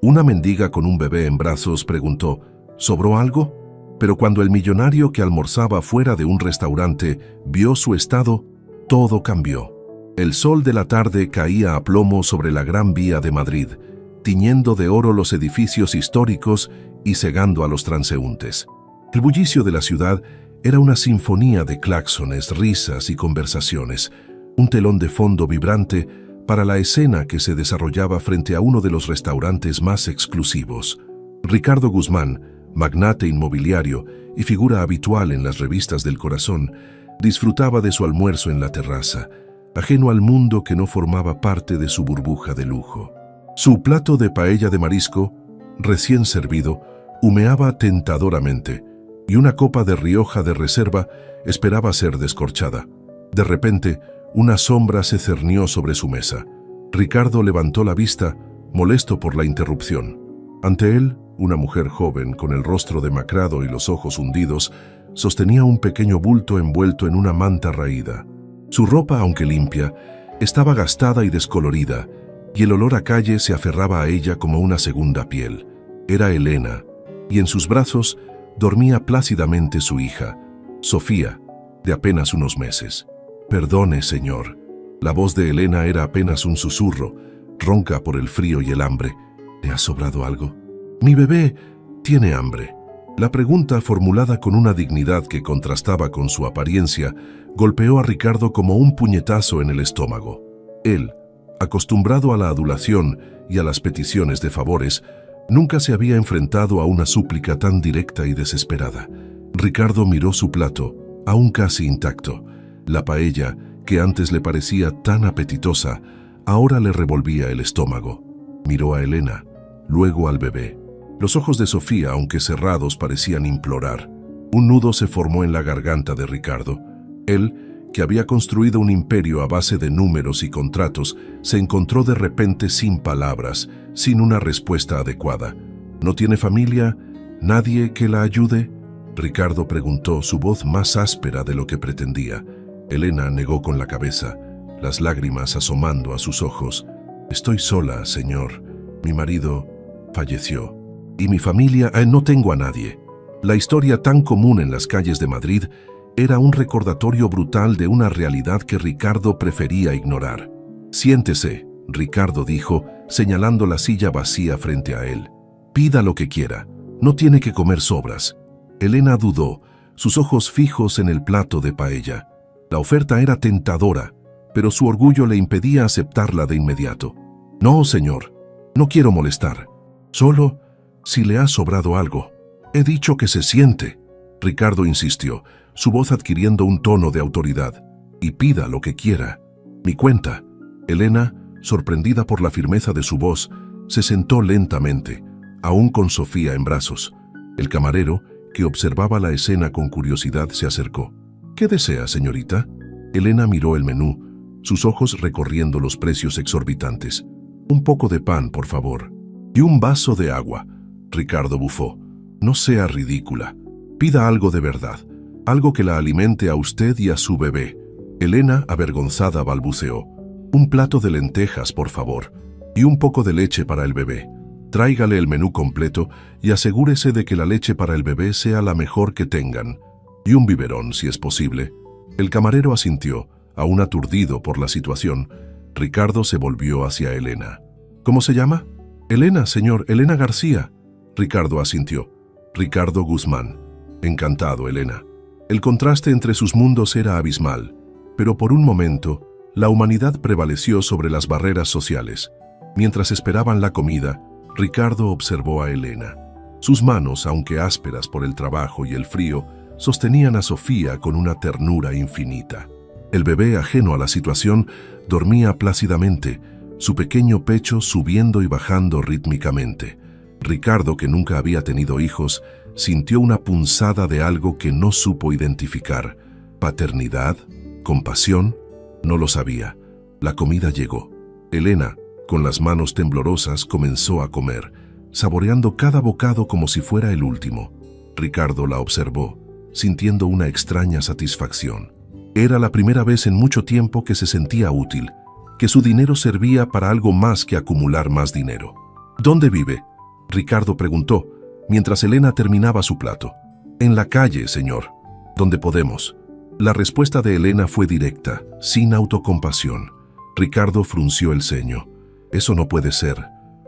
Una mendiga con un bebé en brazos preguntó, ¿sobró algo? Pero cuando el millonario que almorzaba fuera de un restaurante vio su estado, todo cambió. El sol de la tarde caía a plomo sobre la Gran Vía de Madrid, tiñendo de oro los edificios históricos y cegando a los transeúntes. El bullicio de la ciudad era una sinfonía de claxones, risas y conversaciones, un telón de fondo vibrante para la escena que se desarrollaba frente a uno de los restaurantes más exclusivos. Ricardo Guzmán, magnate inmobiliario y figura habitual en las revistas del corazón, disfrutaba de su almuerzo en la terraza, ajeno al mundo que no formaba parte de su burbuja de lujo. Su plato de paella de marisco, recién servido, humeaba tentadoramente, y una copa de Rioja de reserva esperaba ser descorchada. De repente, una sombra se cernió sobre su mesa. Ricardo levantó la vista, molesto por la interrupción. Ante él, una mujer joven, con el rostro demacrado y los ojos hundidos, sostenía un pequeño bulto envuelto en una manta raída. Su ropa, aunque limpia, estaba gastada y descolorida, y el olor a calle se aferraba a ella como una segunda piel. Era Elena, y en sus brazos dormía plácidamente su hija, Sofía, de apenas unos meses. «Perdone, señor». La voz de Elena era apenas un susurro, ronca por el frío y el hambre. «¿Le ha sobrado algo?» «Mi bebé tiene hambre». La pregunta, formulada con una dignidad que contrastaba con su apariencia, golpeó a Ricardo como un puñetazo en el estómago. Él, acostumbrado a la adulación y a las peticiones de favores, nunca se había enfrentado a una súplica tan directa y desesperada. Ricardo miró su plato, aún casi intacto. La paella, que antes le parecía tan apetitosa, ahora le revolvía el estómago. Miró a Elena, luego al bebé. Los ojos de Sofía, aunque cerrados, parecían implorar. Un nudo se formó en la garganta de Ricardo. Él, que había construido un imperio a base de números y contratos, se encontró de repente sin palabras, sin una respuesta adecuada. ¿No tiene familia? ¿Nadie que la ayude?, Ricardo preguntó, su voz más áspera de lo que pretendía. Elena negó con la cabeza, las lágrimas asomando a sus ojos. «Estoy sola, señor. Mi marido falleció. Y mi familia, no tengo a nadie». La historia tan común en las calles de Madrid era un recordatorio brutal de una realidad que Ricardo prefería ignorar. «Siéntese», Ricardo dijo, señalando la silla vacía frente a él. «Pida lo que quiera. No tiene que comer sobras». Elena dudó, sus ojos fijos en el plato de paella. La oferta era tentadora, pero su orgullo le impedía aceptarla de inmediato. «No, señor. No quiero molestar. Solo si le ha sobrado algo. He dicho que se siente». Ricardo insistió, su voz adquiriendo un tono de autoridad. «Y pida lo que quiera. Mi cuenta». Elena, sorprendida por la firmeza de su voz, se sentó lentamente, aún con Sofía en brazos. El camarero, que observaba la escena con curiosidad, se acercó. «¿Qué desea, señorita?» Elena miró el menú, sus ojos recorriendo los precios exorbitantes. «Un poco de pan, por favor. Y un vaso de agua». Ricardo bufó. «No sea ridícula. Pida algo de verdad, algo que la alimente a usted y a su bebé». Elena, avergonzada, balbuceó. «Un plato de lentejas, por favor, y un poco de leche para el bebé. Tráigale el menú completo y asegúrese de que la leche para el bebé sea la mejor que tengan. Y un biberón, si es posible». El camarero asintió, aún aturdido por la situación. Ricardo se volvió hacia Elena. «¿Cómo se llama?» «Elena, señor, Elena García». Ricardo asintió. «Ricardo Guzmán». «Encantado, Elena». El contraste entre sus mundos era abismal, pero por un momento, la humanidad prevaleció sobre las barreras sociales. Mientras esperaban la comida, Ricardo observó a Elena. Sus manos, aunque ásperas por el trabajo y el frío, sostenían a Sofía con una ternura infinita. El bebé, ajeno a la situación, dormía plácidamente, su pequeño pecho subiendo y bajando rítmicamente. Ricardo, que nunca había tenido hijos, sintió una punzada de algo que no supo identificar. ¿Paternidad? ¿Compasión? No lo sabía. La comida llegó. Elena, con las manos temblorosas, comenzó a comer, saboreando cada bocado como si fuera el último. Ricardo la observó, sintiendo una extraña satisfacción. Era la primera vez en mucho tiempo que se sentía útil, que su dinero servía para algo más que acumular más dinero. «¿Dónde vive?», Ricardo preguntó, mientras Elena terminaba su plato. En la calle, señor. Donde podemos. La respuesta de Elena fue directa, sin autocompasión. Ricardo frunció el ceño. Eso no puede ser.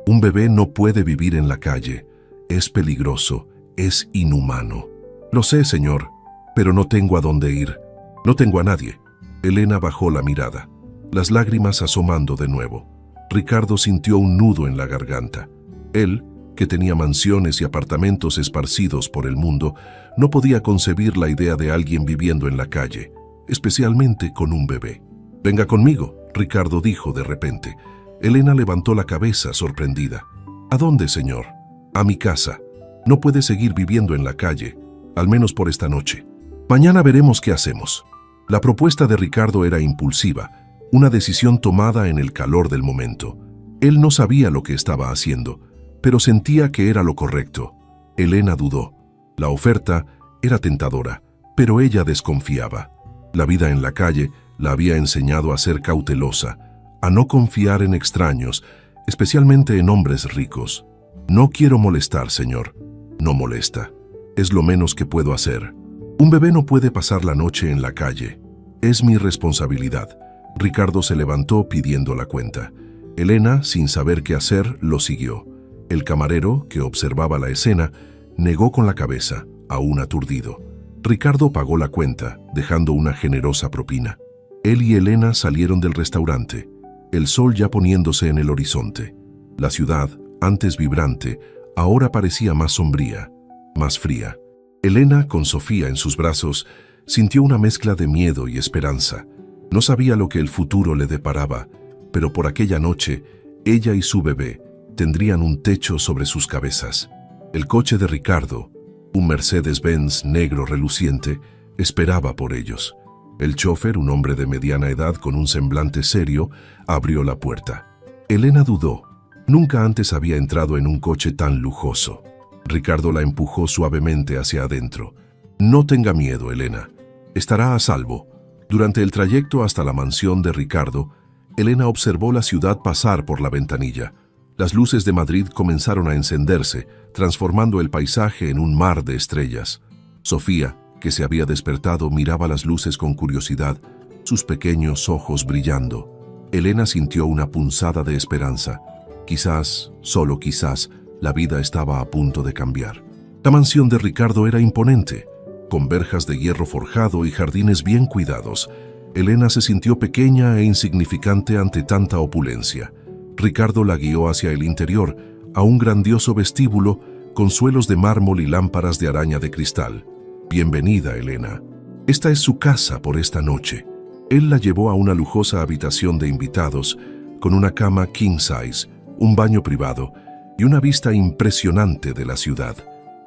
Un bebé no puede vivir en la calle. Es peligroso, es inhumano. Lo sé, señor, pero no tengo a dónde ir. No tengo a nadie. Elena bajó la mirada, las lágrimas asomando de nuevo. Ricardo sintió un nudo en la garganta. Él, que tenía mansiones y apartamentos esparcidos por el mundo, no podía concebir la idea de alguien viviendo en la calle, especialmente con un bebé. «Venga conmigo», Ricardo dijo de repente. Elena levantó la cabeza, sorprendida. «¿A dónde, señor?» «A mi casa. No puede seguir viviendo en la calle, al menos por esta noche. Mañana veremos qué hacemos». La propuesta de Ricardo era impulsiva, una decisión tomada en el calor del momento. Él no sabía lo que estaba haciendo, pero sentía que era lo correcto. Elena dudó. La oferta era tentadora, pero ella desconfiaba. La vida en la calle la había enseñado a ser cautelosa, a no confiar en extraños, especialmente en hombres ricos. «No quiero molestar, señor». «No molesta. Es lo menos que puedo hacer. Un bebé no puede pasar la noche en la calle. Es mi responsabilidad». Ricardo se levantó pidiendo la cuenta. Elena, sin saber qué hacer, lo siguió. El camarero, que observaba la escena, negó con la cabeza, aún aturdido. Ricardo pagó la cuenta, dejando una generosa propina. Él y Elena salieron del restaurante, el sol ya poniéndose en el horizonte. La ciudad, antes vibrante, ahora parecía más sombría, más fría. Elena, con Sofía en sus brazos, sintió una mezcla de miedo y esperanza. No sabía lo que el futuro le deparaba, pero por aquella noche, ella y su bebé tendrían un techo sobre sus cabezas. El coche de Ricardo, un Mercedes-Benz negro reluciente, esperaba por ellos. El chofer, un hombre de mediana edad con un semblante serio, abrió la puerta. Elena dudó. Nunca antes había entrado en un coche tan lujoso. Ricardo la empujó suavemente hacia adentro. «No tenga miedo, Elena. Estará a salvo». Durante el trayecto hasta la mansión de Ricardo, Elena observó la ciudad pasar por la ventanilla. Las luces de Madrid comenzaron a encenderse, transformando el paisaje en un mar de estrellas. Sofía, que se había despertado, miraba las luces con curiosidad, sus pequeños ojos brillando. Elena sintió una punzada de esperanza. Quizás, solo quizás, la vida estaba a punto de cambiar. La mansión de Ricardo era imponente, con verjas de hierro forjado y jardines bien cuidados. Elena se sintió pequeña e insignificante ante tanta opulencia. Ricardo la guió hacia el interior, a un grandioso vestíbulo con suelos de mármol y lámparas de araña de cristal. «Bienvenida, Elena. Esta es su casa por esta noche». Él la llevó a una lujosa habitación de invitados, con una cama king size, un baño privado y una vista impresionante de la ciudad.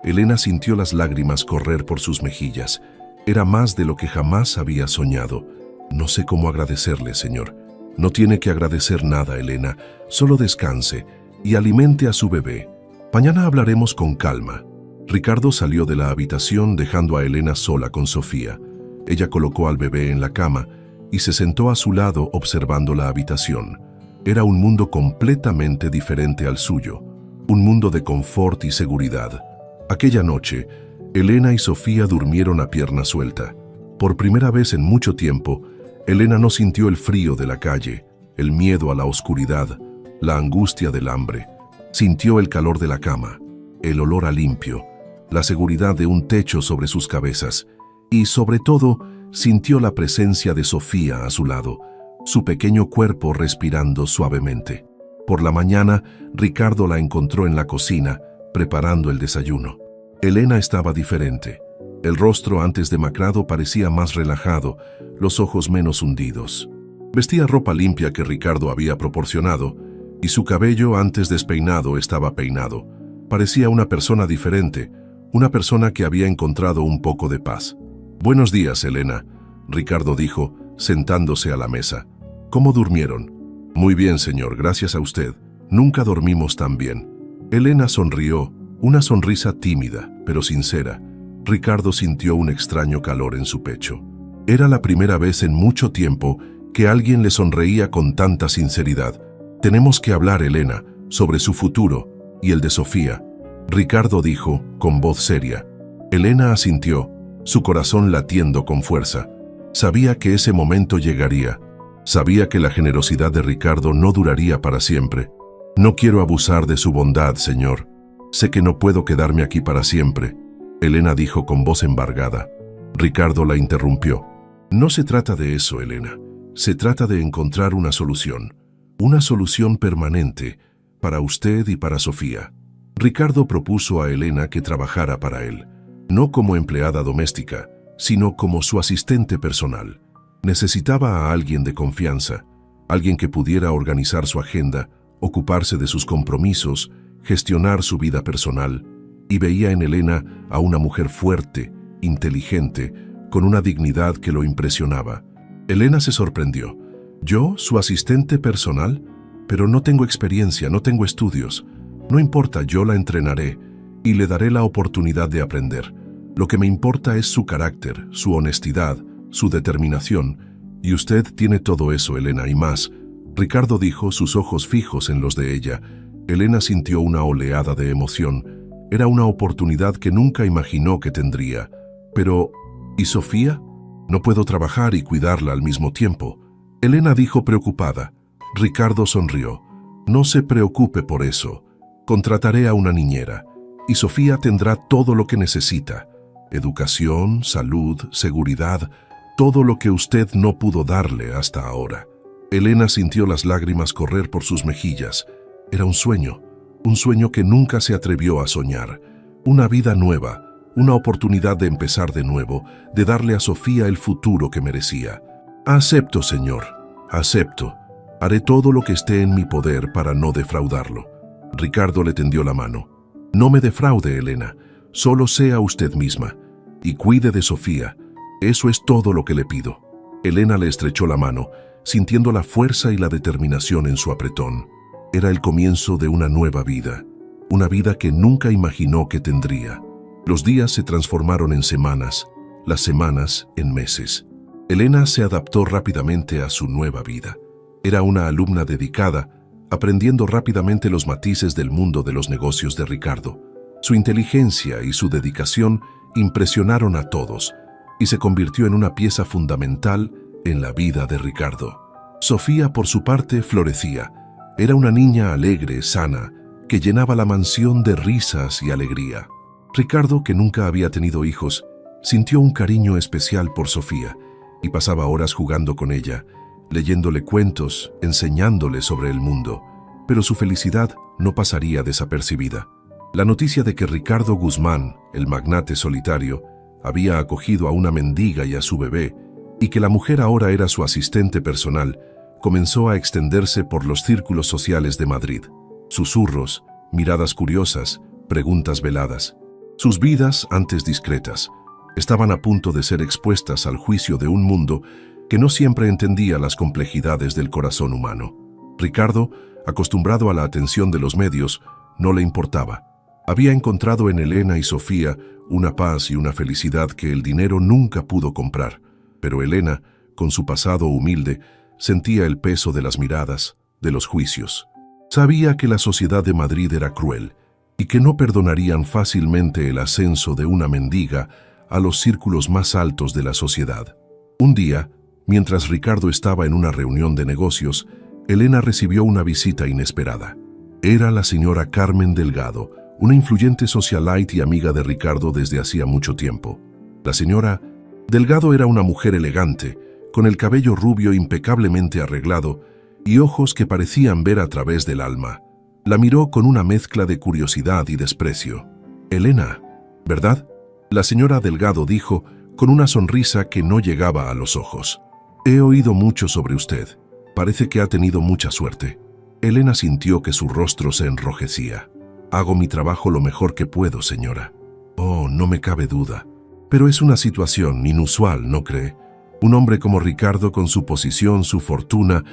Elena sintió las lágrimas correr por sus mejillas. Era más de lo que jamás había soñado. «No sé cómo agradecerle, señor». «No tiene que agradecer nada, Elena. Solo descanse y alimente a su bebé. Mañana hablaremos con calma». Ricardo salió de la habitación dejando a Elena sola con Sofía. Ella colocó al bebé en la cama y se sentó a su lado observando la habitación. Era un mundo completamente diferente al suyo, un mundo de confort y seguridad. Aquella noche, Elena y Sofía durmieron a pierna suelta. Por primera vez en mucho tiempo, Elena no sintió el frío de la calle, el miedo a la oscuridad, la angustia del hambre. Sintió el calor de la cama, el olor a limpio, la seguridad de un techo sobre sus cabezas y, sobre todo, sintió la presencia de Sofía a su lado, su pequeño cuerpo respirando suavemente. Por la mañana, Ricardo la encontró en la cocina, preparando el desayuno. Elena estaba diferente. El rostro antes demacrado parecía más relajado, los ojos menos hundidos. Vestía ropa limpia que Ricardo había proporcionado, y su cabello antes despeinado estaba peinado. Parecía una persona diferente, una persona que había encontrado un poco de paz. «Buenos días, Elena», Ricardo dijo, sentándose a la mesa. «¿Cómo durmieron?» «Muy bien, señor, gracias a usted. Nunca dormimos tan bien». Elena sonrió, una sonrisa tímida, pero sincera. Ricardo sintió un extraño calor en su pecho. Era la primera vez en mucho tiempo que alguien le sonreía con tanta sinceridad. «Tenemos que hablar, Elena, sobre su futuro. y el de Sofía. Ricardo dijo, con voz seria. Elena asintió, su corazón latiendo con fuerza. Sabía que ese momento llegaría. Sabía que la generosidad de Ricardo no duraría para siempre. No quiero abusar de su bondad, señor. Sé que no puedo quedarme aquí para siempre, Elena dijo con voz embargada. Ricardo la interrumpió. No se trata de eso, Elena. Se trata de encontrar una solución permanente, para usted y para Sofía. Ricardo propuso a Elena que trabajara para él, no como empleada doméstica, sino como su asistente personal. Necesitaba a alguien de confianza, alguien que pudiera organizar su agenda, ocuparse de sus compromisos, gestionar su vida personal, y veía en Elena a una mujer fuerte, inteligente, con una dignidad que lo impresionaba. Elena se sorprendió. ¿Yo, su asistente personal? Pero no tengo experiencia, no tengo estudios. No importa, yo la entrenaré y le daré la oportunidad de aprender. Lo que me importa es su carácter, su honestidad, su determinación. Y usted tiene todo eso, Elena, y más. Ricardo dijo, sus ojos fijos en los de ella. Elena sintió una oleada de emoción. Era una oportunidad que nunca imaginó que tendría. Pero, ¿y Sofía? No puedo trabajar y cuidarla al mismo tiempo. Elena dijo preocupada. Ricardo sonrió. No se preocupe por eso. Contrataré a una niñera. Y Sofía tendrá todo lo que necesita. Educación, salud, seguridad, todo lo que usted no pudo darle hasta ahora. Elena sintió las lágrimas correr por sus mejillas. Era un sueño que nunca se atrevió a soñar. Una vida nueva, una oportunidad de empezar de nuevo, de darle a Sofía el futuro que merecía. Acepto, señor, acepto. Haré todo lo que esté en mi poder para no defraudarlo. Ricardo le tendió la mano. No me defraude, Elena. Solo sea usted misma. Y cuide de Sofía. Eso es todo lo que le pido. Elena le estrechó la mano, sintiendo la fuerza y la determinación en su apretón. Era el comienzo de una nueva vida. Una vida que nunca imaginó que tendría. Los días se transformaron en semanas, las semanas en meses. Elena se adaptó rápidamente a su nueva vida. Era una alumna dedicada, aprendiendo rápidamente los matices del mundo de los negocios de Ricardo. Su inteligencia y su dedicación impresionaron a todos y se convirtió en una pieza fundamental en la vida de Ricardo. Sofía, por su parte, florecía. Era una niña alegre, sana, que llenaba la mansión de risas y alegría. Ricardo, que nunca había tenido hijos, sintió un cariño especial por Sofía y pasaba horas jugando con ella, leyéndole cuentos, enseñándole sobre el mundo, pero su felicidad no pasaría desapercibida. La noticia de que Ricardo Guzmán, el magnate solitario, había acogido a una mendiga y a su bebé, y que la mujer ahora era su asistente personal, comenzó a extenderse por los círculos sociales de Madrid. Susurros, miradas curiosas, preguntas veladas. Sus vidas, antes discretas, estaban a punto de ser expuestas al juicio de un mundo que no siempre entendía las complejidades del corazón humano. Ricardo, acostumbrado a la atención de los medios, no le importaba. Había encontrado en Elena y Sofía una paz y una felicidad que el dinero nunca pudo comprar. Pero Elena, con su pasado humilde, sentía el peso de las miradas, de los juicios. Sabía que la sociedad de Madrid era cruel y que no perdonarían fácilmente el ascenso de una mendiga a los círculos más altos de la sociedad. Un día, mientras Ricardo estaba en una reunión de negocios, Elena recibió una visita inesperada. Era la señora Carmen Delgado, una influyente socialite y amiga de Ricardo desde hacía mucho tiempo. La señora Delgado era una mujer elegante, con el cabello rubio impecablemente arreglado y ojos que parecían ver a través del alma. La miró con una mezcla de curiosidad y desprecio. «Elena, ¿verdad?», la señora Delgado dijo con una sonrisa que no llegaba a los ojos. «He oído mucho sobre usted. Parece que ha tenido mucha suerte». Elena sintió que su rostro se enrojecía. «Hago mi trabajo lo mejor que puedo, señora». «Oh, no me cabe duda. Pero es una situación inusual, ¿no cree? Un hombre como Ricardo con su posición, su fortuna,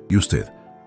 y usted,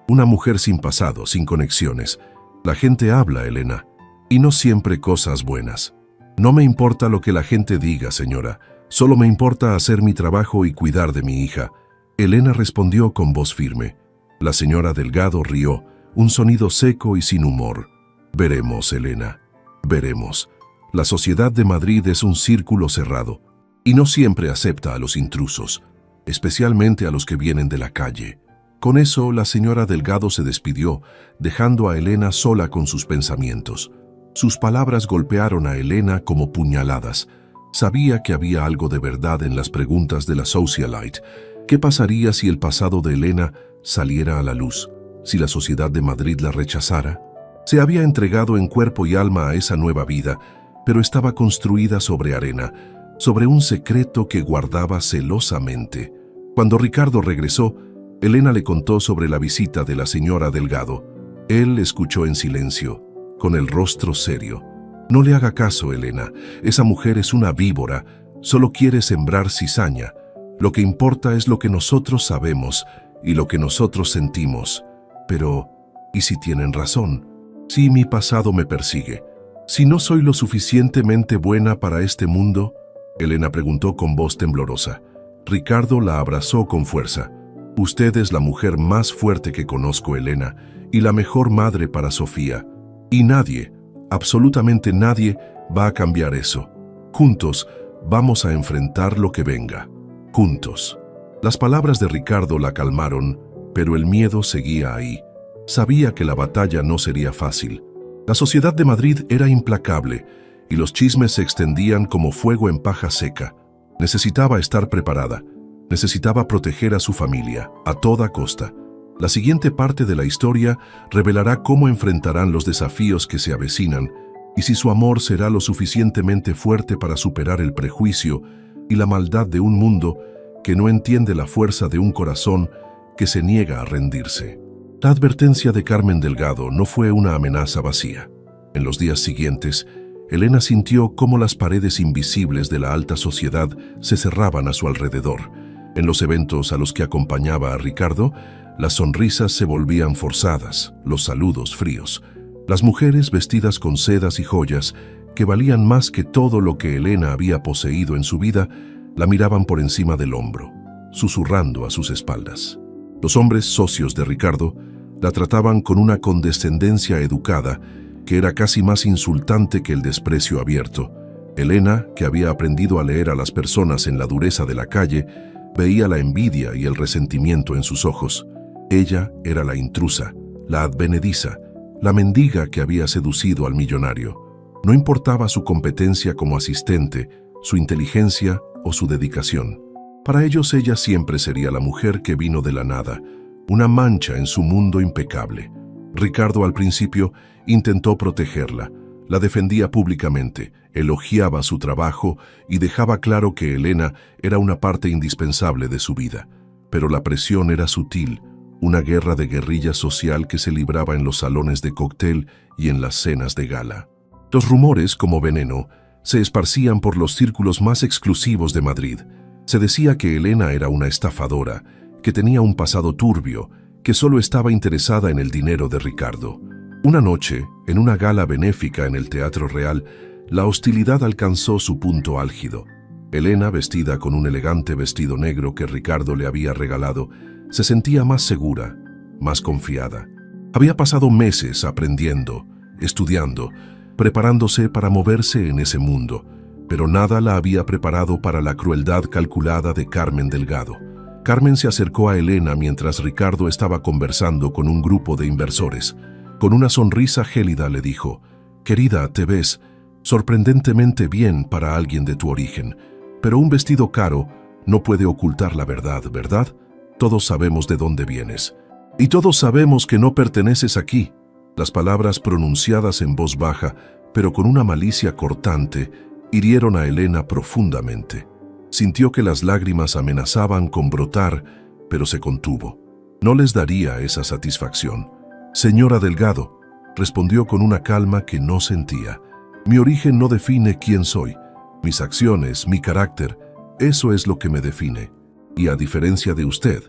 una mujer sin pasado, sin conexiones. La gente habla, Elena, y no siempre cosas buenas. No me importa lo que la gente diga, señora. Solo me importa hacer mi trabajo y cuidar de mi hija». Elena respondió con voz firme. La señora Delgado rió, un sonido seco y sin humor. Veremos, Elena, veremos. La sociedad de Madrid es un círculo cerrado y no siempre acepta a los intrusos, especialmente a los que vienen de la calle. Con eso, la señora Delgado se despidió, dejando a Elena sola con sus pensamientos. Sus palabras golpearon a Elena como puñaladas. Sabía que había algo de verdad en las preguntas de la socialite. ¿Qué pasaría si el pasado de Elena saliera a la luz? ¿Si la sociedad de Madrid la rechazara? Se había entregado en cuerpo y alma a esa nueva vida, pero estaba construida sobre arena, sobre un secreto que guardaba celosamente. Cuando Ricardo regresó, Elena le contó sobre la visita de la señora Delgado. Él escuchó en silencio, con el rostro serio. No le haga caso, Elena. Esa mujer es una víbora. Solo quiere sembrar cizaña. Lo que importa es lo que nosotros sabemos y lo que nosotros sentimos. Pero, ¿y si tienen razón? Si mi pasado me persigue, si no soy lo suficientemente buena para este mundo, Elena preguntó con voz temblorosa. Ricardo la abrazó con fuerza. Usted es la mujer más fuerte que conozco, Elena, y la mejor madre para Sofía. Y nadie, absolutamente nadie, va a cambiar eso. Juntos vamos a enfrentar lo que venga. Juntos. Las palabras de Ricardo la calmaron, pero el miedo seguía ahí. Sabía que la batalla no sería fácil. La sociedad de Madrid era implacable y los chismes se extendían como fuego en paja seca. Necesitaba estar preparada. Necesitaba proteger a su familia, a toda costa. La siguiente parte de la historia revelará cómo enfrentarán los desafíos que se avecinan y si su amor será lo suficientemente fuerte para superar el prejuicio y la maldad de un mundo que no entiende la fuerza de un corazón que se niega a rendirse. La advertencia de Carmen Delgado no fue una amenaza vacía. En los días siguientes, Elena sintió cómo las paredes invisibles de la alta sociedad se cerraban a su alrededor. En los eventos a los que acompañaba a Ricardo, las sonrisas se volvían forzadas, los saludos fríos. Las mujeres vestidas con sedas y joyas, que valían más que todo lo que Elena había poseído en su vida, la miraban por encima del hombro, susurrando a sus espaldas. Los hombres socios de Ricardo la trataban con una condescendencia educada que era casi más insultante que el desprecio abierto. Elena, que había aprendido a leer a las personas en la dureza de la calle, veía la envidia y el resentimiento en sus ojos. Ella era la intrusa, la advenediza, la mendiga que había seducido al millonario. No importaba su competencia como asistente, su inteligencia o su dedicación. Para ellos ella siempre sería la mujer que vino de la nada, una mancha en su mundo impecable. Ricardo al principio intentó protegerla, la defendía públicamente, elogiaba su trabajo y dejaba claro que Elena era una parte indispensable de su vida. Pero la presión era sutil, una guerra de guerrilla social que se libraba en los salones de cóctel y en las cenas de gala. Los rumores, como veneno, se esparcían por los círculos más exclusivos de Madrid. Se decía que Elena era una estafadora, que tenía un pasado turbio, que solo estaba interesada en el dinero de Ricardo. Una noche, en una gala benéfica en el Teatro Real, la hostilidad alcanzó su punto álgido. Elena, vestida con un elegante vestido negro que Ricardo le había regalado, se sentía más segura, más confiada. Había pasado meses aprendiendo, estudiando, preparándose para moverse en ese mundo, pero nada la había preparado para la crueldad calculada de Carmen Delgado. Carmen se acercó a Elena mientras Ricardo estaba conversando con un grupo de inversores. Con una sonrisa gélida le dijo: «Querida, te ves sorprendentemente bien para alguien de tu origen, pero un vestido caro no puede ocultar la verdad, ¿verdad? Todos sabemos de dónde vienes. Y todos sabemos que no perteneces aquí». Las palabras pronunciadas en voz baja, pero con una malicia cortante, hirieron a Elena profundamente. Sintió que las lágrimas amenazaban con brotar, pero se contuvo. No les daría esa satisfacción. «Señora Delgado», respondió con una calma que no sentía, «mi origen no define quién soy. Mis acciones, mi carácter, eso es lo que me define. Y a diferencia de usted,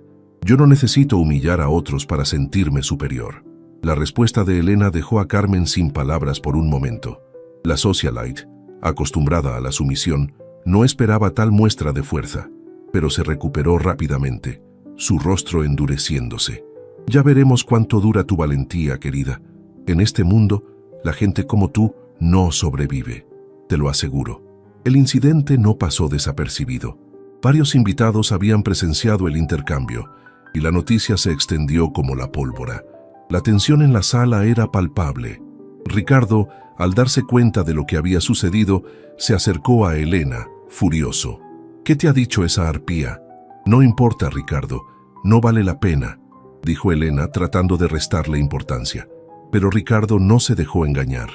yo no necesito humillar a otros para sentirme superior». La respuesta de Elena dejó a Carmen sin palabras por un momento. La socialite, acostumbrada a la sumisión, no esperaba tal muestra de fuerza, pero se recuperó rápidamente, su rostro endureciéndose. «Ya veremos cuánto dura tu valentía, querida. En este mundo, La gente como tú no sobrevive, te lo aseguro. El incidente no pasó desapercibido. Varios invitados habían presenciado el intercambio y la noticia se extendió como la pólvora. La tensión en la sala era palpable. Ricardo, al darse cuenta de lo que había sucedido, se acercó a Elena, furioso. «¿Qué te ha dicho esa arpía?» «No importa, Ricardo, no vale la pena», dijo Elena tratando de restarle importancia. Pero Ricardo no se dejó engañar.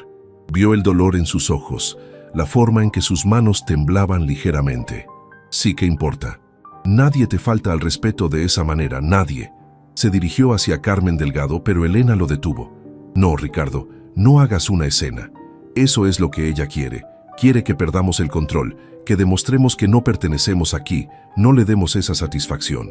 Vio el dolor en sus ojos, la forma en que sus manos temblaban ligeramente. «Sí que importa. Nadie te falta al respeto de esa manera, nadie». Se dirigió hacia Carmen Delgado, pero Elena lo detuvo. «No, Ricardo, no hagas una escena. Eso es lo que ella quiere. Quiere que perdamos el control, que demostremos que no pertenecemos aquí, no le demos esa satisfacción».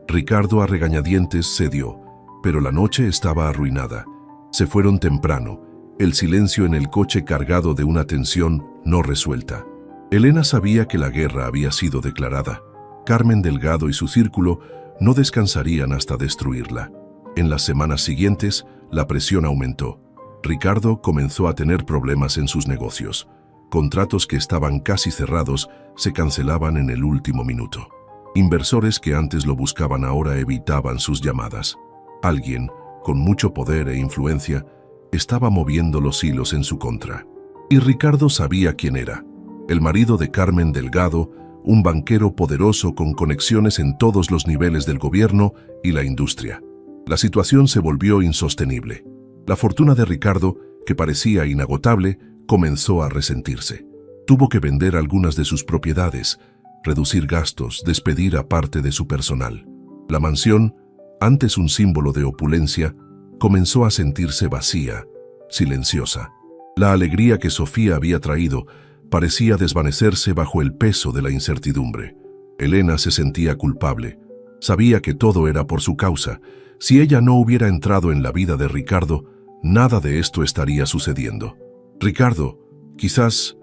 Ricardo a regañadientes cedió, pero la noche estaba arruinada. Se fueron temprano, el silencio en el coche cargado de una tensión no resuelta. Elena sabía que la guerra había sido declarada. Carmen Delgado y su círculo no descansarían hasta destruirla. En las semanas siguientes, la presión aumentó. Ricardo comenzó a tener problemas en sus negocios. Contratos que estaban casi cerrados se cancelaban en el último minuto. Inversores que antes lo buscaban ahora evitaban sus llamadas. Alguien, con mucho poder e influencia, estaba moviendo los hilos en su contra. Y Ricardo sabía quién era. El marido de Carmen Delgado, un banquero poderoso con conexiones en todos los niveles del gobierno y la industria. La situación se volvió insostenible. La fortuna de Ricardo, que parecía inagotable, comenzó a resentirse. Tuvo que vender algunas de sus propiedades, reducir gastos, despedir a parte de su personal. La mansión, antes un símbolo de opulencia, comenzó a sentirse vacía, silenciosa. La alegría que Sofía había traído parecía desvanecerse bajo el peso de la incertidumbre. Elena se sentía culpable. Sabía que todo era por su causa. Si ella no hubiera entrado en la vida de Ricardo, nada de esto estaría sucediendo. «Ricardo, quizás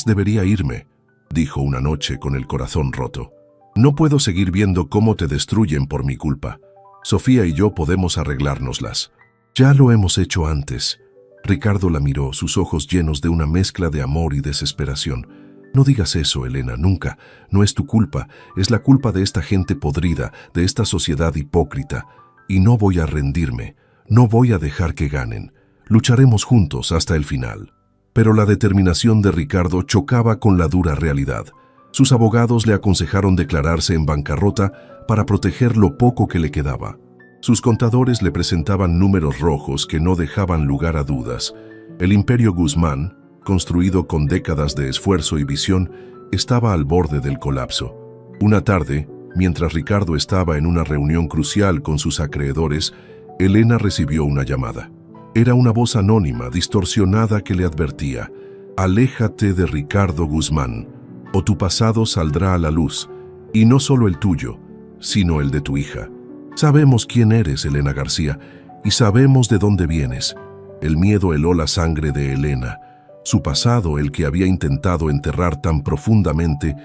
debería irme», dijo una noche con el corazón roto. «No puedo seguir viendo cómo te destruyen por mi culpa. Sofía y yo podemos arreglárnoslas». «Ya lo hemos hecho antes». Ricardo la miró, sus ojos llenos de una mezcla de amor y desesperación. «No digas eso, Elena, nunca. No es tu culpa, es la culpa de esta gente podrida, de esta sociedad hipócrita. Y no voy a rendirme, no voy a dejar que ganen. Lucharemos juntos hasta el final». Pero la determinación de Ricardo chocaba con la dura realidad. Sus abogados le aconsejaron declararse en bancarrota para proteger lo poco que le quedaba. Sus contadores le presentaban números rojos que no dejaban lugar a dudas. El Imperio Guzmán, construido con décadas de esfuerzo y visión, estaba al borde del colapso. Una tarde, mientras Ricardo estaba en una reunión crucial con sus acreedores, Elena recibió una llamada. Era una voz anónima, distorsionada, que le advertía: «Aléjate de Ricardo Guzmán, o tu pasado saldrá a la luz, y no solo el tuyo, sino el de tu hija. Sabemos quién eres, Elena García, y sabemos de dónde vienes». El miedo heló la sangre de Elena. Su pasado, el que había intentado enterrar tan profundamente,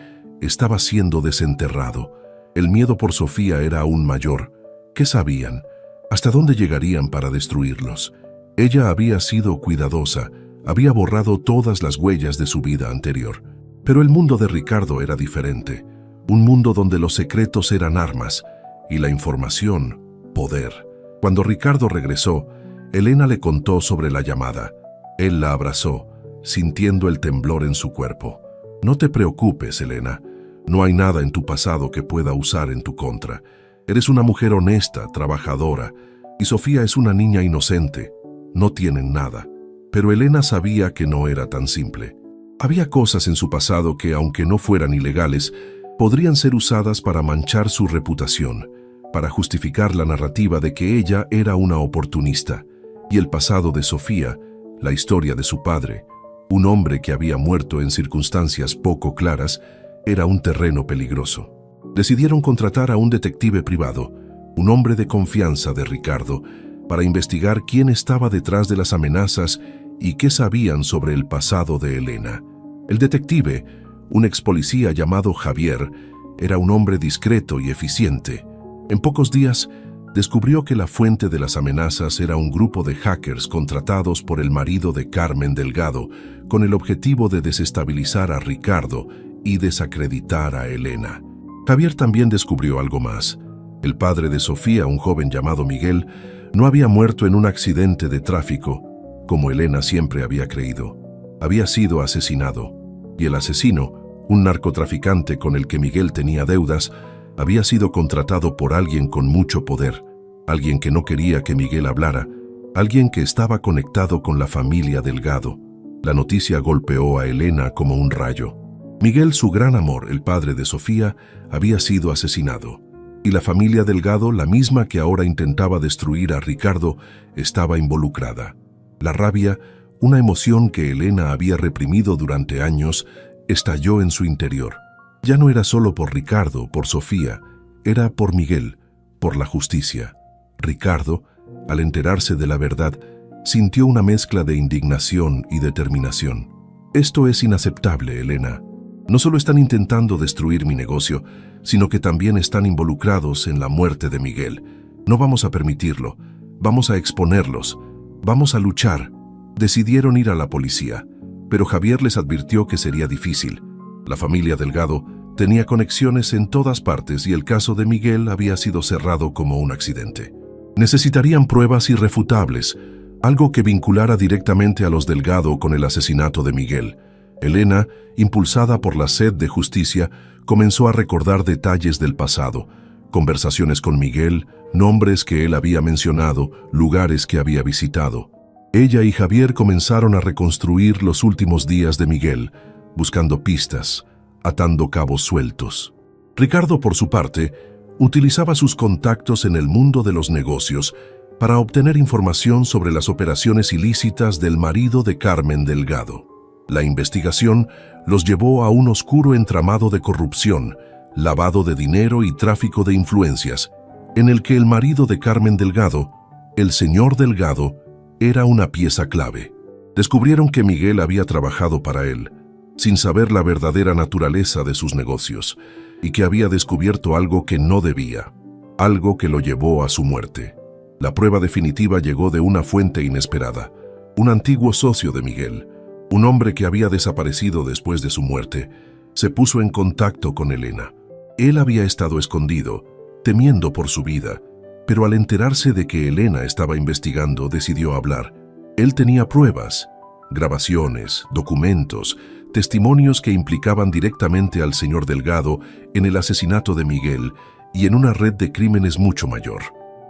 estaba siendo desenterrado. El miedo por Sofía era aún mayor. ¿Qué sabían? ¿Hasta dónde llegarían para destruirlos? Ella había sido cuidadosa, había borrado todas las huellas de su vida anterior. Pero el mundo de Ricardo era diferente. Un mundo donde los secretos eran armas y la información, poder. Cuando Ricardo regresó, Elena le contó sobre la llamada. Él la abrazó, sintiendo el temblor en su cuerpo. «No te preocupes, Elena. No hay nada en tu pasado que pueda usar en tu contra. Eres una mujer honesta, trabajadora, y Sofía es una niña inocente. No tienen nada». Pero Elena sabía que no era tan simple. Había cosas en su pasado que, aunque no fueran ilegales, podrían ser usadas para manchar su reputación, para justificar la narrativa de que ella era una oportunista. Y el pasado de Sofía, la historia de su padre, un hombre que había muerto en circunstancias poco claras, era un terreno peligroso. Decidieron contratar a un detective privado, un hombre de confianza de Ricardo, para investigar quién estaba detrás de las amenazas y qué sabían sobre el pasado de Elena. El detective, un ex policía llamado Javier, era un hombre discreto y eficiente. En pocos días descubrió que la fuente de las amenazas era un grupo de hackers contratados por el marido de Carmen Delgado con el objetivo de desestabilizar a Ricardo y desacreditar a Elena. Javier también descubrió algo más. El padre de Sofía, un joven llamado Miguel, no había muerto en un accidente de tráfico, como Elena siempre había creído. Había sido asesinado, y el asesino, un narcotraficante con el que Miguel tenía deudas, había sido contratado por alguien con mucho poder, alguien que no quería que Miguel hablara, alguien que estaba conectado con la familia Delgado. La noticia golpeó a Elena como un rayo. Miguel, su gran amor, el padre de Sofía, había sido asesinado, y la familia Delgado, la misma que ahora intentaba destruir a Ricardo, estaba involucrada. La rabia, una emoción que Elena había reprimido durante años, estalló en su interior. Ya no era solo por Ricardo, por Sofía, era por Miguel, por la justicia. Ricardo, al enterarse de la verdad, sintió una mezcla de indignación y determinación. Esto es inaceptable, Elena. No solo están intentando destruir mi negocio, sino que también están involucrados en la muerte de Miguel. No vamos a permitirlo. Vamos a exponerlos. Vamos a luchar. Decidieron ir a la policía, pero Javier les advirtió que sería difícil. La familia Delgado tenía conexiones en todas partes y el caso de Miguel había sido cerrado como un accidente. Necesitarían pruebas irrefutables, algo que vinculara directamente a los Delgado con el asesinato de Miguel. Elena, impulsada por la sed de justicia, comenzó a recordar detalles del pasado, conversaciones con Miguel, nombres que él había mencionado, lugares que había visitado. Ella y Javier comenzaron a reconstruir los últimos días de Miguel, buscando pistas, atando cabos sueltos. Ricardo, por su parte, utilizaba sus contactos en el mundo de los negocios para obtener información sobre las operaciones ilícitas del marido de Carmen Delgado. La investigación los llevó a un oscuro entramado de corrupción, lavado de dinero y tráfico de influencias, en el que el marido de Carmen Delgado, el señor Delgado, era una pieza clave. Descubrieron que Miguel había trabajado para él, sin saber la verdadera naturaleza de sus negocios, y que había descubierto algo que no debía, algo que lo llevó a su muerte. La prueba definitiva llegó de una fuente inesperada, un antiguo socio de Miguel, un hombre que había desaparecido después de su muerte, se puso en contacto con Elena. Él había estado escondido, temiendo por su vida, pero al enterarse de que Elena estaba investigando, decidió hablar. Él tenía pruebas, grabaciones, documentos, testimonios que implicaban directamente al señor Delgado en el asesinato de Miguel y en una red de crímenes mucho mayor.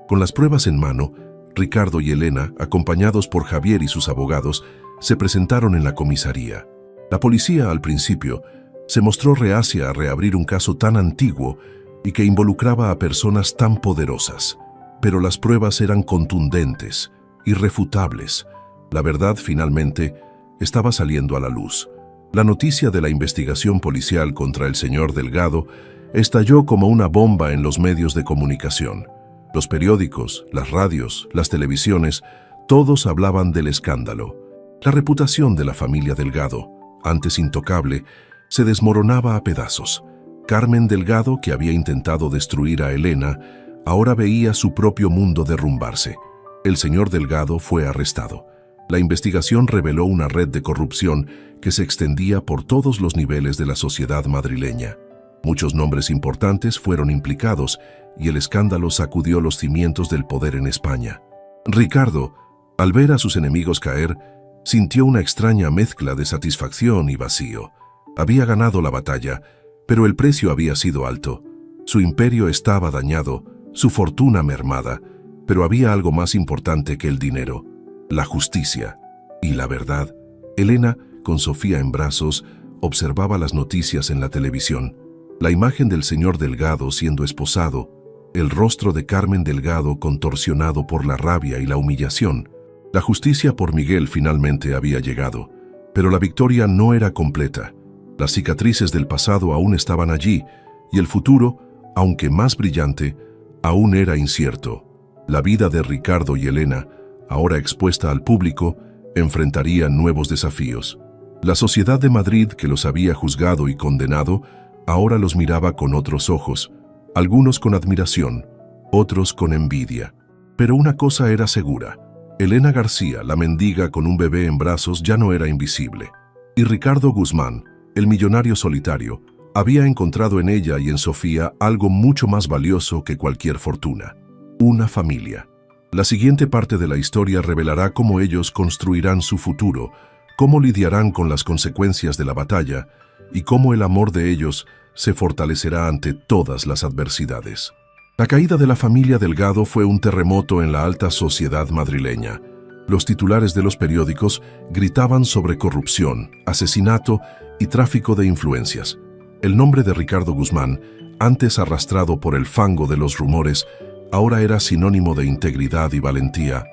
Con las pruebas en mano, Ricardo y Elena, acompañados por Javier y sus abogados, se presentaron en la comisaría. La policía, al principio, se mostró reacia a reabrir un caso tan antiguo y que involucraba a personas tan poderosas. Pero las pruebas eran contundentes, irrefutables. La verdad, finalmente, estaba saliendo a la luz. La noticia de la investigación policial contra el señor Delgado estalló como una bomba en los medios de comunicación. Los periódicos, las radios, las televisiones, todos hablaban del escándalo. La reputación de la familia Delgado, antes intocable, se desmoronaba a pedazos. Carmen Delgado, que había intentado destruir a Elena, ahora veía su propio mundo derrumbarse. El señor Delgado fue arrestado. La investigación reveló una red de corrupción que se extendía por todos los niveles de la sociedad madrileña. Muchos nombres importantes fueron implicados y el escándalo sacudió los cimientos del poder en España. Ricardo, al ver a sus enemigos caer, sintió una extraña mezcla de satisfacción y vacío. Había ganado la batalla, pero el precio había sido alto. Su imperio estaba dañado, su fortuna mermada, pero había algo más importante que el dinero: la justicia y la verdad. Elena, con Sofía en brazos, observaba las noticias en la televisión. La imagen del señor Delgado siendo esposado, el rostro de Carmen Delgado contorsionado por la rabia y la humillación. La justicia por Miguel finalmente había llegado, pero la victoria no era completa. Las cicatrices del pasado aún estaban allí, y el futuro, aunque más brillante, aún era incierto. La vida de Ricardo y Elena, ahora expuesta al público, enfrentaría nuevos desafíos. La sociedad de Madrid, que los había juzgado y condenado, ahora los miraba con otros ojos, algunos con admiración, otros con envidia. Pero una cosa era segura: Elena García, la mendiga con un bebé en brazos, ya no era invisible. Y Ricardo Guzmán, el millonario solitario, había encontrado en ella y en Sofía algo mucho más valioso que cualquier fortuna: una familia. La siguiente parte de la historia revelará cómo ellos construirán su futuro, cómo lidiarán con las consecuencias de la batalla y cómo el amor de ellos se fortalecerá ante todas las adversidades. La caída de la familia Delgado fue un terremoto en la alta sociedad madrileña. Los titulares de los periódicos gritaban sobre corrupción, asesinato y tráfico de influencias. El nombre de Ricardo Guzmán, antes arrastrado por el fango de los rumores, ahora era sinónimo de integridad y valentía.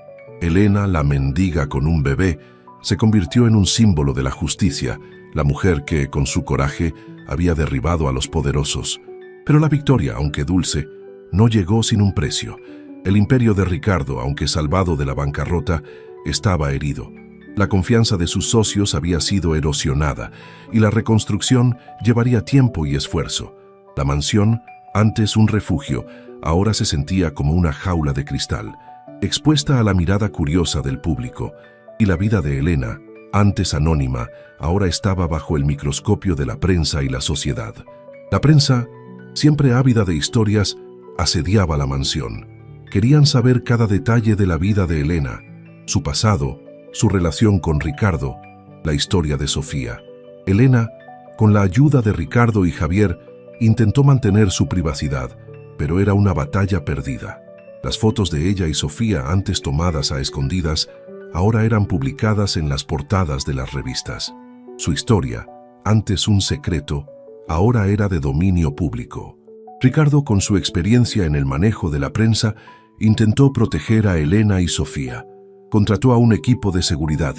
Elena, la mendiga con un bebé, se convirtió en un símbolo de la justicia, la mujer que, con su coraje, había derribado a los poderosos. Pero la victoria, aunque dulce, no llegó sin un precio. El imperio de Ricardo, aunque salvado de la bancarrota, estaba herido. La confianza de sus socios había sido erosionada y la reconstrucción llevaría tiempo y esfuerzo. La mansión, antes un refugio, ahora se sentía como una jaula de cristal, expuesta a la mirada curiosa del público, y la vida de Elena, antes anónima, ahora estaba bajo el microscopio de la prensa y la sociedad. La prensa, siempre ávida de historias, asediaba la mansión. Querían saber cada detalle de la vida de Elena, su pasado, su relación con Ricardo, la historia de Sofía. Elena, con la ayuda de Ricardo y Javier, intentó mantener su privacidad, pero era una batalla perdida. Las fotos de ella y Sofía, antes tomadas a escondidas, ahora eran publicadas en las portadas de las revistas. Su historia, antes un secreto, ahora era de dominio público. Ricardo, con su experiencia en el manejo de la prensa, intentó proteger a Elena y Sofía. Contrató a un equipo de seguridad,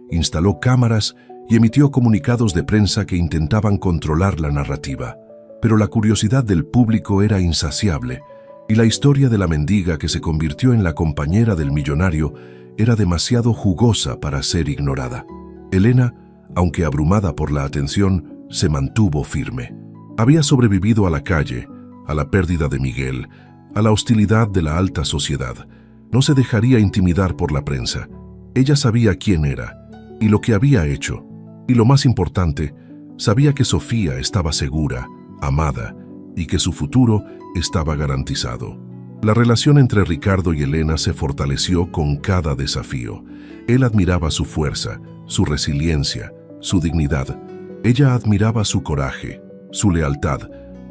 instaló cámaras y emitió comunicados de prensa que intentaban controlar la narrativa. Pero la curiosidad del público era insaciable, y la historia de la mendiga que se convirtió en la compañera del millonario era demasiado jugosa para ser ignorada. Elena, aunque abrumada por la atención, se mantuvo firme. Había sobrevivido a la calle, a la pérdida de Miguel, a la hostilidad de la alta sociedad. No se dejaría intimidar por la prensa. Ella sabía quién era y lo que había hecho. Y lo más importante, sabía que Sofía estaba segura, amada, y que su futuro estaba garantizado. La relación entre Ricardo y Elena se fortaleció con cada desafío. Él admiraba su fuerza, su resiliencia, su dignidad. Ella admiraba su coraje, su lealtad,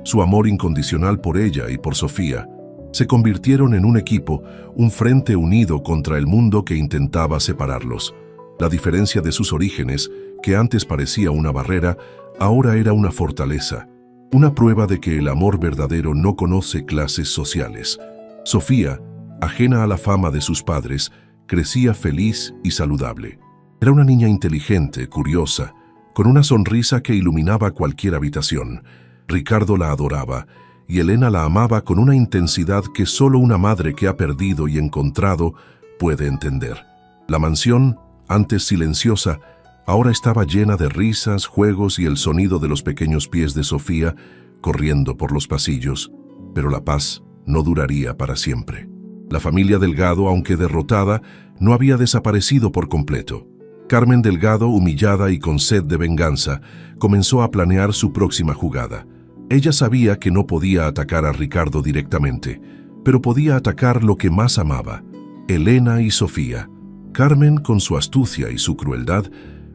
su amor incondicional por ella y por Sofía. Se convirtieron en un equipo, un frente unido contra el mundo que intentaba separarlos. La diferencia de sus orígenes, que antes parecía una barrera, ahora era una fortaleza. Una prueba de que el amor verdadero no conoce clases sociales. Sofía, ajena a la fama de sus padres, crecía feliz y saludable. Era una niña inteligente, curiosa, con una sonrisa que iluminaba cualquier habitación. Ricardo la adoraba y Elena la amaba con una intensidad que solo una madre que ha perdido y encontrado puede entender. La mansión, antes silenciosa, ahora estaba llena de risas, juegos y el sonido de los pequeños pies de Sofía corriendo por los pasillos. Pero la paz no duraría para siempre. La familia Delgado, aunque derrotada, no había desaparecido por completo. Carmen Delgado, humillada y con sed de venganza, comenzó a planear su próxima jugada. Ella sabía que no podía atacar a Ricardo directamente, pero podía atacar lo que más amaba: Elena y Sofía. Carmen, con su astucia y su crueldad,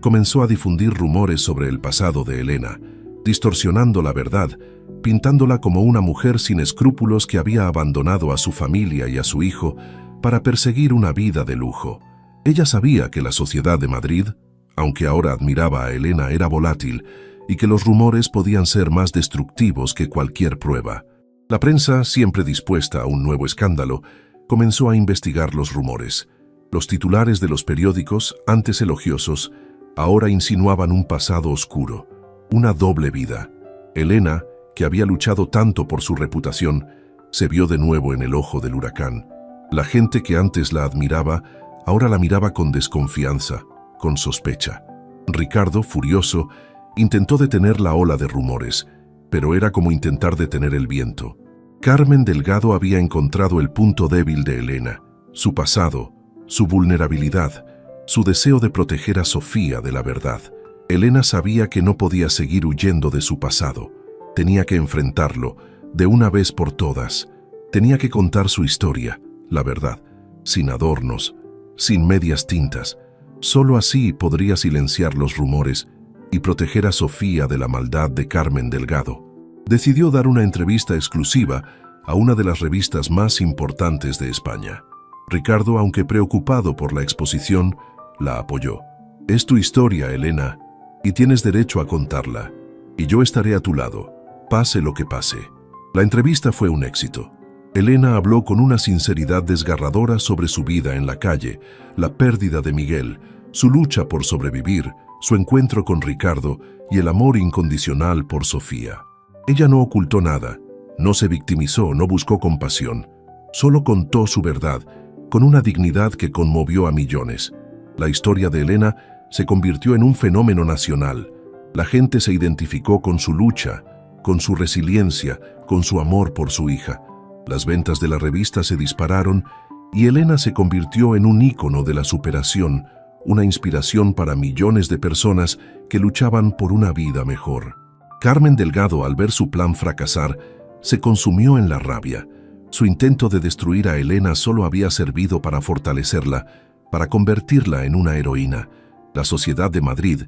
comenzó a difundir rumores sobre el pasado de Elena, distorsionando la verdad, pintándola como una mujer sin escrúpulos que había abandonado a su familia y a su hijo para perseguir una vida de lujo. Ella sabía que la sociedad de Madrid, aunque ahora admiraba a Elena, era volátil y que los rumores podían ser más destructivos que cualquier prueba. La prensa, siempre dispuesta a un nuevo escándalo, comenzó a investigar los rumores. Los titulares de los periódicos, antes elogiosos, ahora insinuaban un pasado oscuro, una doble vida. Elena, que había luchado tanto por su reputación, se vio de nuevo en el ojo del huracán. La gente que antes la admiraba, ahora la miraba con desconfianza, con sospecha. Ricardo, furioso, intentó detener la ola de rumores, pero era como intentar detener el viento. Carmen Delgado había encontrado el punto débil de Elena, su pasado, su vulnerabilidad, su deseo de proteger a Sofía de la verdad. Elena sabía que no podía seguir huyendo de su pasado. Tenía que enfrentarlo, de una vez por todas. Tenía que contar su historia, la verdad, sin adornos, sin medias tintas. Solo así podría silenciar los rumores y proteger a Sofía de la maldad de Carmen Delgado. Decidió dar una entrevista exclusiva a una de las revistas más importantes de España. Ricardo, aunque preocupado por la exposición, la apoyó. «Es tu historia, Elena, y tienes derecho a contarla, y yo estaré a tu lado, pase lo que pase». La entrevista fue un éxito. Elena habló con una sinceridad desgarradora sobre su vida en la calle, la pérdida de Miguel, su lucha por sobrevivir, su encuentro con Ricardo y el amor incondicional por Sofía. Ella no ocultó nada, no se victimizó, no buscó compasión, solo contó su verdad, con una dignidad que conmovió a millones. La historia de Elena se convirtió en un fenómeno nacional. La gente se identificó con su lucha, con su resiliencia, con su amor por su hija. Las ventas de la revista se dispararon y Elena se convirtió en un ícono de la superación, una inspiración para millones de personas que luchaban por una vida mejor. Carmen Delgado, al ver su plan fracasar, se consumió en la rabia. Su intento de destruir a Elena solo había servido para fortalecerla, para convertirla en una heroína. La sociedad de Madrid,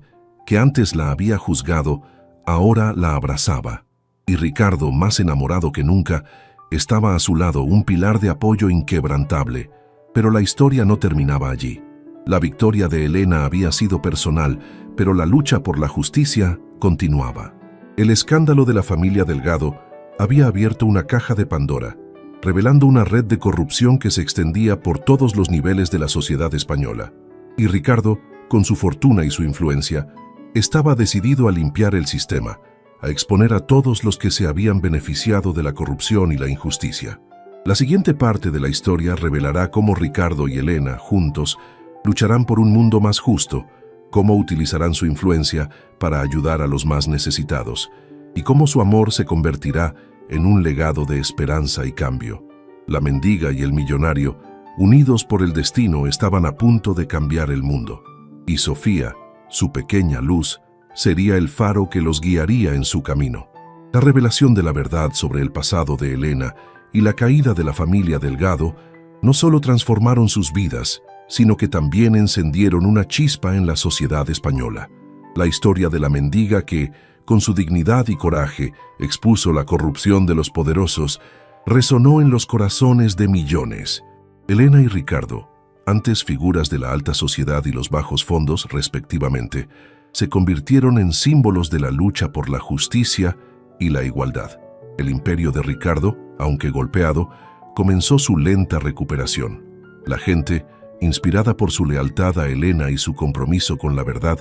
que antes la había juzgado, ahora la abrazaba. Y Ricardo, más enamorado que nunca, estaba a su lado, un pilar de apoyo inquebrantable. Pero la historia no terminaba allí. La victoria de Elena había sido personal, pero la lucha por la justicia continuaba. El escándalo de la familia Delgado había abierto una caja de Pandora, revelando una red de corrupción que se extendía por todos los niveles de la sociedad española. Y Ricardo, con su fortuna y su influencia, estaba decidido a limpiar el sistema, a exponer a todos los que se habían beneficiado de la corrupción y la injusticia. La siguiente parte de la historia revelará cómo Ricardo y Elena, juntos, lucharán por un mundo más justo, cómo utilizarán su influencia para ayudar a los más necesitados, y cómo su amor se convertirá en un legado de esperanza y cambio. La mendiga y el millonario, unidos por el destino, estaban a punto de cambiar el mundo. Y Sofía, su pequeña luz, sería el faro que los guiaría en su camino. La revelación de la verdad sobre el pasado de Elena y la caída de la familia Delgado no solo transformaron sus vidas, sino que también encendieron una chispa en la sociedad española. La historia de la mendiga que, con su dignidad y coraje, expuso la corrupción de los poderosos, resonó en los corazones de millones. Elena y Ricardo, antes figuras de la alta sociedad y los bajos fondos, respectivamente, se convirtieron en símbolos de la lucha por la justicia y la igualdad. El imperio de Ricardo, aunque golpeado, comenzó su lenta recuperación. La gente, inspirada por su lealtad a Elena y su compromiso con la verdad,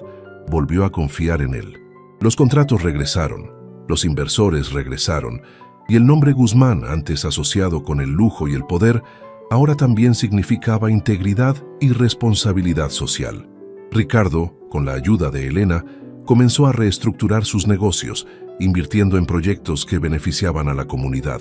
volvió a confiar en él. Los contratos regresaron, los inversores regresaron, y el nombre Guzmán, antes asociado con el lujo y el poder, ahora también significaba integridad y responsabilidad social. Ricardo, con la ayuda de Elena, comenzó a reestructurar sus negocios, invirtiendo en proyectos que beneficiaban a la comunidad,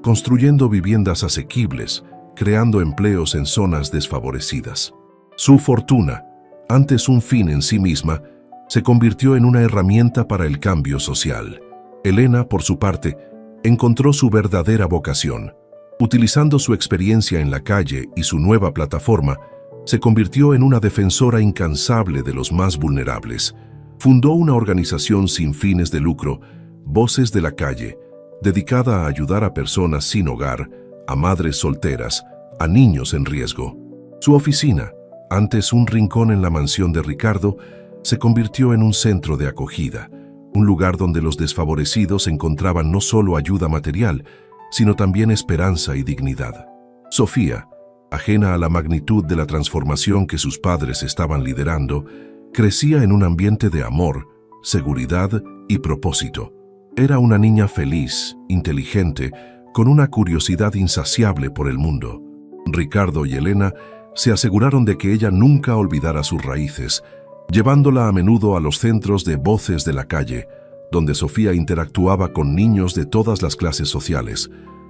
construyendo viviendas asequibles, creando empleos en zonas desfavorecidas. Su fortuna, antes un fin en sí misma, se convirtió en una herramienta para el cambio social. Elena, por su parte, encontró su verdadera vocación. Utilizando su experiencia en la calle y su nueva plataforma, se convirtió en una defensora incansable de los más vulnerables. Fundó una organización sin fines de lucro, Voces de la Calle, dedicada a ayudar a personas sin hogar, a madres solteras, a niños en riesgo. Su oficina, antes un rincón en la mansión de Ricardo, se convirtió en un centro de acogida, un lugar donde los desfavorecidos encontraban no solo ayuda material, sino también esperanza y dignidad. Sofía, ajena a la magnitud de la transformación que sus padres estaban liderando, crecía en un ambiente de amor, seguridad y propósito. Era una niña feliz, inteligente, con una curiosidad insaciable por el mundo. Ricardo y Elena se aseguraron de que ella nunca olvidara sus raíces, llevándola a menudo a los centros de Voces de la Calle, donde Sofía interactuaba con niños de todas las clases sociales,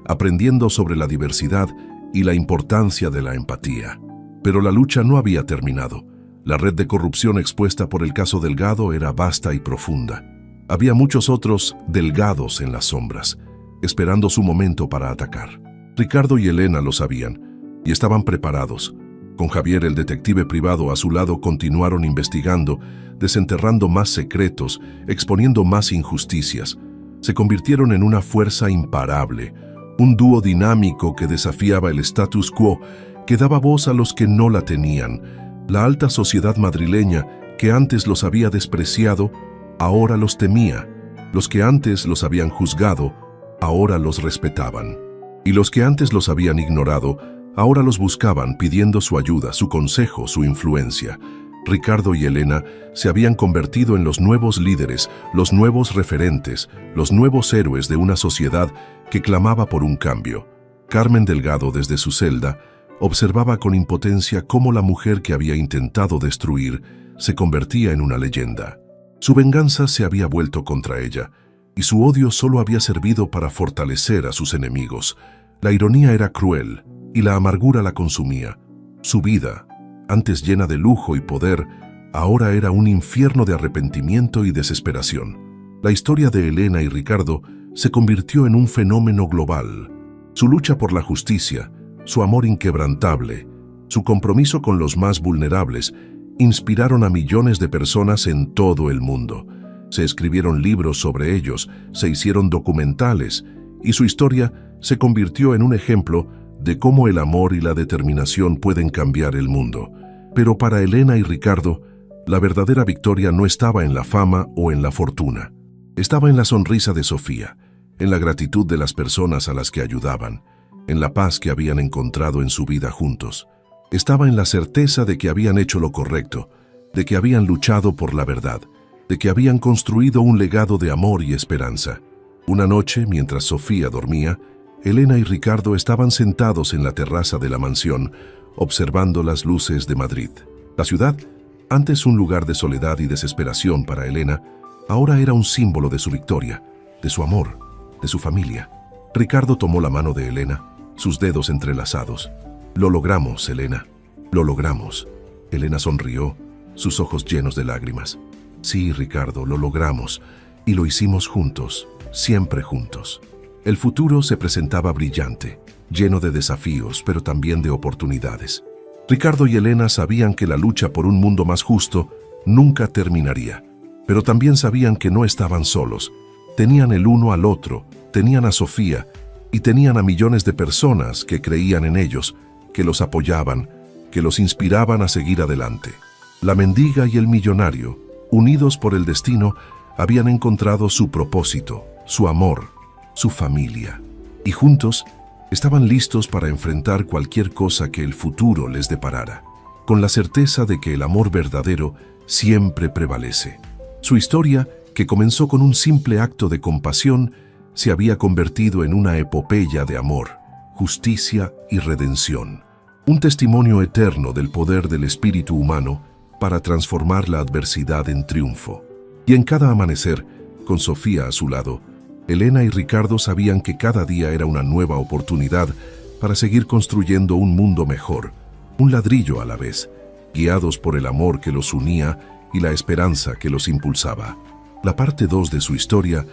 aprendiendo sobre la diversidad y la importancia de la empatía. Pero la lucha no había terminado. La red de corrupción expuesta por el caso Delgado era vasta y profunda. Había muchos otros Delgados en las sombras, esperando su momento para atacar. Ricardo y Elena lo sabían y estaban preparados. Con Javier, el detective privado, a su lado, continuaron investigando, desenterrando más secretos, exponiendo más injusticias. Se convirtieron en una fuerza imparable, un dúo dinámico que desafiaba el status quo, que daba voz a los que no la tenían. La alta sociedad madrileña, que antes los había despreciado, ahora los temía. Los que antes los habían juzgado, ahora los respetaban. Y los que antes los habían ignorado, ahora los buscaban pidiendo su ayuda, su consejo, su influencia. Ricardo y Elena se habían convertido en los nuevos líderes, los nuevos referentes, los nuevos héroes de una sociedad que clamaba por un cambio. Carmen Delgado, desde su celda, observaba con impotencia cómo la mujer que había intentado destruir se convertía en una leyenda. Su venganza se había vuelto contra ella, y su odio solo había servido para fortalecer a sus enemigos. La ironía era cruel, y la amargura la consumía. Su vida, antes llena de lujo y poder, ahora era un infierno de arrepentimiento y desesperación. La historia de Elena y Ricardo se convirtió en un fenómeno global. Su lucha por la justicia, su amor inquebrantable, su compromiso con los más vulnerables, inspiraron a millones de personas en todo el mundo. Se escribieron libros sobre ellos, se hicieron documentales, y su historia se convirtió en un ejemplo de cómo el amor y la determinación pueden cambiar el mundo. Pero para Elena y Ricardo, la verdadera victoria no estaba en la fama o en la fortuna. Estaba en la sonrisa de Sofía, en la gratitud de las personas a las que ayudaban, en la paz que habían encontrado en su vida juntos. Estaba en la certeza de que habían hecho lo correcto, de que habían luchado por la verdad, de que habían construido un legado de amor y esperanza. Una noche, mientras Sofía dormía, Elena y Ricardo estaban sentados en la terraza de la mansión, observando las luces de Madrid. La ciudad, antes un lugar de soledad y desesperación para Elena, ahora era un símbolo de su victoria, de su amor, de su familia. Ricardo tomó la mano de Elena, sus dedos entrelazados. «Lo logramos, Elena. Lo logramos». Elena sonrió, sus ojos llenos de lágrimas. «Sí, Ricardo, lo logramos. Y lo hicimos juntos, siempre juntos». El futuro se presentaba brillante, lleno de desafíos, pero también de oportunidades. Ricardo y Elena sabían que la lucha por un mundo más justo nunca terminaría, pero también sabían que no estaban solos. Tenían el uno al otro, tenían a Sofía y tenían a millones de personas que creían en ellos, que los apoyaban, que los inspiraban a seguir adelante. La mendiga y el millonario, unidos por el destino, habían encontrado su propósito, su amor, su familia, y juntos estaban listos para enfrentar cualquier cosa que el futuro les deparara, con la certeza de que el amor verdadero siempre prevalece. Su historia, que comenzó con un simple acto de compasión, se había convertido en una epopeya de amor, justicia y redención, un testimonio eterno del poder del espíritu humano para transformar la adversidad en triunfo. Y en cada amanecer, con Sofía a su lado, Elena y Ricardo sabían que cada día era una nueva oportunidad para seguir construyendo un mundo mejor, un ladrillo a la vez, guiados por el amor que los unía y la esperanza que los impulsaba. La parte 2 de su historia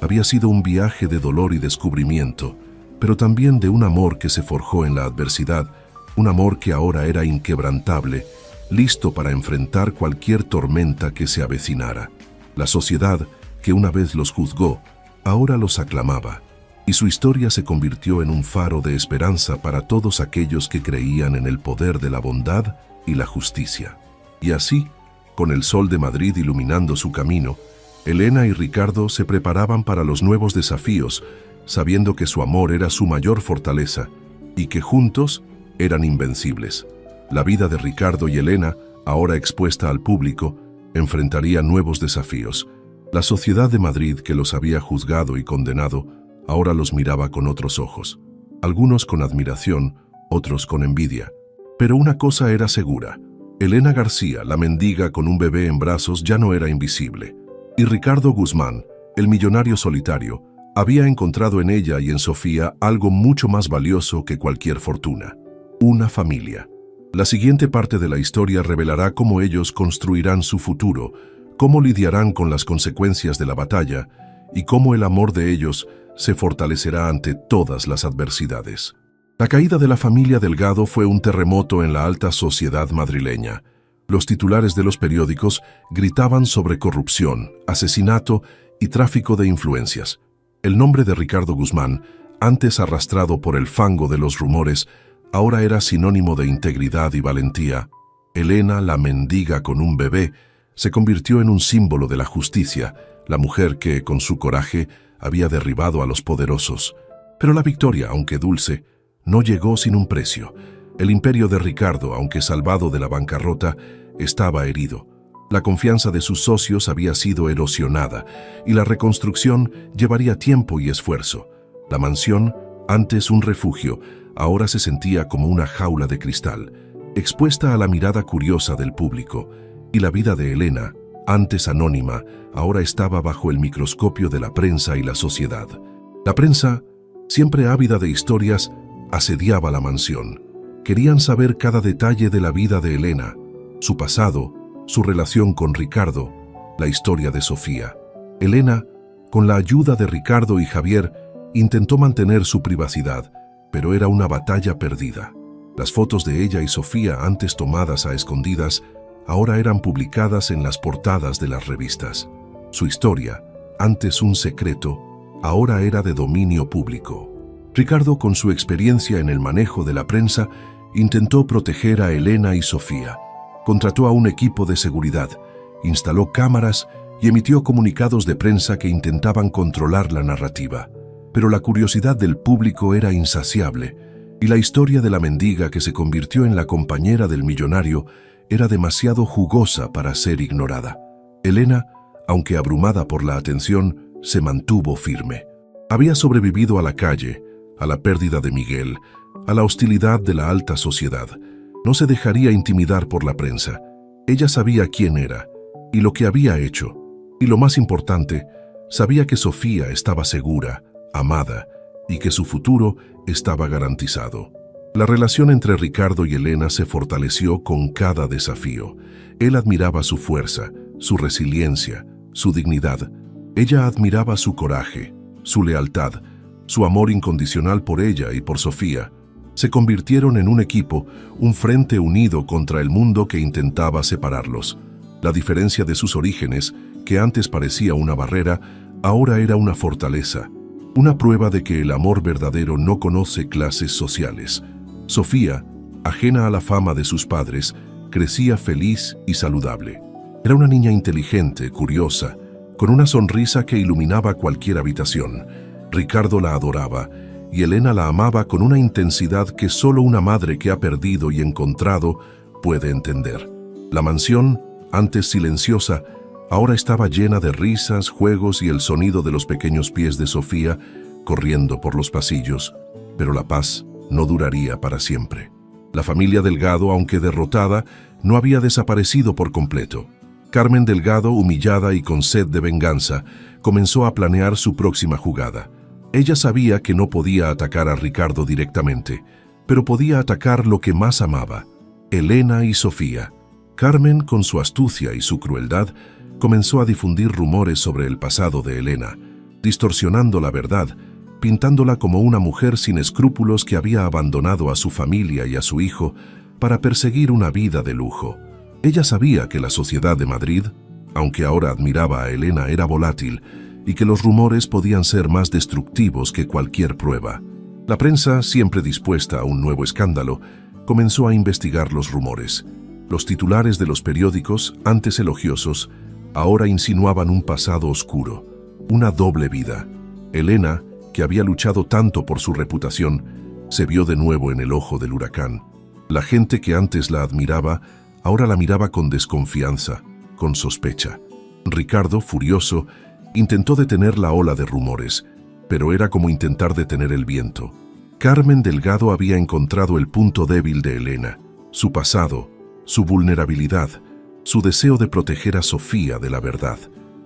había sido un viaje de dolor y descubrimiento, pero también de un amor que se forjó en la adversidad, un amor que ahora era inquebrantable, listo para enfrentar cualquier tormenta que se avecinara. La sociedad, que una vez los juzgó, ahora los aclamaba, y su historia se convirtió en un faro de esperanza para todos aquellos que creían en el poder de la bondad y la justicia. Y así, con el sol de Madrid iluminando su camino, Elena y Ricardo se preparaban para los nuevos desafíos, sabiendo que su amor era su mayor fortaleza y que juntos eran invencibles. La vida de Ricardo y Elena, ahora expuesta al público, enfrentaría nuevos desafíos. La sociedad de Madrid, que los había juzgado y condenado, ahora los miraba con otros ojos, algunos con admiración, otros con envidia. Pero una cosa era segura: Elena García, la mendiga con un bebé en brazos, ya no era invisible. Y Ricardo Guzmán, el millonario solitario, Había encontrado en ella y en Sofía algo mucho más valioso que cualquier fortuna: una familia. La siguiente parte de la historia revelará cómo ellos construirán su futuro, cómo lidiarán con las consecuencias de la batalla y cómo el amor de ellos se fortalecerá ante todas las adversidades. La caída de la familia Delgado fue un terremoto en la alta sociedad madrileña. Los titulares de los periódicos gritaban sobre corrupción, asesinato y tráfico de influencias. El nombre de Ricardo Guzmán, antes arrastrado por el fango de los rumores, ahora era sinónimo de integridad y valentía. Elena, la mendiga con un bebé, se convirtió en un símbolo de la justicia, la mujer que, con su coraje, había derribado a los poderosos. Pero la victoria, aunque dulce, no llegó sin un precio. El imperio de Ricardo, aunque salvado de la bancarrota, estaba herido. La confianza de sus socios había sido erosionada y la reconstrucción llevaría tiempo y esfuerzo. La mansión, antes un refugio, ahora se sentía como una jaula de cristal, expuesta a la mirada curiosa del público, y la vida de Elena, antes anónima, ahora estaba bajo el microscopio de la prensa y la sociedad. La prensa, siempre ávida de historias, asediaba la mansión. Querían saber cada detalle de la vida de Elena, su pasado, su relación con Ricardo, la historia de Sofía. Elena, con la ayuda de Ricardo y Javier, intentó mantener su privacidad, pero era una batalla perdida. Las fotos de ella y Sofía, antes tomadas a escondidas, ahora eran publicadas en las portadas de las revistas. Su historia, antes un secreto, ahora era de dominio público. Ricardo, con su experiencia en el manejo de la prensa, intentó proteger a Elena y Sofía. Contrató a un equipo de seguridad, instaló cámaras y emitió comunicados de prensa que intentaban controlar la narrativa. Pero la curiosidad del público era insaciable, y la historia de la mendiga que se convirtió en la compañera del millonario era demasiado jugosa para ser ignorada. Elena, aunque abrumada por la atención, se mantuvo firme. Había sobrevivido a la calle, a la pérdida de Miguel, a la hostilidad de la alta sociedad. No se dejaría intimidar por la prensa. Ella sabía quién era y lo que había hecho. Y lo más importante, sabía que Sofía estaba segura, amada, y que su futuro estaba garantizado. La relación entre Ricardo y Elena se fortaleció con cada desafío. Él admiraba su fuerza, su resiliencia, su dignidad. Ella admiraba su coraje, su lealtad, su amor incondicional por ella y por Sofía. Se convirtieron en un equipo, un frente unido contra el mundo que intentaba separarlos. La diferencia de sus orígenes, que antes parecía una barrera, ahora era una fortaleza, una prueba de que el amor verdadero no conoce clases sociales. Sofía, ajena a la fama de sus padres, crecía feliz y saludable. Era una niña inteligente, curiosa, con una sonrisa que iluminaba cualquier habitación. Ricardo la adoraba, y Elena la amaba con una intensidad que solo una madre que ha perdido y encontrado puede entender. La mansión, antes silenciosa, ahora estaba llena de risas, juegos y el sonido de los pequeños pies de Sofía corriendo por los pasillos. Pero la paz no duraría para siempre. La familia Delgado, aunque derrotada, no había desaparecido por completo. Carmen Delgado, humillada y con sed de venganza, comenzó a planear su próxima jugada. Ella sabía que no podía atacar a Ricardo directamente, pero podía atacar lo que más amaba, Elena y Sofía. Carmen, con su astucia y su crueldad, comenzó a difundir rumores sobre el pasado de Elena, distorsionando la verdad, pintándola como una mujer sin escrúpulos que había abandonado a su familia y a su hijo para perseguir una vida de lujo. Ella sabía que la sociedad de Madrid, aunque ahora admiraba a Elena, era volátil, y que los rumores podían ser más destructivos que cualquier prueba. La prensa, siempre dispuesta a un nuevo escándalo, comenzó a investigar los rumores. Los titulares de los periódicos, antes elogiosos, ahora insinuaban un pasado oscuro, una doble vida. Elena, que había luchado tanto por su reputación, se vio de nuevo en el ojo del huracán. La gente que antes la admiraba, ahora la miraba con desconfianza, con sospecha. Ricardo, furioso, intentó detener la ola de rumores, pero era como intentar detener el viento. Carmen Delgado había encontrado el punto débil de Elena, su pasado, su vulnerabilidad, su deseo de proteger a Sofía de la verdad.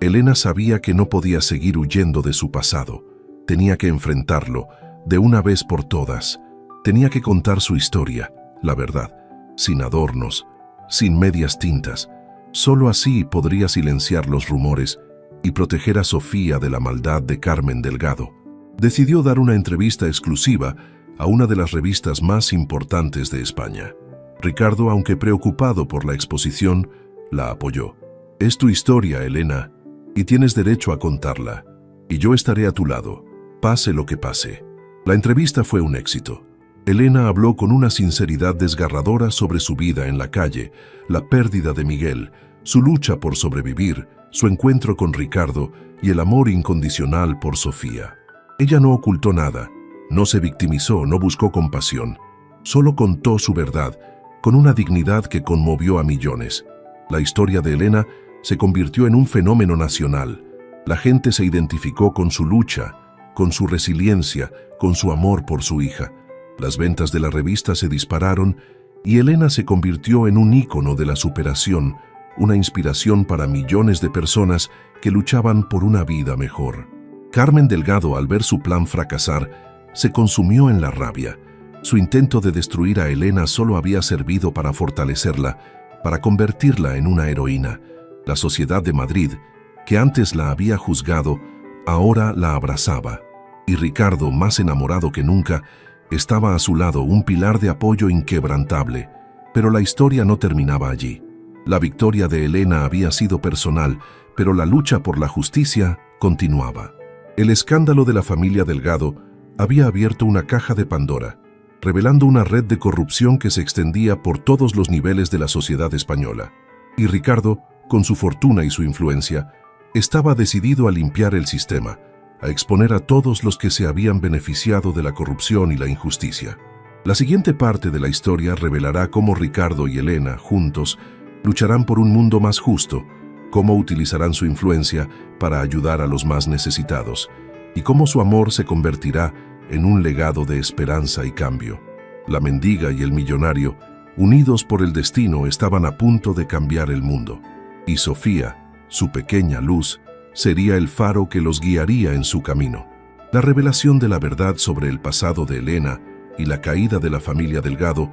Elena sabía que no podía seguir huyendo de su pasado. Tenía que enfrentarlo, de una vez por todas. Tenía que contar su historia, la verdad, sin adornos, sin medias tintas. Solo así podría silenciar los rumores y proteger a Sofía de la maldad de Carmen Delgado. Decidió dar una entrevista exclusiva a una de las revistas más importantes de España. Ricardo, aunque preocupado por la exposición, la apoyó. «Es tu historia, Elena, y tienes derecho a contarla, y yo estaré a tu lado, pase lo que pase». La entrevista fue un éxito. Elena habló con una sinceridad desgarradora sobre su vida en la calle, la pérdida de Miguel, su lucha por sobrevivir, su encuentro con Ricardo y el amor incondicional por Sofía. Ella no ocultó nada, no se victimizó, no buscó compasión. Solo contó su verdad, con una dignidad que conmovió a millones. La historia de Elena se convirtió en un fenómeno nacional. La gente se identificó con su lucha, con su resiliencia, con su amor por su hija. Las ventas de la revista se dispararon y Elena se convirtió en un ícono de la superación, una inspiración para millones de personas que luchaban por una vida mejor. Carmen Delgado, al ver su plan fracasar, se consumió en la rabia. Su intento de destruir a Elena solo había servido para fortalecerla, para convertirla en una heroína. La sociedad de Madrid, que antes la había juzgado, ahora la abrazaba. Y Ricardo, más enamorado que nunca, estaba a su lado, un pilar de apoyo inquebrantable. Pero la historia no terminaba allí. La victoria de Elena había sido personal, pero la lucha por la justicia continuaba. El escándalo de la familia Delgado había abierto una caja de Pandora, revelando una red de corrupción que se extendía por todos los niveles de la sociedad española. Y Ricardo, con su fortuna y su influencia, estaba decidido a limpiar el sistema, a exponer a todos los que se habían beneficiado de la corrupción y la injusticia. La siguiente parte de la historia revelará cómo Ricardo y Elena, juntos, lucharán por un mundo más justo, cómo utilizarán su influencia para ayudar a los más necesitados, y cómo su amor se convertirá en un legado de esperanza y cambio. La mendiga y el millonario, unidos por el destino, estaban a punto de cambiar el mundo, y Sofía, su pequeña luz, sería el faro que los guiaría en su camino. La revelación de la verdad sobre el pasado de Elena y la caída de la familia Delgado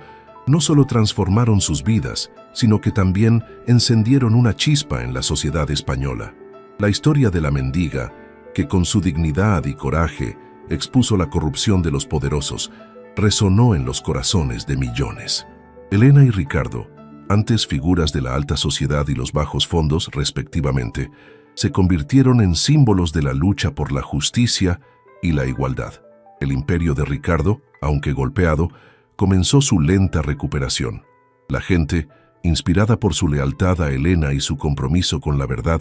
no solo transformaron sus vidas, sino que también encendieron una chispa en la sociedad española. La historia de la mendiga, que con su dignidad y coraje expuso la corrupción de los poderosos, resonó en los corazones de millones. Elena y Ricardo, antes figuras de la alta sociedad y los bajos fondos, respectivamente, se convirtieron en símbolos de la lucha por la justicia y la igualdad. El imperio de Ricardo, aunque golpeado, comenzó su lenta recuperación. La gente, inspirada por su lealtad a Elena y su compromiso con la verdad,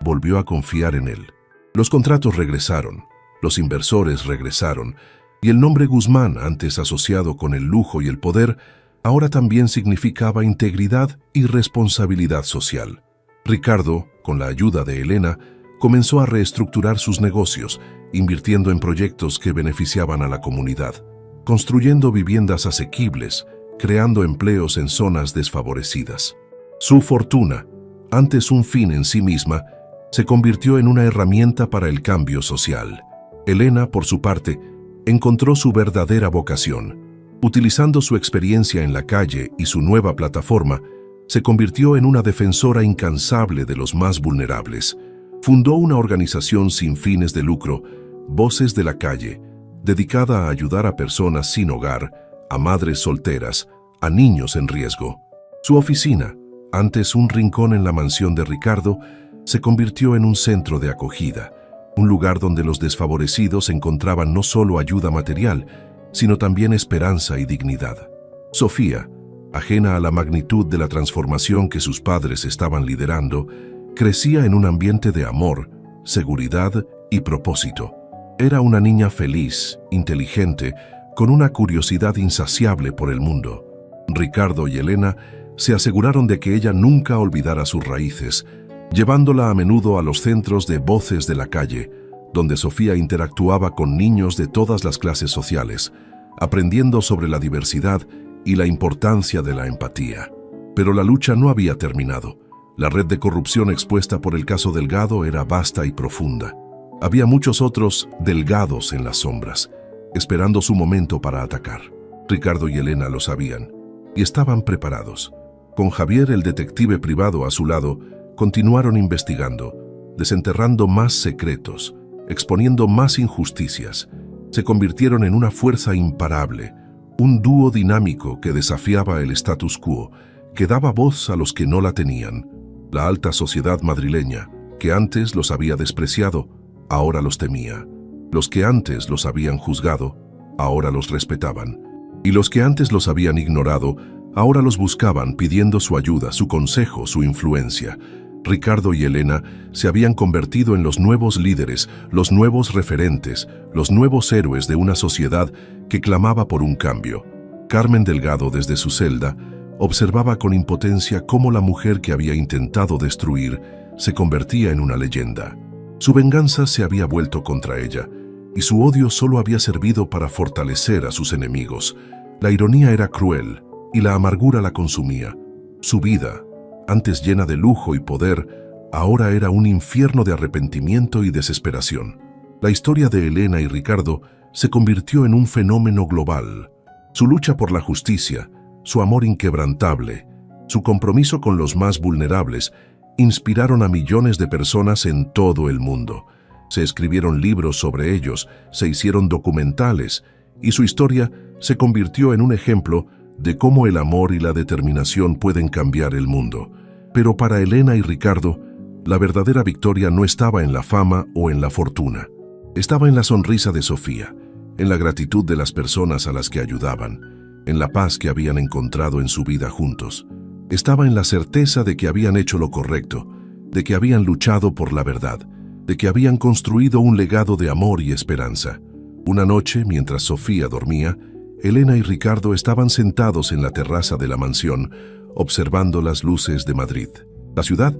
volvió a confiar en él. Los contratos regresaron, los inversores regresaron, y el nombre Guzmán, antes asociado con el lujo y el poder, ahora también significaba integridad y responsabilidad social. Ricardo, con la ayuda de Elena, comenzó a reestructurar sus negocios, invirtiendo en proyectos que beneficiaban a la comunidad, construyendo viviendas asequibles, creando empleos en zonas desfavorecidas. Su fortuna, antes un fin en sí misma, se convirtió en una herramienta para el cambio social. Elena, por su parte, encontró su verdadera vocación. Utilizando su experiencia en la calle y su nueva plataforma, se convirtió en una defensora incansable de los más vulnerables. Fundó una organización sin fines de lucro, Voces de la Calle, dedicada a ayudar a personas sin hogar, a madres solteras, a niños en riesgo. Su oficina, antes un rincón en la mansión de Ricardo, se convirtió en un centro de acogida, un lugar donde los desfavorecidos encontraban no solo ayuda material, sino también esperanza y dignidad. Sofía, ajena a la magnitud de la transformación que sus padres estaban liderando, crecía en un ambiente de amor, seguridad y propósito. Era una niña feliz, inteligente, con una curiosidad insaciable por el mundo. Ricardo y Elena se aseguraron de que ella nunca olvidara sus raíces, llevándola a menudo a los centros de Voces de la Calle, donde Sofía interactuaba con niños de todas las clases sociales, aprendiendo sobre la diversidad y la importancia de la empatía. Pero la lucha no había terminado. La red de corrupción expuesta por el caso Delgado era vasta y profunda. Había muchos otros delgados en las sombras, esperando su momento para atacar. Ricardo y Elena lo sabían, y estaban preparados. Con Javier, el detective privado, a su lado, continuaron investigando, desenterrando más secretos, exponiendo más injusticias. Se convirtieron en una fuerza imparable, un dúo dinámico que desafiaba el status quo, que daba voz a los que no la tenían. La alta sociedad madrileña, que antes los había despreciado, ahora los temía. Los que antes los habían juzgado, ahora los respetaban. Y los que antes los habían ignorado, ahora los buscaban pidiendo su ayuda, su consejo, su influencia. Ricardo y Elena se habían convertido en los nuevos líderes, los nuevos referentes, los nuevos héroes de una sociedad que clamaba por un cambio. Carmen Delgado, desde su celda, observaba con impotencia cómo la mujer que había intentado destruir se convertía en una leyenda. Su venganza se había vuelto contra ella, y su odio solo había servido para fortalecer a sus enemigos. La ironía era cruel, y la amargura la consumía. Su vida, antes llena de lujo y poder, ahora era un infierno de arrepentimiento y desesperación. La historia de Elena y Ricardo se convirtió en un fenómeno global. Su lucha por la justicia, su amor inquebrantable, su compromiso con los más vulnerables, inspiraron a millones de personas en todo el mundo. Se escribieron libros sobre ellos, se hicieron documentales, y su historia se convirtió en un ejemplo de cómo el amor y la determinación pueden cambiar el mundo. Pero para Elena y Ricardo, la verdadera victoria no estaba en la fama o en la fortuna. Estaba en la sonrisa de Sofía, en la gratitud de las personas a las que ayudaban, en la paz que habían encontrado en su vida juntos. Estaba en la certeza de que habían hecho lo correcto, de que habían luchado por la verdad, de que habían construido un legado de amor y esperanza. Una noche, mientras Sofía dormía, Elena y Ricardo estaban sentados en la terraza de la mansión, observando las luces de Madrid. La ciudad,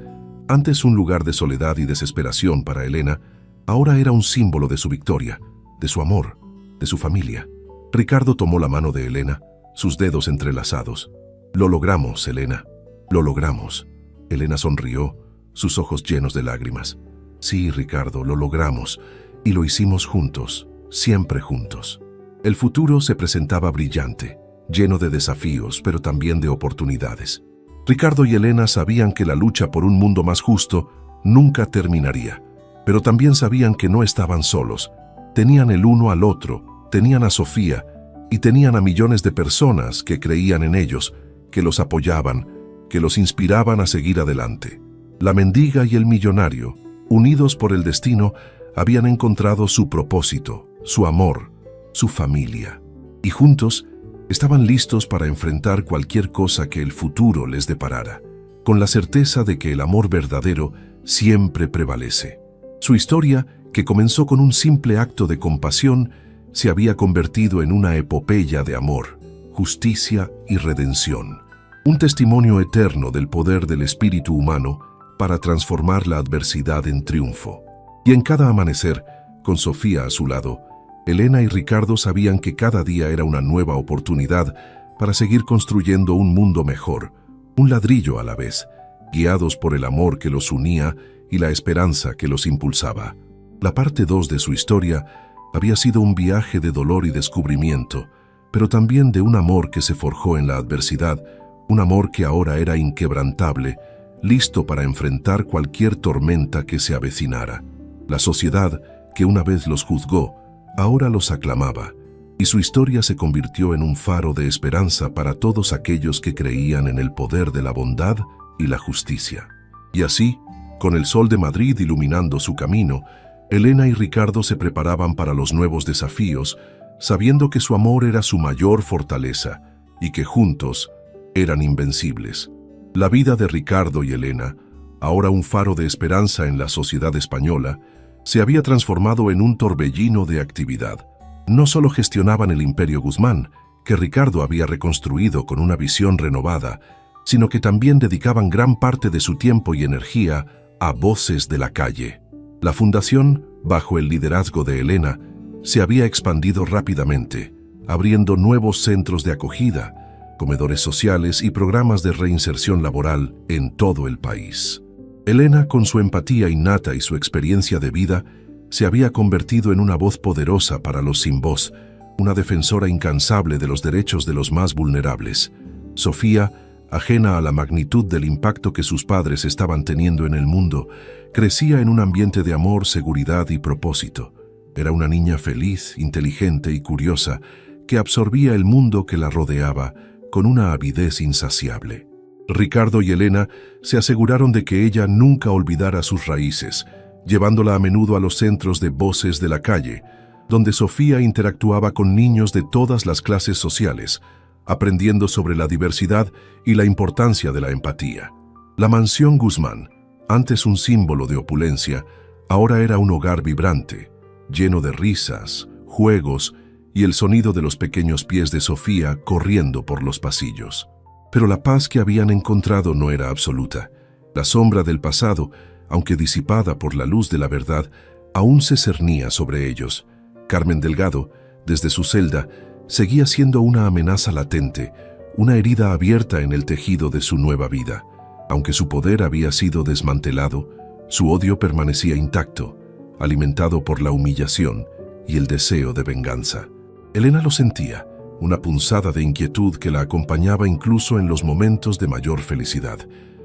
antes un lugar de soledad y desesperación para Elena, ahora era un símbolo de su victoria, de su amor, de su familia. Ricardo tomó la mano de Elena, sus dedos entrelazados. «Lo logramos, Elena. Lo logramos». Elena sonrió, sus ojos llenos de lágrimas. «Sí, Ricardo, lo logramos. Y lo hicimos juntos, siempre juntos». El futuro se presentaba brillante, lleno de desafíos, pero también de oportunidades. Ricardo y Elena sabían que la lucha por un mundo más justo nunca terminaría, pero también sabían que no estaban solos. Tenían el uno al otro, tenían a Sofía y tenían a millones de personas que creían en ellos, que los apoyaban, que los inspiraban a seguir adelante. La mendiga y el millonario, unidos por el destino, habían encontrado su propósito, su amor, su familia, y juntos estaban listos para enfrentar cualquier cosa que el futuro les deparara, con la certeza de que el amor verdadero siempre prevalece. Su historia, que comenzó con un simple acto de compasión, se había convertido en una epopeya de amor, justicia y redención. Un testimonio eterno del poder del espíritu humano para transformar la adversidad en triunfo. Y en cada amanecer, con Sofía a su lado, Elena y Ricardo sabían que cada día era una nueva oportunidad para seguir construyendo un mundo mejor, un ladrillo a la vez, guiados por el amor que los unía y la esperanza que los impulsaba. La parte 2 de su historia había sido un viaje de dolor y descubrimiento, pero también de un amor que se forjó en la adversidad, un amor que ahora era inquebrantable, listo para enfrentar cualquier tormenta que se avecinara. La sociedad, que una vez los juzgó, ahora los aclamaba, y su historia se convirtió en un faro de esperanza para todos aquellos que creían en el poder de la bondad y la justicia. Y así, con el sol de Madrid iluminando su camino, Elena y Ricardo se preparaban para los nuevos desafíos, sabiendo que su amor era su mayor fortaleza y que juntos eran invencibles. La vida de Ricardo y Elena, ahora un faro de esperanza en la sociedad española, se había transformado en un torbellino de actividad. No solo gestionaban el Imperio Guzmán, que Ricardo había reconstruido con una visión renovada, sino que también dedicaban gran parte de su tiempo y energía a Voces de la Calle. La fundación, bajo el liderazgo de Elena, se había expandido rápidamente, abriendo nuevos centros de acogida, comedores sociales y programas de reinserción laboral en todo el país. Elena, con su empatía innata y su experiencia de vida, se había convertido en una voz poderosa para los sin voz, una defensora incansable de los derechos de los más vulnerables. Sofía, ajena a la magnitud del impacto que sus padres estaban teniendo en el mundo, crecía en un ambiente de amor, seguridad y propósito. Era una niña feliz, inteligente y curiosa, que absorbía el mundo que la rodeaba con una avidez insaciable. Ricardo y Elena se aseguraron de que ella nunca olvidara sus raíces, llevándola a menudo a los centros de voces de la calle, donde Sofía interactuaba con niños de todas las clases sociales, aprendiendo sobre la diversidad y la importancia de la empatía. La mansión Guzmán, antes un símbolo de opulencia, ahora era un hogar vibrante, lleno de risas, juegos y el sonido de los pequeños pies de Sofía corriendo por los pasillos. Pero la paz que habían encontrado no era absoluta. La sombra del pasado, aunque disipada por la luz de la verdad, aún se cernía sobre ellos. Carmen Delgado, desde su celda, seguía siendo una amenaza latente, una herida abierta en el tejido de su nueva vida. Aunque su poder había sido desmantelado, su odio permanecía intacto, alimentado por la humillación y el deseo de venganza. Elena lo sentía, una punzada de inquietud que la acompañaba incluso en los momentos de mayor felicidad.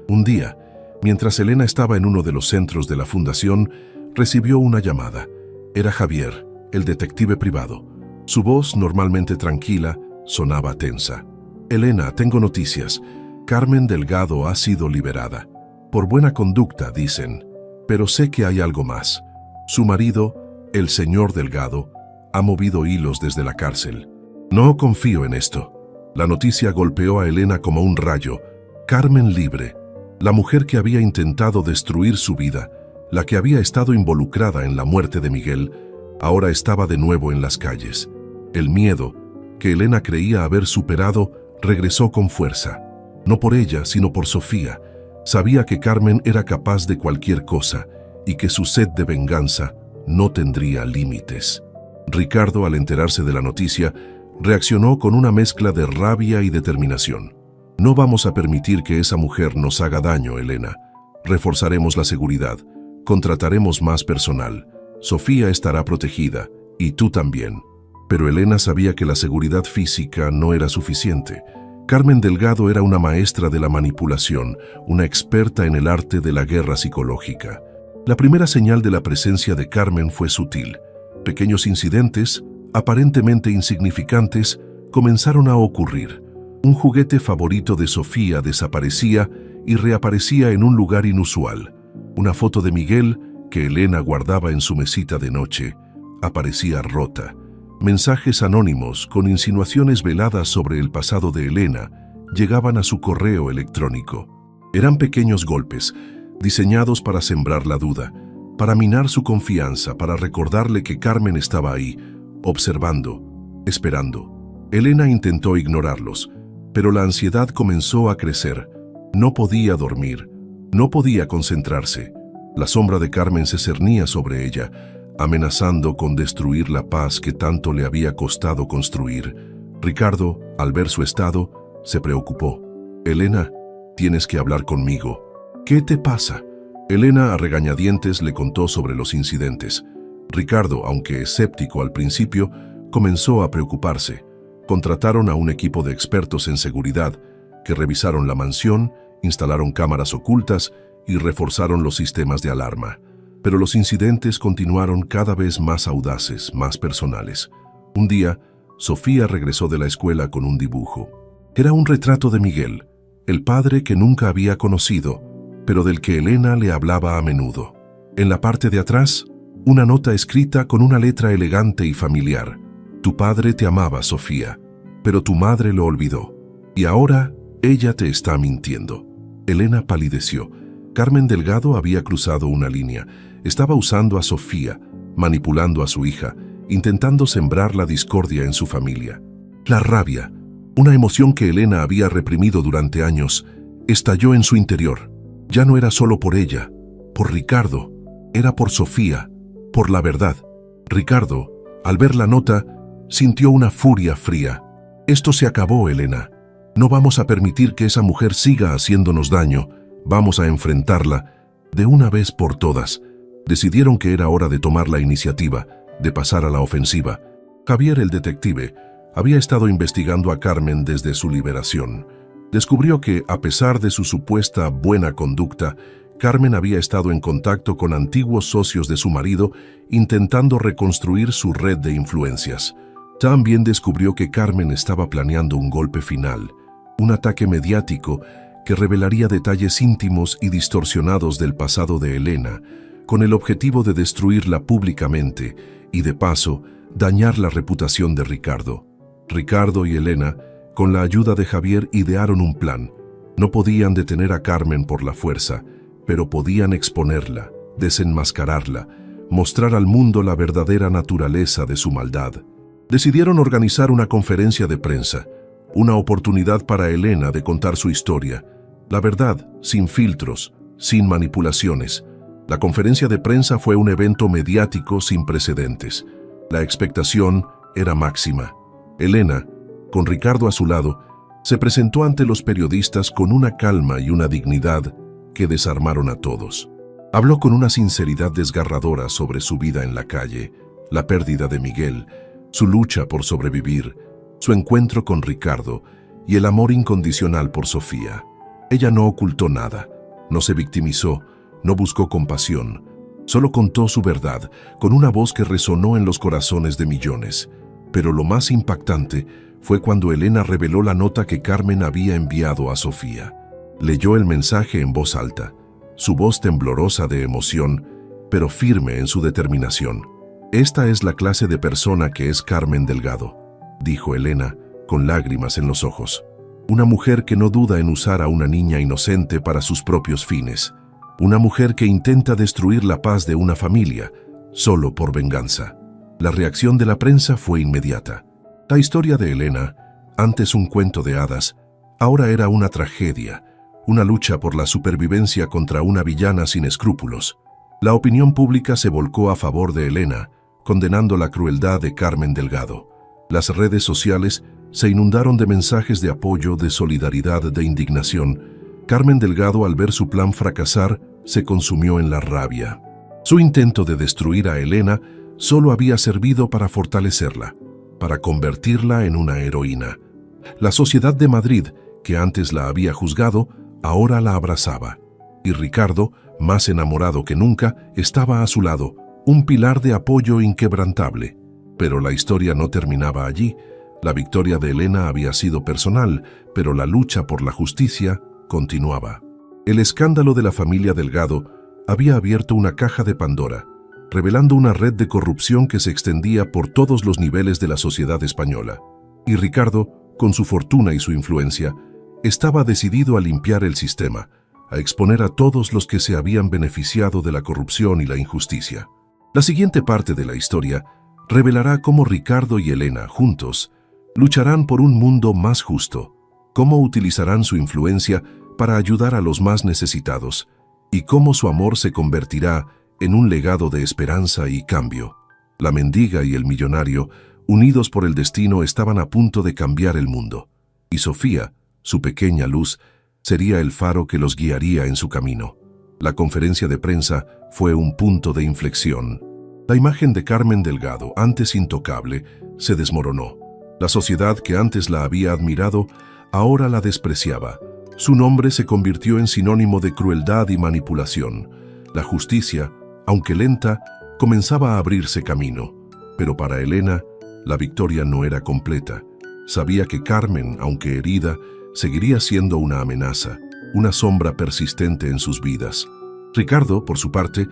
Un día, mientras Elena estaba en uno de los centros de la fundación, recibió una llamada. Era Javier, el detective privado. Su voz, normalmente tranquila, sonaba tensa. «Elena, tengo noticias. Carmen Delgado ha sido liberada. Por buena conducta, dicen. Pero sé que hay algo más. Su marido, el señor Delgado, ha movido hilos desde la cárcel. No confío en esto». La noticia golpeó a Elena como un rayo. Carmen libre, la mujer que había intentado destruir su vida, la que había estado involucrada en la muerte de Miguel, ahora estaba de nuevo en las calles. El miedo, que Elena creía haber superado, regresó con fuerza. No por ella, sino por Sofía. Sabía que Carmen era capaz de cualquier cosa y que su sed de venganza no tendría límites. Ricardo, al enterarse de la noticia, reaccionó con una mezcla de rabia y determinación. «No vamos a permitir que esa mujer nos haga daño, Elena. Reforzaremos la seguridad, contrataremos más personal. Sofía estará protegida, y tú también». Pero Elena sabía que la seguridad física no era suficiente. Carmen Delgado era una maestra de la manipulación, una experta en el arte de la guerra psicológica. La primera señal de la presencia de Carmen fue sutil. Pequeños incidentes, aparentemente insignificantes, comenzaron a ocurrir. Un juguete favorito de Sofía desaparecía y reaparecía en un lugar inusual. Una foto de Miguel, que Elena guardaba en su mesita de noche, aparecía rota. Mensajes anónimos con insinuaciones veladas sobre el pasado de Elena llegaban a su correo electrónico. Eran pequeños golpes, diseñados para sembrar la duda, para minar su confianza, para recordarle que Carmen estaba ahí, observando, esperando. Elena intentó ignorarlos, pero la ansiedad comenzó a crecer. No podía dormir, no podía concentrarse. La sombra de Carmen se cernía sobre ella, amenazando con destruir la paz que tanto le había costado construir. Ricardo, al ver su estado, se preocupó. «Elena, tienes que hablar conmigo». «¿Qué te pasa?». Elena, a regañadientes, le contó sobre los incidentes. Ricardo, aunque escéptico al principio, comenzó a preocuparse. Contrataron a un equipo de expertos en seguridad que revisaron la mansión, instalaron cámaras ocultas y reforzaron los sistemas de alarma. Pero los incidentes continuaron cada vez más audaces, más personales. Un día, Sofía regresó de la escuela con un dibujo. Era un retrato de Miguel, el padre que nunca había conocido, pero del que Elena le hablaba a menudo. En la parte de atrás, una nota escrita con una letra elegante y familiar. «Tu padre te amaba, Sofía, pero tu madre lo olvidó. Y ahora ella te está mintiendo». Elena palideció. Carmen Delgado había cruzado una línea. Estaba usando a Sofía, manipulando a su hija, intentando sembrar la discordia en su familia. La rabia, una emoción que Elena había reprimido durante años, estalló en su interior. Ya no era solo por ella, por Ricardo, era por Sofía, por la verdad. Ricardo, al ver la nota, sintió una furia fría. «Esto se acabó, Elena. No vamos a permitir que esa mujer siga haciéndonos daño. Vamos a enfrentarla de una vez por todas». Decidieron que era hora de tomar la iniciativa, de pasar a la ofensiva. Javier, el detective, había estado investigando a Carmen desde su liberación. Descubrió que, a pesar de su supuesta buena conducta, Carmen había estado en contacto con antiguos socios de su marido, intentando reconstruir su red de influencias. También descubrió que Carmen estaba planeando un golpe final, un ataque mediático que revelaría detalles íntimos y distorsionados del pasado de Elena, con el objetivo de destruirla públicamente y, de paso, dañar la reputación de Ricardo. Ricardo y Elena, con la ayuda de Javier, idearon un plan. No podían detener a Carmen por la fuerza, pero podían exponerla, desenmascararla, mostrar al mundo la verdadera naturaleza de su maldad. Decidieron organizar una conferencia de prensa, una oportunidad para Elena de contar su historia, la verdad, sin filtros, sin manipulaciones. La conferencia de prensa fue un evento mediático sin precedentes. La expectación era máxima. Elena, con Ricardo a su lado, se presentó ante los periodistas con una calma y una dignidad que desarmaron a todos. Habló con una sinceridad desgarradora sobre su vida en la calle, la pérdida de Miguel, su lucha por sobrevivir, su encuentro con Ricardo y el amor incondicional por Sofía. Ella no ocultó nada, no se victimizó, no buscó compasión, solo contó su verdad con una voz que resonó en los corazones de millones. Pero lo más impactante fue cuando Elena reveló la nota que Carmen había enviado a Sofía. Leyó el mensaje en voz alta, su voz temblorosa de emoción, pero firme en su determinación. «Esta es la clase de persona que es Carmen Delgado», dijo Elena, con lágrimas en los ojos. «Una mujer que no duda en usar a una niña inocente para sus propios fines. Una mujer que intenta destruir la paz de una familia, solo por venganza». La reacción de la prensa fue inmediata. La historia de Elena, antes un cuento de hadas, ahora era una tragedia, una lucha por la supervivencia contra una villana sin escrúpulos. La opinión pública se volcó a favor de Elena, condenando la crueldad de Carmen Delgado. Las redes sociales se inundaron de mensajes de apoyo, de solidaridad, de indignación. Carmen Delgado, al ver su plan fracasar, se consumió en la rabia. Su intento de destruir a Elena solo había servido para fortalecerla, para convertirla en una heroína. La sociedad de Madrid, que antes la había juzgado, ahora la abrazaba. Y Ricardo, más enamorado que nunca, estaba a su lado, un pilar de apoyo inquebrantable. Pero la historia no terminaba allí. La victoria de Elena había sido personal, pero la lucha por la justicia continuaba. El escándalo de la familia Delgado había abierto una caja de Pandora, revelando una red de corrupción que se extendía por todos los niveles de la sociedad española. Y Ricardo, con su fortuna y su influencia, estaba decidido a limpiar el sistema, a exponer a todos los que se habían beneficiado de la corrupción y la injusticia. La siguiente parte de la historia revelará cómo Ricardo y Elena, juntos, lucharán por un mundo más justo, cómo utilizarán su influencia para ayudar a los más necesitados, y cómo su amor se convertirá en un legado de esperanza y cambio. La mendiga y el millonario, unidos por el destino, estaban a punto de cambiar el mundo, y Sofía, su pequeña luz, sería el faro que los guiaría en su camino. La conferencia de prensa fue un punto de inflexión. La imagen de Carmen Delgado, antes intocable, se desmoronó. La sociedad que antes la había admirado, ahora la despreciaba. Su nombre se convirtió en sinónimo de crueldad y manipulación. La justicia, aunque lenta, comenzaba a abrirse camino. Pero para Elena, la victoria no era completa. Sabía que Carmen, aunque herida, seguiría siendo una amenaza, una sombra persistente en sus vidas. Ricardo, por su parte,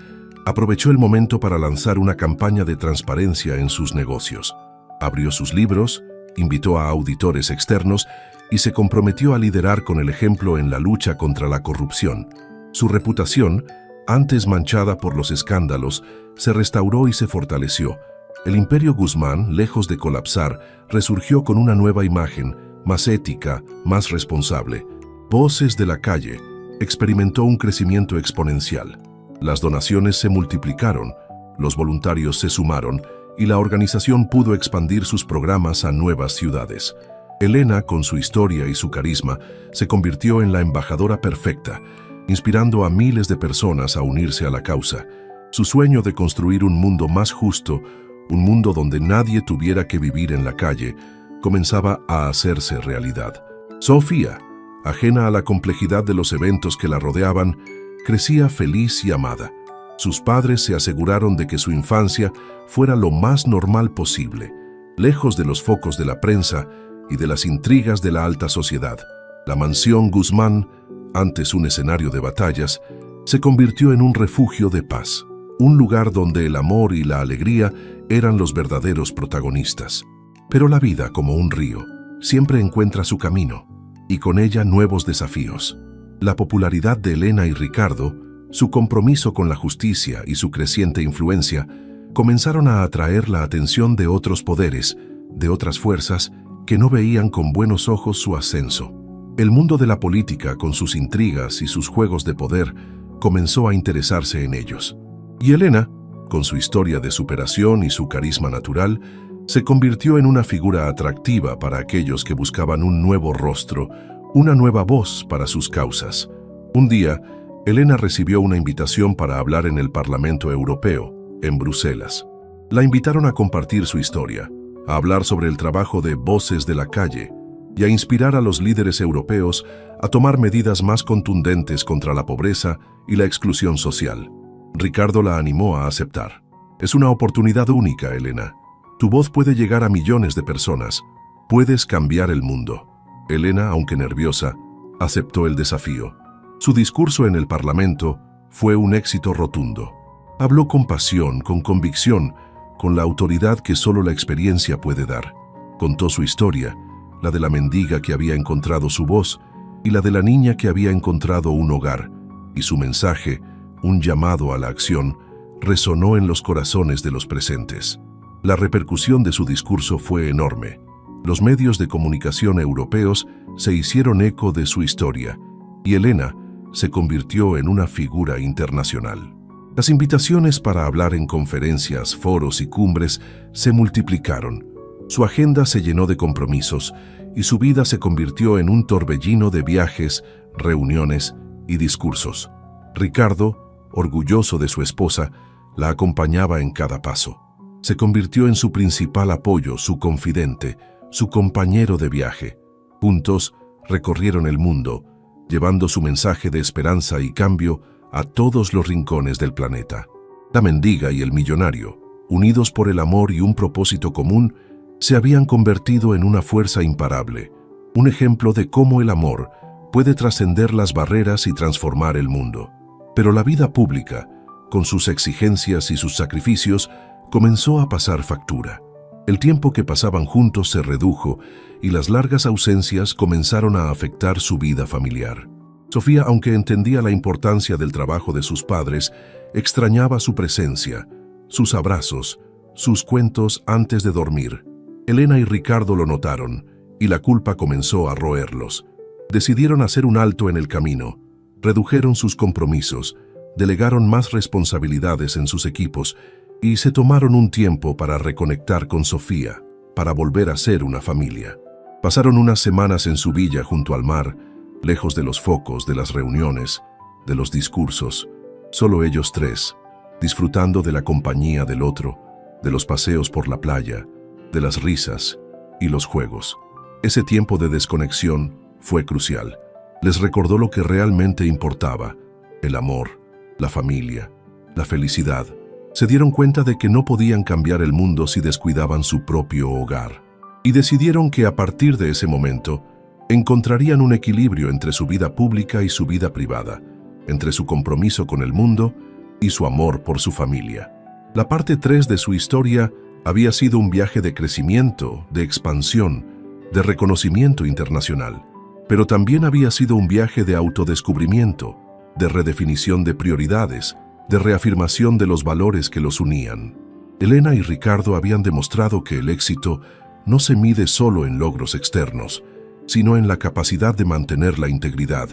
aprovechó el momento para lanzar una campaña de transparencia en sus negocios. Abrió sus libros, invitó a auditores externos y se comprometió a liderar con el ejemplo en la lucha contra la corrupción. Su reputación, antes manchada por los escándalos, se restauró y se fortaleció. El Imperio Guzmán, lejos de colapsar, resurgió con una nueva imagen, más ética, más responsable. Voces de la calle experimentó un crecimiento exponencial. Las donaciones se multiplicaron, los voluntarios se sumaron y la organización pudo expandir sus programas a nuevas ciudades. Elena, con su historia y su carisma, se convirtió en la embajadora perfecta, inspirando a miles de personas a unirse a la causa. Su sueño de construir un mundo más justo, un mundo donde nadie tuviera que vivir en la calle, comenzaba a hacerse realidad. Sofía, ajena a la complejidad de los eventos que la rodeaban, crecía feliz y amada. Sus padres se aseguraron de que su infancia fuera lo más normal posible, lejos de los focos de la prensa y de las intrigas de la alta sociedad. La mansión Guzmán, antes un escenario de batallas, se convirtió en un refugio de paz, un lugar donde el amor y la alegría eran los verdaderos protagonistas. Pero la vida, como un río, siempre encuentra su camino, y con ella nuevos desafíos. La popularidad de Elena y Ricardo, su compromiso con la justicia y su creciente influencia comenzaron a atraer la atención de otros poderes, de otras fuerzas que no veían con buenos ojos su ascenso. El mundo de la política, con sus intrigas y sus juegos de poder, comenzó a interesarse en ellos. Y Elena, con su historia de superación y su carisma natural, se convirtió en una figura atractiva para aquellos que buscaban un nuevo rostro, una nueva voz para sus causas. Un día, Elena recibió una invitación para hablar en el Parlamento Europeo, en Bruselas. La invitaron a compartir su historia, a hablar sobre el trabajo de Voces de la Calle y a inspirar a los líderes europeos a tomar medidas más contundentes contra la pobreza y la exclusión social. Ricardo la animó a aceptar. Es una oportunidad única, Elena. Tu voz puede llegar a millones de personas. Puedes cambiar el mundo. Elena, aunque nerviosa, aceptó el desafío. Su discurso en el Parlamento fue un éxito rotundo. Habló con pasión, con convicción, con la autoridad que solo la experiencia puede dar. Contó su historia, la de la mendiga que había encontrado su voz y la de la niña que había encontrado un hogar, y su mensaje, un llamado a la acción, resonó en los corazones de los presentes. La repercusión de su discurso fue enorme. Los medios de comunicación europeos se hicieron eco de su historia, y Elena se convirtió en una figura internacional. Las invitaciones para hablar en conferencias, foros y cumbres se multiplicaron. Su agenda se llenó de compromisos y su vida se convirtió en un torbellino de viajes, reuniones y discursos. Ricardo, orgulloso de su esposa, la acompañaba en cada paso. Se convirtió en su principal apoyo, su confidente, su compañero de viaje. Juntos recorrieron el mundo, llevando su mensaje de esperanza y cambio a todos los rincones del planeta. La mendiga y el millonario, unidos por el amor y un propósito común, se habían convertido en una fuerza imparable, un ejemplo de cómo el amor puede trascender las barreras y transformar el mundo. Pero la vida pública, con sus exigencias y sus sacrificios, comenzó a pasar factura. El tiempo que pasaban juntos se redujo y las largas ausencias comenzaron a afectar su vida familiar. Sofía, aunque entendía la importancia del trabajo de sus padres, extrañaba su presencia, sus abrazos, sus cuentos antes de dormir. Elena y Ricardo lo notaron y la culpa comenzó a roerlos. Decidieron hacer un alto en el camino, redujeron sus compromisos, delegaron más responsabilidades en sus equipos y se tomaron un tiempo para reconectar con Sofía, para volver a ser una familia. Pasaron unas semanas en su villa junto al mar, lejos de los focos, de las reuniones, de los discursos, solo ellos tres, disfrutando de la compañía del otro, de los paseos por la playa, de las risas y los juegos. Ese tiempo de desconexión fue crucial. Les recordó lo que realmente importaba: el amor, la familia, la felicidad. Se dieron cuenta de que no podían cambiar el mundo si descuidaban su propio hogar. Y decidieron que a partir de ese momento encontrarían un equilibrio entre su vida pública y su vida privada, entre su compromiso con el mundo y su amor por su familia. La parte 3 de su historia había sido un viaje de crecimiento, de expansión, de reconocimiento internacional, pero también había sido un viaje de autodescubrimiento, de redefinición de prioridades, de reafirmación de los valores que los unían. Elena y Ricardo habían demostrado que el éxito no se mide solo en logros externos, sino en la capacidad de mantener la integridad,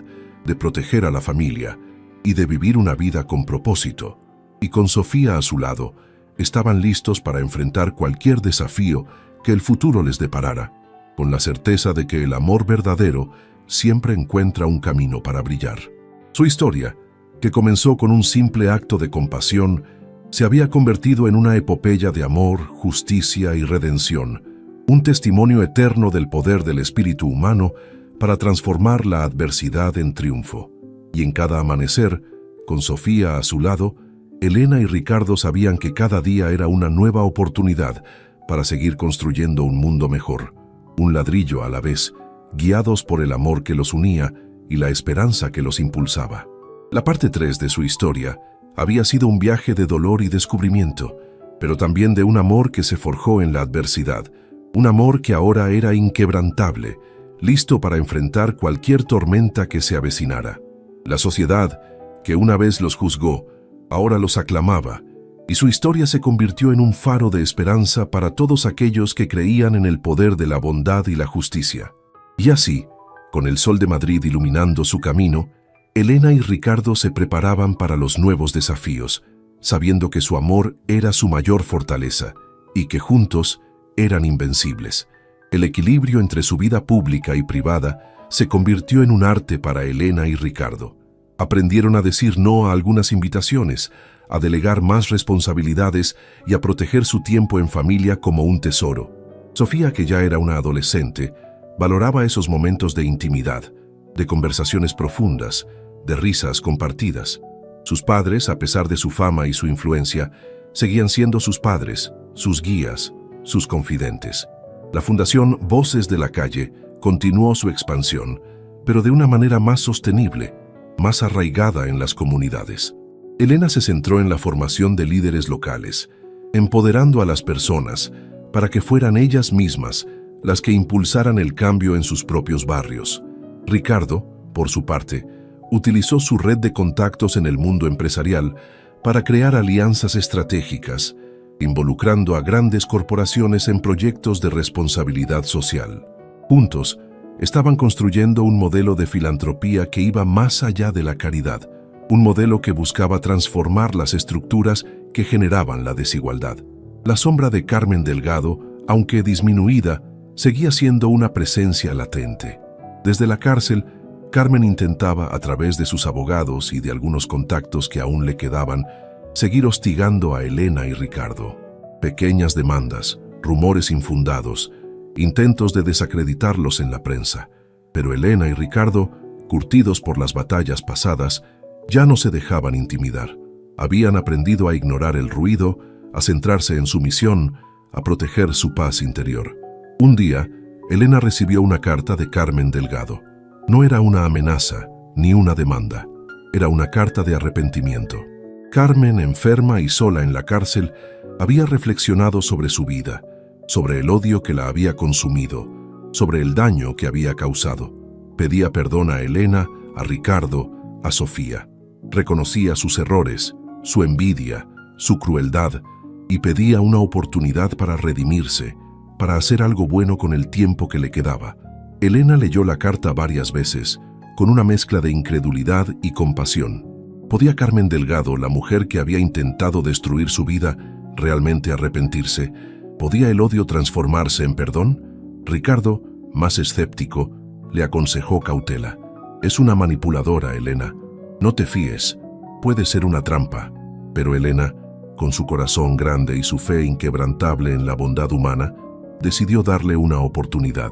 de proteger a la familia y de vivir una vida con propósito. Y con Sofía a su lado, estaban listos para enfrentar cualquier desafío que el futuro les deparara, con la certeza de que el amor verdadero siempre encuentra un camino para brillar. Su historia, que comenzó con un simple acto de compasión, Se había convertido en una epopeya de amor, justicia y redención, un testimonio eterno del poder del espíritu humano para transformar la adversidad en triunfo. Y en cada amanecer, con Sofía a su lado, Elena y Ricardo sabían que cada día era una nueva oportunidad para seguir construyendo un mundo mejor, un ladrillo a la vez, guiados por el amor que los unía y la esperanza que los impulsaba. La parte 3 de su historia había sido un viaje de dolor y descubrimiento, pero también de un amor que se forjó en la adversidad, un amor que ahora era inquebrantable, listo para enfrentar cualquier tormenta que se avecinara. La sociedad, que una vez los juzgó, ahora los aclamaba, y su historia se convirtió en un faro de esperanza para todos aquellos que creían en el poder de la bondad y la justicia. Y así, con el sol de Madrid iluminando su camino, Elena y Ricardo se preparaban para los nuevos desafíos, sabiendo que su amor era su mayor fortaleza y que juntos eran invencibles. El equilibrio entre su vida pública y privada se convirtió en un arte para Elena y Ricardo. Aprendieron a decir no a algunas invitaciones, a delegar más responsabilidades y a proteger su tiempo en familia como un tesoro. Sofía, que ya era una adolescente, valoraba esos momentos de intimidad, de conversaciones profundas, de risas compartidas. Sus padres, a pesar de su fama y su influencia, seguían siendo sus padres, sus guías, sus confidentes. La Fundación Voces de la Calle continuó su expansión, pero de una manera más sostenible, más arraigada en las comunidades. Elena se centró en la formación de líderes locales, empoderando a las personas para que fueran ellas mismas las que impulsaran el cambio en sus propios barrios. Ricardo, por su parte, utilizó su red de contactos en el mundo empresarial para crear alianzas estratégicas, involucrando a grandes corporaciones en proyectos de responsabilidad social. Juntos, estaban construyendo un modelo de filantropía que iba más allá de la caridad, un modelo que buscaba transformar las estructuras que generaban la desigualdad. La sombra de Carmen Delgado, aunque disminuida, seguía siendo una presencia latente. Desde la cárcel, Carmen intentaba, a través de sus abogados y de algunos contactos que aún le quedaban, seguir hostigando a Elena y Ricardo. Pequeñas demandas, rumores infundados, intentos de desacreditarlos en la prensa. Pero Elena y Ricardo, curtidos por las batallas pasadas, ya no se dejaban intimidar. Habían aprendido a ignorar el ruido, a centrarse en su misión, a proteger su paz interior. Un día, Elena recibió una carta de Carmen Delgado. No era una amenaza, ni una demanda. Era una carta de arrepentimiento. Carmen, enferma y sola en la cárcel, había reflexionado sobre su vida, sobre el odio que la había consumido, sobre el daño que había causado. Pedía perdón a Elena, a Ricardo, a Sofía. Reconocía sus errores, su envidia, su crueldad, y pedía una oportunidad para redimirse, para hacer algo bueno con el tiempo que le quedaba. Elena leyó la carta varias veces, con una mezcla de incredulidad y compasión. ¿Podía Carmen Delgado, la mujer que había intentado destruir su vida, realmente arrepentirse? ¿Podía el odio transformarse en perdón? Ricardo, más escéptico, le aconsejó cautela. Es una manipuladora, Elena. No te fíes. Puede ser una trampa. Pero Elena, con su corazón grande y su fe inquebrantable en la bondad humana, decidió darle una oportunidad.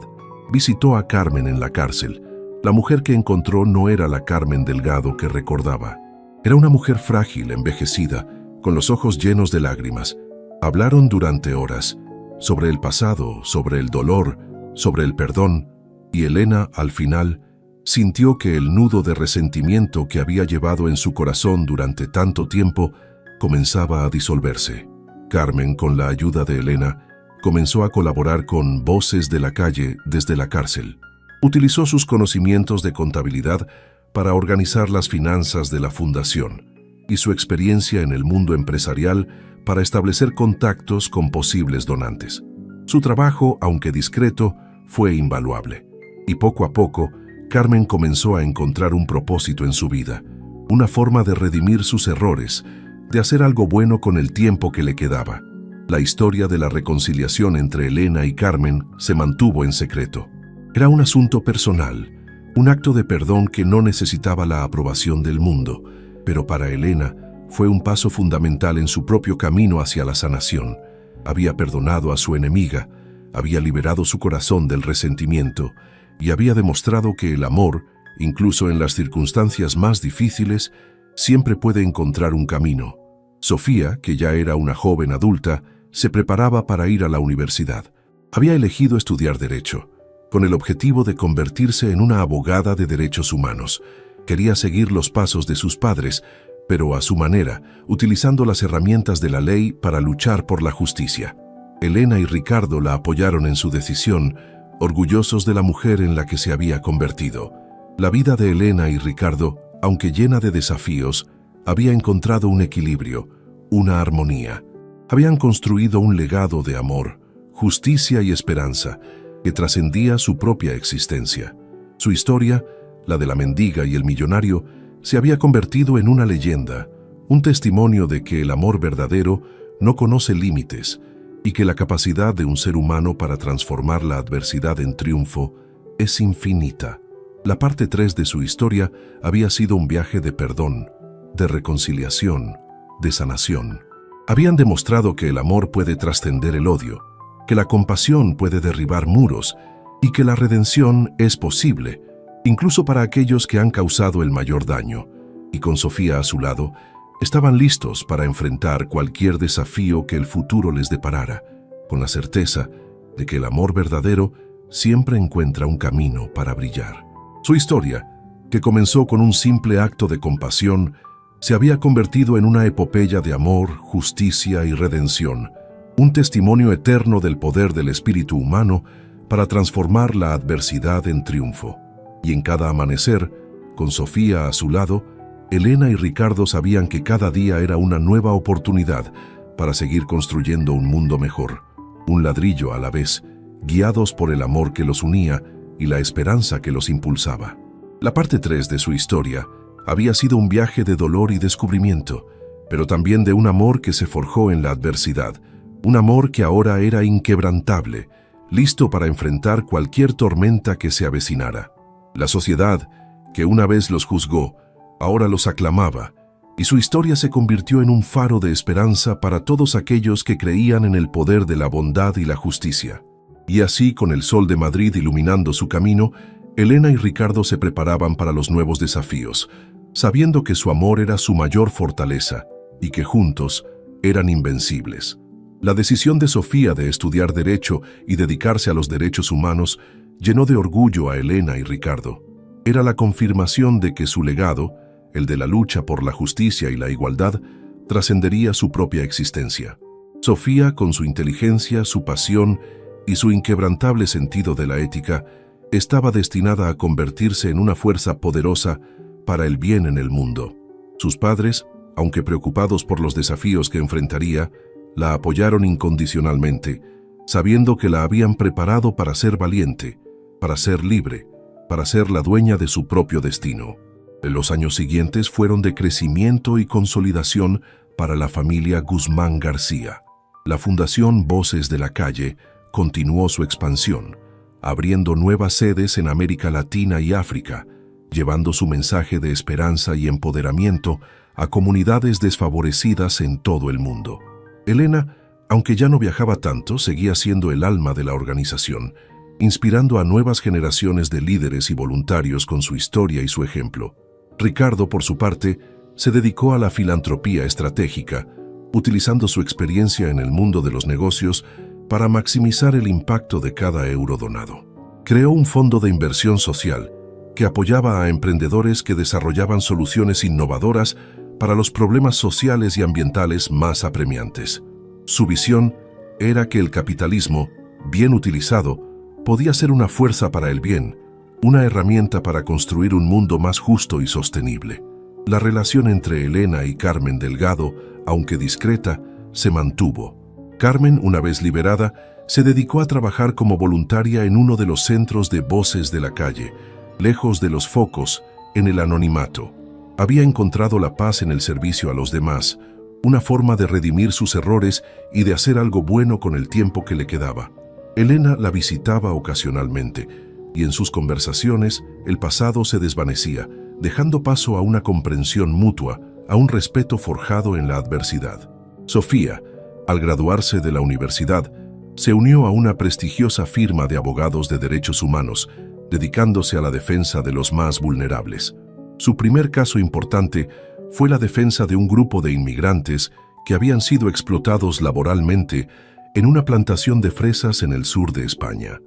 Visitó a Carmen en la cárcel. La mujer que encontró no era la Carmen Delgado que recordaba. Era una mujer frágil, envejecida, con los ojos llenos de lágrimas. Hablaron durante horas, sobre el pasado, sobre el dolor, sobre el perdón, y Elena, al final, sintió que el nudo de resentimiento que había llevado en su corazón durante tanto tiempo comenzaba a disolverse. Carmen, con la ayuda de Elena, comenzó a colaborar con Voces de la Calle desde la cárcel. Utilizó sus conocimientos de contabilidad para organizar las finanzas de la fundación y su experiencia en el mundo empresarial para establecer contactos con posibles donantes. Su trabajo, aunque discreto, fue invaluable. Y poco a poco, Carmen comenzó a encontrar un propósito en su vida, una forma de redimir sus errores, de hacer algo bueno con el tiempo que le quedaba. La historia de la reconciliación entre Elena y Carmen se mantuvo en secreto. Era un asunto personal, un acto de perdón que no necesitaba la aprobación del mundo, pero para Elena fue un paso fundamental en su propio camino hacia la sanación. Había perdonado a su enemiga, había liberado su corazón del resentimiento y había demostrado que el amor, incluso en las circunstancias más difíciles, siempre puede encontrar un camino. Sofía, que ya era una joven adulta, se preparaba para ir a la universidad. Había elegido estudiar Derecho, con el objetivo de convertirse en una abogada de derechos humanos. Quería seguir los pasos de sus padres, pero a su manera, utilizando las herramientas de la ley para luchar por la justicia. Elena y Ricardo la apoyaron en su decisión, orgullosos de la mujer en la que se había convertido. La vida de Elena y Ricardo, aunque llena de desafíos, había encontrado un equilibrio, una armonía. Habían construido un legado de amor, justicia y esperanza que trascendía su propia existencia. Su historia, la de la mendiga y el millonario, se había convertido en una leyenda, un testimonio de que el amor verdadero no conoce límites y que la capacidad de un ser humano para transformar la adversidad en triunfo es infinita. La parte 3 de su historia había sido un viaje de perdón, de reconciliación, de sanación. Habían demostrado que el amor puede trascender el odio, que la compasión puede derribar muros y que la redención es posible, incluso para aquellos que han causado el mayor daño. Y con Sofía a su lado, estaban listos para enfrentar cualquier desafío que el futuro les deparara, con la certeza de que el amor verdadero siempre encuentra un camino para brillar. Su historia, que comenzó con un simple acto de compasión, se había convertido en una epopeya de amor, justicia y redención, un testimonio eterno del poder del espíritu humano para transformar la adversidad en triunfo. Y en cada amanecer, con Sofía a su lado, Elena y Ricardo sabían que cada día era una nueva oportunidad para seguir construyendo un mundo mejor, un ladrillo a la vez, guiados por el amor que los unía y la esperanza que los impulsaba. La parte 3 de su historia había sido un viaje de dolor y descubrimiento, pero también de un amor que se forjó en la adversidad, un amor que ahora era inquebrantable, listo para enfrentar cualquier tormenta que se avecinara. La sociedad, que una vez los juzgó, ahora los aclamaba, y su historia se convirtió en un faro de esperanza para todos aquellos que creían en el poder de la bondad y la justicia. Y así, con el sol de Madrid iluminando su camino, Elena y Ricardo se preparaban para los nuevos desafíos, sabiendo que su amor era su mayor fortaleza y que juntos eran invencibles. La decisión de Sofía de estudiar Derecho y dedicarse a los derechos humanos llenó de orgullo a Elena y Ricardo. Era la confirmación de que su legado, el de la lucha por la justicia y la igualdad, trascendería su propia existencia. Sofía, con su inteligencia, su pasión y su inquebrantable sentido de la ética, estaba destinada a convertirse en una fuerza poderosa para el bien en el mundo. Sus padres, aunque preocupados por los desafíos que enfrentaría, la apoyaron incondicionalmente, sabiendo que la habían preparado para ser valiente, para ser libre, para ser la dueña de su propio destino. Los años siguientes fueron de crecimiento y consolidación para la familia Guzmán García. La Fundación Voces de la Calle continuó su expansión, abriendo nuevas sedes en América Latina y África, llevando su mensaje de esperanza y empoderamiento a comunidades desfavorecidas en todo el mundo. Elena, aunque ya no viajaba tanto, seguía siendo el alma de la organización, inspirando a nuevas generaciones de líderes y voluntarios con su historia y su ejemplo. Ricardo, por su parte, se dedicó a la filantropía estratégica, utilizando su experiencia en el mundo de los negocios para maximizar el impacto de cada euro donado. Creó un fondo de inversión social que apoyaba a emprendedores que desarrollaban soluciones innovadoras para los problemas sociales y ambientales más apremiantes. Su visión era que el capitalismo, bien utilizado, podía ser una fuerza para el bien, una herramienta para construir un mundo más justo y sostenible. La relación entre Elena y Carmen Delgado, aunque discreta, se mantuvo. Carmen, una vez liberada, se dedicó a trabajar como voluntaria en uno de los centros de Voces de la Calle, lejos de los focos, en el anonimato. Había encontrado la paz en el servicio a los demás, una forma de redimir sus errores y de hacer algo bueno con el tiempo que le quedaba. Elena la visitaba ocasionalmente, y en sus conversaciones el pasado se desvanecía, dejando paso a una comprensión mutua, a un respeto forjado en la adversidad. Sofía, al graduarse de la universidad, se unió a una prestigiosa firma de abogados de derechos humanos, dedicándose a la defensa de los más vulnerables. Su primer caso importante fue la defensa de un grupo de inmigrantes que habían sido explotados laboralmente en una plantación de fresas en el sur de España.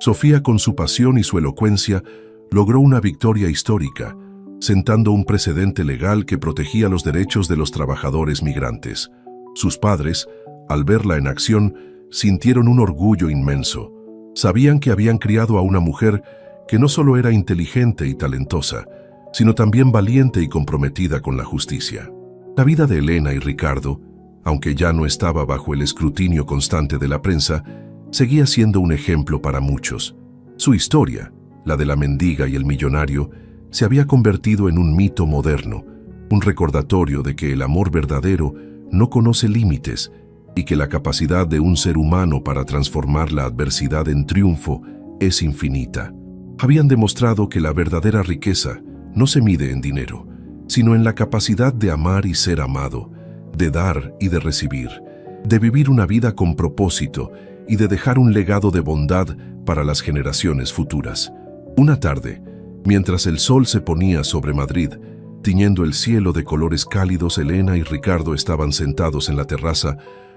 Sofía, con su pasión y su elocuencia, logró una victoria histórica, sentando un precedente legal que protegía los derechos de los trabajadores migrantes. Sus padres, al verla en acción, sintieron un orgullo inmenso. Sabían que habían criado a una mujer que no solo era inteligente y talentosa, sino también valiente y comprometida con la justicia. La vida de Elena y Ricardo, aunque ya no estaba bajo el escrutinio constante de la prensa, seguía siendo un ejemplo para muchos. Su historia, la de la mendiga y el millonario, se había convertido en un mito moderno, un recordatorio de que el amor verdadero no conoce límites y que la capacidad de un ser humano para transformar la adversidad en triunfo es infinita. Habían demostrado que la verdadera riqueza no se mide en dinero, sino en la capacidad de amar y ser amado, de dar y de recibir, de vivir una vida con propósito y de dejar un legado de bondad para las generaciones futuras. Una tarde, mientras el sol se ponía sobre Madrid, tiñendo el cielo de colores cálidos, Elena y Ricardo estaban sentados en la terraza,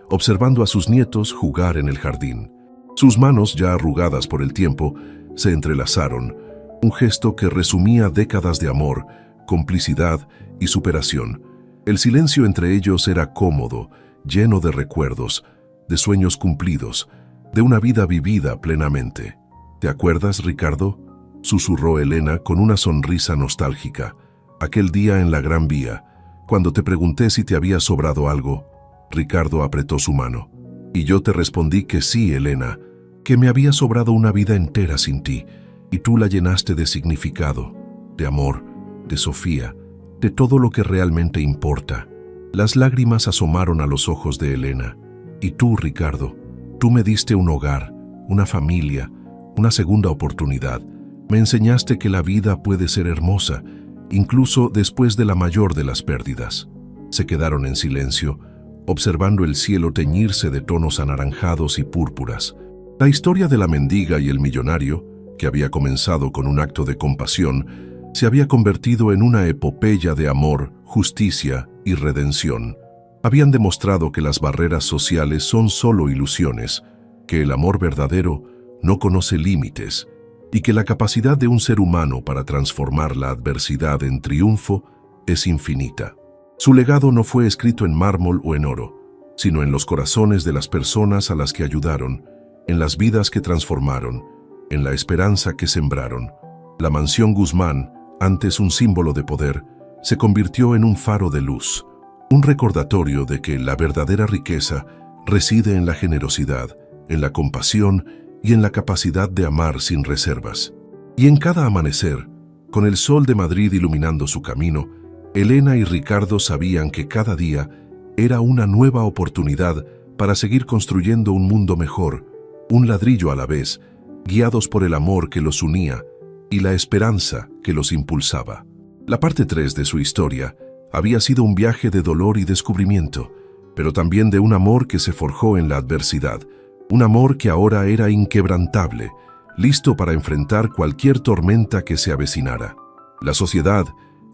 observando a sus nietos jugar en el jardín. Sus manos, ya arrugadas por el tiempo, se entrelazaron, un gesto que resumía décadas de amor, complicidad y superación. El silencio entre ellos era cómodo, lleno de recuerdos, de sueños cumplidos, de una vida vivida plenamente. ¿Te acuerdas, Ricardo?, susurró Elena con una sonrisa nostálgica. Aquel día en la Gran Vía, cuando te pregunté si te había sobrado algo. Ricardo apretó su mano. Y yo te respondí que sí, Elena, que me había sobrado una vida entera sin ti, y tú la llenaste de significado, de amor, de Sofía, de todo lo que realmente importa. Las lágrimas asomaron a los ojos de Elena. Y tú, Ricardo, tú me diste un hogar, una familia, una segunda oportunidad. Me enseñaste que la vida puede ser hermosa, incluso después de la mayor de las pérdidas. Se quedaron en silencio, observando el cielo teñirse de tonos anaranjados y púrpuras. La historia de la mendiga y el millonario, que había comenzado con un acto de compasión, se había convertido en una epopeya de amor, justicia y redención. Habían demostrado que las barreras sociales son solo ilusiones, que el amor verdadero no conoce límites, y que la capacidad de un ser humano para transformar la adversidad en triunfo es infinita. Su legado no fue escrito en mármol o en oro, sino en los corazones de las personas a las que ayudaron, en las vidas que transformaron, en la esperanza que sembraron. La mansión Guzmán, antes un símbolo de poder, se convirtió en un faro de luz, un recordatorio de que la verdadera riqueza reside en la generosidad, en la compasión y en la capacidad de amar sin reservas. Y en cada amanecer, con el sol de Madrid iluminando su camino, Elena y Ricardo sabían que cada día era una nueva oportunidad para seguir construyendo un mundo mejor, un ladrillo a la vez, guiados por el amor que los unía y la esperanza que los impulsaba. La parte 3 de su historia había sido un viaje de dolor y descubrimiento, pero también de un amor que se forjó en la adversidad, un amor que ahora era inquebrantable, listo para enfrentar cualquier tormenta que se avecinara. La sociedad,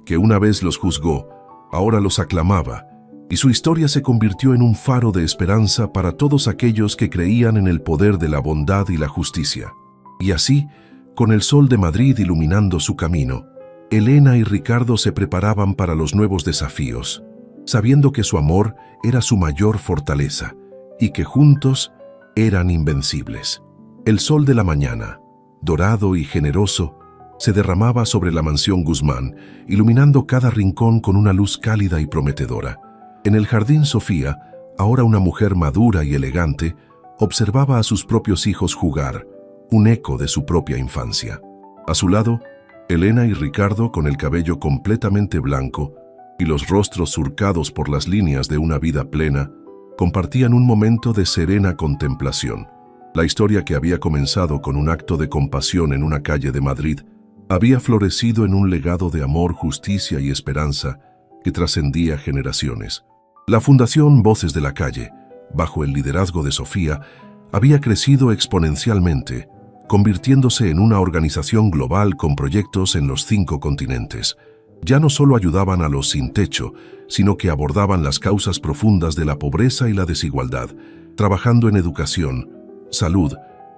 que una vez los juzgó, ahora los aclamaba, y su historia se convirtió en un faro de esperanza para todos aquellos que creían en el poder de la bondad y la justicia. Y así, con el sol de Madrid iluminando su camino, Elena y Ricardo se preparaban para los nuevos desafíos, sabiendo que su amor era su mayor fortaleza y que juntos eran invencibles. El sol de la mañana, dorado y generoso, se derramaba sobre la mansión Guzmán, iluminando cada rincón con una luz cálida y prometedora. En el jardín, Sofía, ahora una mujer madura y elegante, observaba a sus propios hijos jugar, un eco de su propia infancia. A su lado, Elena y Ricardo, con el cabello completamente blanco y los rostros surcados por las líneas de una vida plena, compartían un momento de serena contemplación. La historia, que había comenzado con un acto de compasión en una calle de Madrid, había florecido en un legado de amor, justicia y esperanza que trascendía generaciones. La Fundación Voces de la Calle, bajo el liderazgo de Sofía, había crecido exponencialmente, convirtiéndose en una organización global con proyectos en los 5 continentes. Ya no solo ayudaban a los sin techo, sino que abordaban las causas profundas de la pobreza y la desigualdad, trabajando en educación, salud,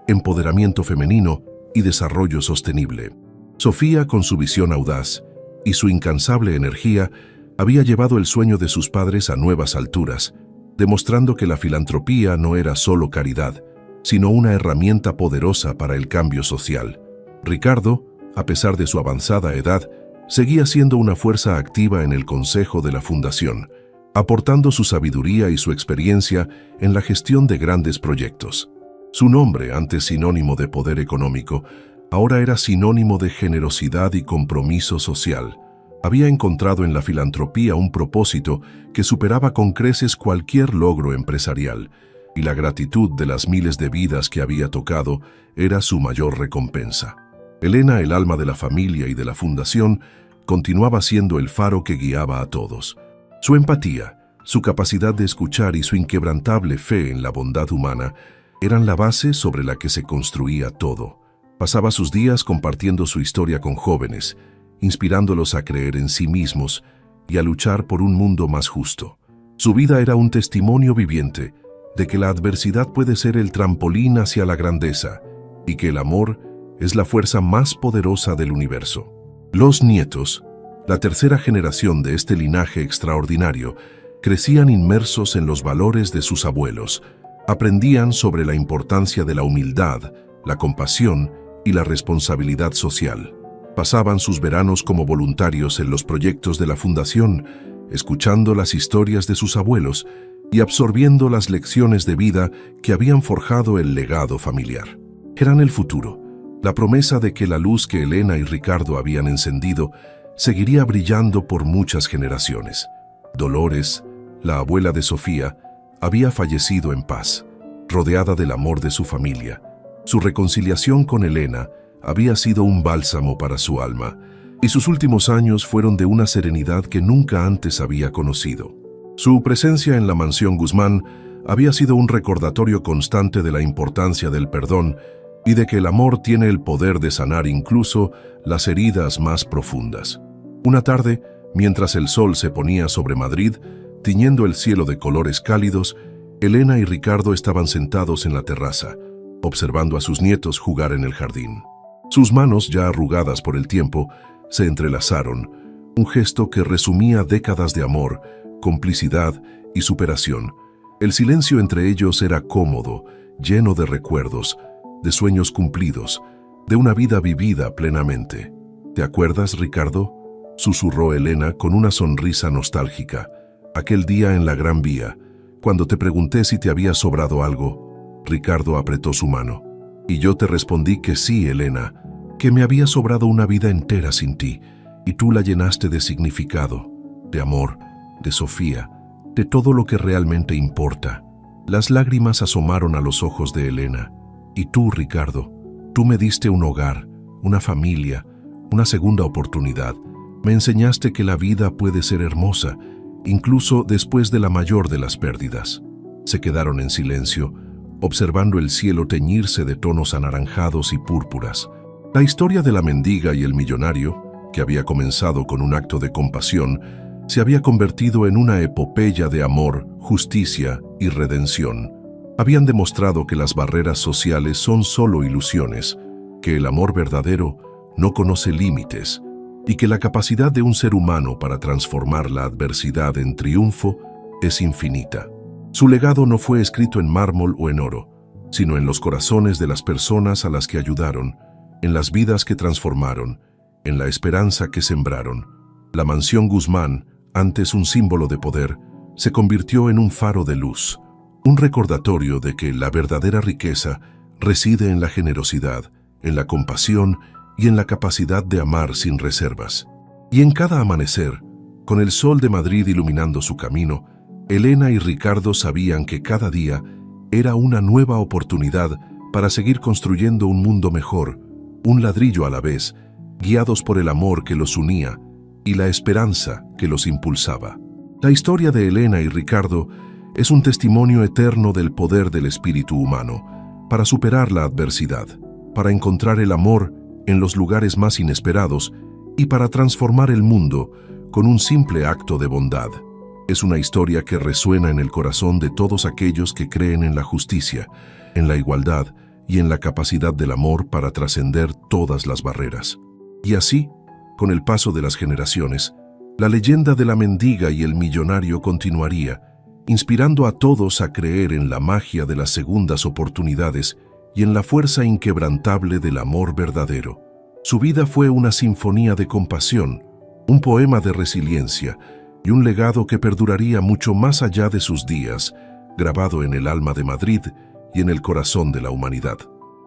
empoderamiento femenino y desarrollo sostenible. Sofía, con su visión audaz y su incansable energía, había llevado el sueño de sus padres a nuevas alturas, demostrando que la filantropía no era solo caridad, sino una herramienta poderosa para el cambio social. Ricardo, a pesar de su avanzada edad, seguía siendo una fuerza activa en el consejo de la fundación, aportando su sabiduría y su experiencia en la gestión de grandes proyectos. Su nombre, antes sinónimo de poder económico, ahora era sinónimo de generosidad y compromiso social. Había encontrado en la filantropía un propósito que superaba con creces cualquier logro empresarial, y la gratitud de las miles de vidas que había tocado era su mayor recompensa. Elena, el alma de la familia y de la fundación, continuaba siendo el faro que guiaba a todos. Su empatía, su capacidad de escuchar y su inquebrantable fe en la bondad humana eran la base sobre la que se construía todo. Pasaba sus días compartiendo su historia con jóvenes, inspirándolos a creer en sí mismos y a luchar por un mundo más justo. Su vida era un testimonio viviente de que la adversidad puede ser el trampolín hacia la grandeza y que el amor es la fuerza más poderosa del universo. Los nietos, la tercera generación de este linaje extraordinario, crecían inmersos en los valores de sus abuelos, aprendían sobre la importancia de la humildad, la compasión y la responsabilidad social. Pasaban sus veranos como voluntarios en los proyectos de la fundación, escuchando las historias de sus abuelos y absorbiendo las lecciones de vida que habían forjado el legado familiar. Eran el futuro, la promesa de que la luz que Elena y Ricardo habían encendido seguiría brillando por muchas generaciones. Dolores, la abuela de Sofía, había fallecido en paz, rodeada del amor de su familia. Su reconciliación con Elena había sido un bálsamo para su alma, y sus últimos años fueron de una serenidad que nunca antes había conocido. Su presencia en la mansión Guzmán había sido un recordatorio constante de la importancia del perdón y de que el amor tiene el poder de sanar incluso las heridas más profundas. Una tarde, mientras el sol se ponía sobre Madrid, tiñendo el cielo de colores cálidos, Elena y Ricardo estaban sentados en la terraza, observando a sus nietos jugar en el jardín. Sus manos, ya arrugadas por el tiempo, se entrelazaron, un gesto que resumía décadas de amor, complicidad y superación. El silencio entre ellos era cómodo, lleno de recuerdos, de sueños cumplidos, de una vida vivida plenamente. ¿Te acuerdas, Ricardo?, susurró Elena con una sonrisa nostálgica. Aquel día en la Gran Vía, cuando te pregunté si te había sobrado algo. Ricardo apretó su mano. Y yo te respondí que sí, Elena, que me había sobrado una vida entera sin ti, y tú la llenaste de significado, de amor, de Sofía, de todo lo que realmente importa. Las lágrimas asomaron a los ojos de Elena. Y tú, Ricardo, tú me diste un hogar, una familia, una segunda oportunidad. Me enseñaste que la vida puede ser hermosa, incluso después de la mayor de las pérdidas. Se quedaron en silencio, observando el cielo teñirse de tonos anaranjados y púrpuras. La historia de la mendiga y el millonario, que había comenzado con un acto de compasión, se había convertido en una epopeya de amor, justicia y redención. Habían demostrado que las barreras sociales son solo ilusiones, que el amor verdadero no conoce límites y que la capacidad de un ser humano para transformar la adversidad en triunfo es infinita. Su legado no fue escrito en mármol o en oro, sino en los corazones de las personas a las que ayudaron, en las vidas que transformaron, en la esperanza que sembraron. La mansión Guzmán, antes un símbolo de poder, se convirtió en un faro de luz, un recordatorio de que la verdadera riqueza reside en la generosidad, en la compasión y en la capacidad de amar sin reservas. Y en cada amanecer, con el sol de Madrid iluminando su camino, Elena y Ricardo sabían que cada día era una nueva oportunidad para seguir construyendo un mundo mejor, un ladrillo a la vez, guiados por el amor que los unía y la esperanza que los impulsaba. La historia de Elena y Ricardo es un testimonio eterno del poder del espíritu humano para superar la adversidad, para encontrar el amor en los lugares más inesperados y para transformar el mundo con un simple acto de bondad. Es una historia que resuena en el corazón de todos aquellos que creen en la justicia, en la igualdad y en la capacidad del amor para trascender todas las barreras. Y así, con el paso de las generaciones, la leyenda de la mendiga y el millonario continuaría, inspirando a todos a creer en la magia de las segundas oportunidades y en la fuerza inquebrantable del amor verdadero. Su vida fue una sinfonía de compasión, un poema de resiliencia y un legado que perduraría mucho más allá de sus días, grabado en el alma de Madrid y en el corazón de la humanidad.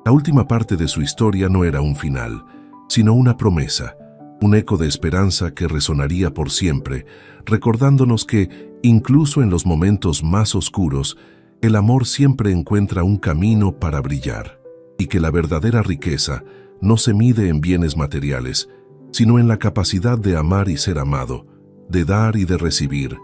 La última parte de su historia no era un final, sino una promesa, un eco de esperanza que resonaría por siempre, recordándonos que, incluso en los momentos más oscuros, el amor siempre encuentra un camino para brillar, y que la verdadera riqueza no se mide en bienes materiales, sino en la capacidad de amar y ser amado, de dar y de recibir,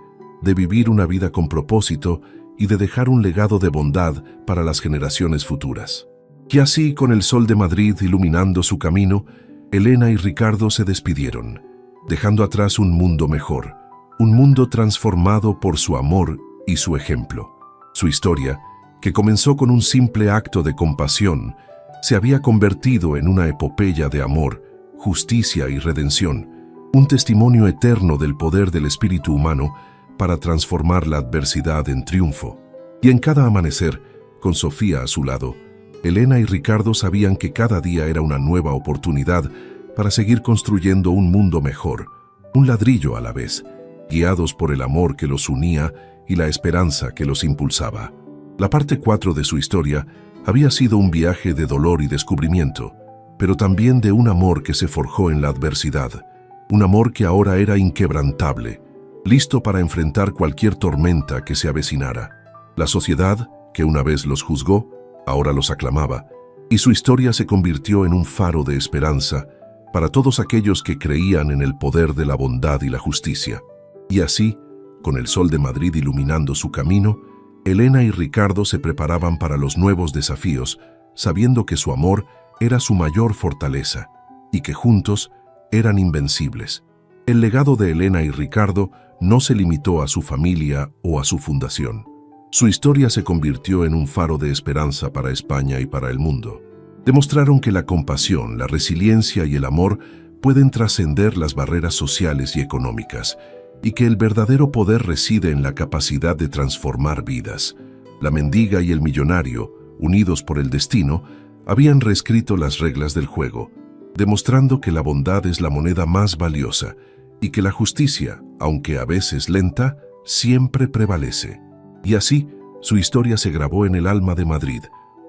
de vivir una vida con propósito y de dejar un legado de bondad para las generaciones futuras. Y así, con el sol de Madrid iluminando su camino, Elena y Ricardo se despidieron, dejando atrás un mundo mejor, un mundo transformado por su amor y su ejemplo. Su historia, que comenzó con un simple acto de compasión, se había convertido en una epopeya de amor, justicia y redención, un testimonio eterno del poder del espíritu humano para transformar la adversidad en triunfo. Y en cada amanecer, con Sofía a su lado, Elena y Ricardo sabían que cada día era una nueva oportunidad para seguir construyendo un mundo mejor, un ladrillo a la vez, guiados por el amor que los unía y la esperanza que los impulsaba. La parte 4 de su historia había sido un viaje de dolor y descubrimiento, pero también de un amor que se forjó en la adversidad, un amor que ahora era inquebrantable, listo para enfrentar cualquier tormenta que se avecinara. La sociedad, que una vez los juzgó, ahora los aclamaba, y su historia se convirtió en un faro de esperanza para todos aquellos que creían en el poder de la bondad y la justicia. Y así, con el sol de Madrid iluminando su camino, Elena y Ricardo se preparaban para los nuevos desafíos, sabiendo que su amor era su mayor fortaleza y que juntos eran invencibles. El legado de Elena y Ricardo no se limitó a su familia o a su fundación. Su historia se convirtió en un faro de esperanza para España y para el mundo. Demostraron que la compasión, la resiliencia y el amor pueden trascender las barreras sociales y económicas, y que el verdadero poder reside en la capacidad de transformar vidas. La mendiga y el millonario, unidos por el destino, habían reescrito las reglas del juego, demostrando que la bondad es la moneda más valiosa y que la justicia, aunque a veces lenta, siempre prevalece. Y así, su historia se grabó en el alma de Madrid,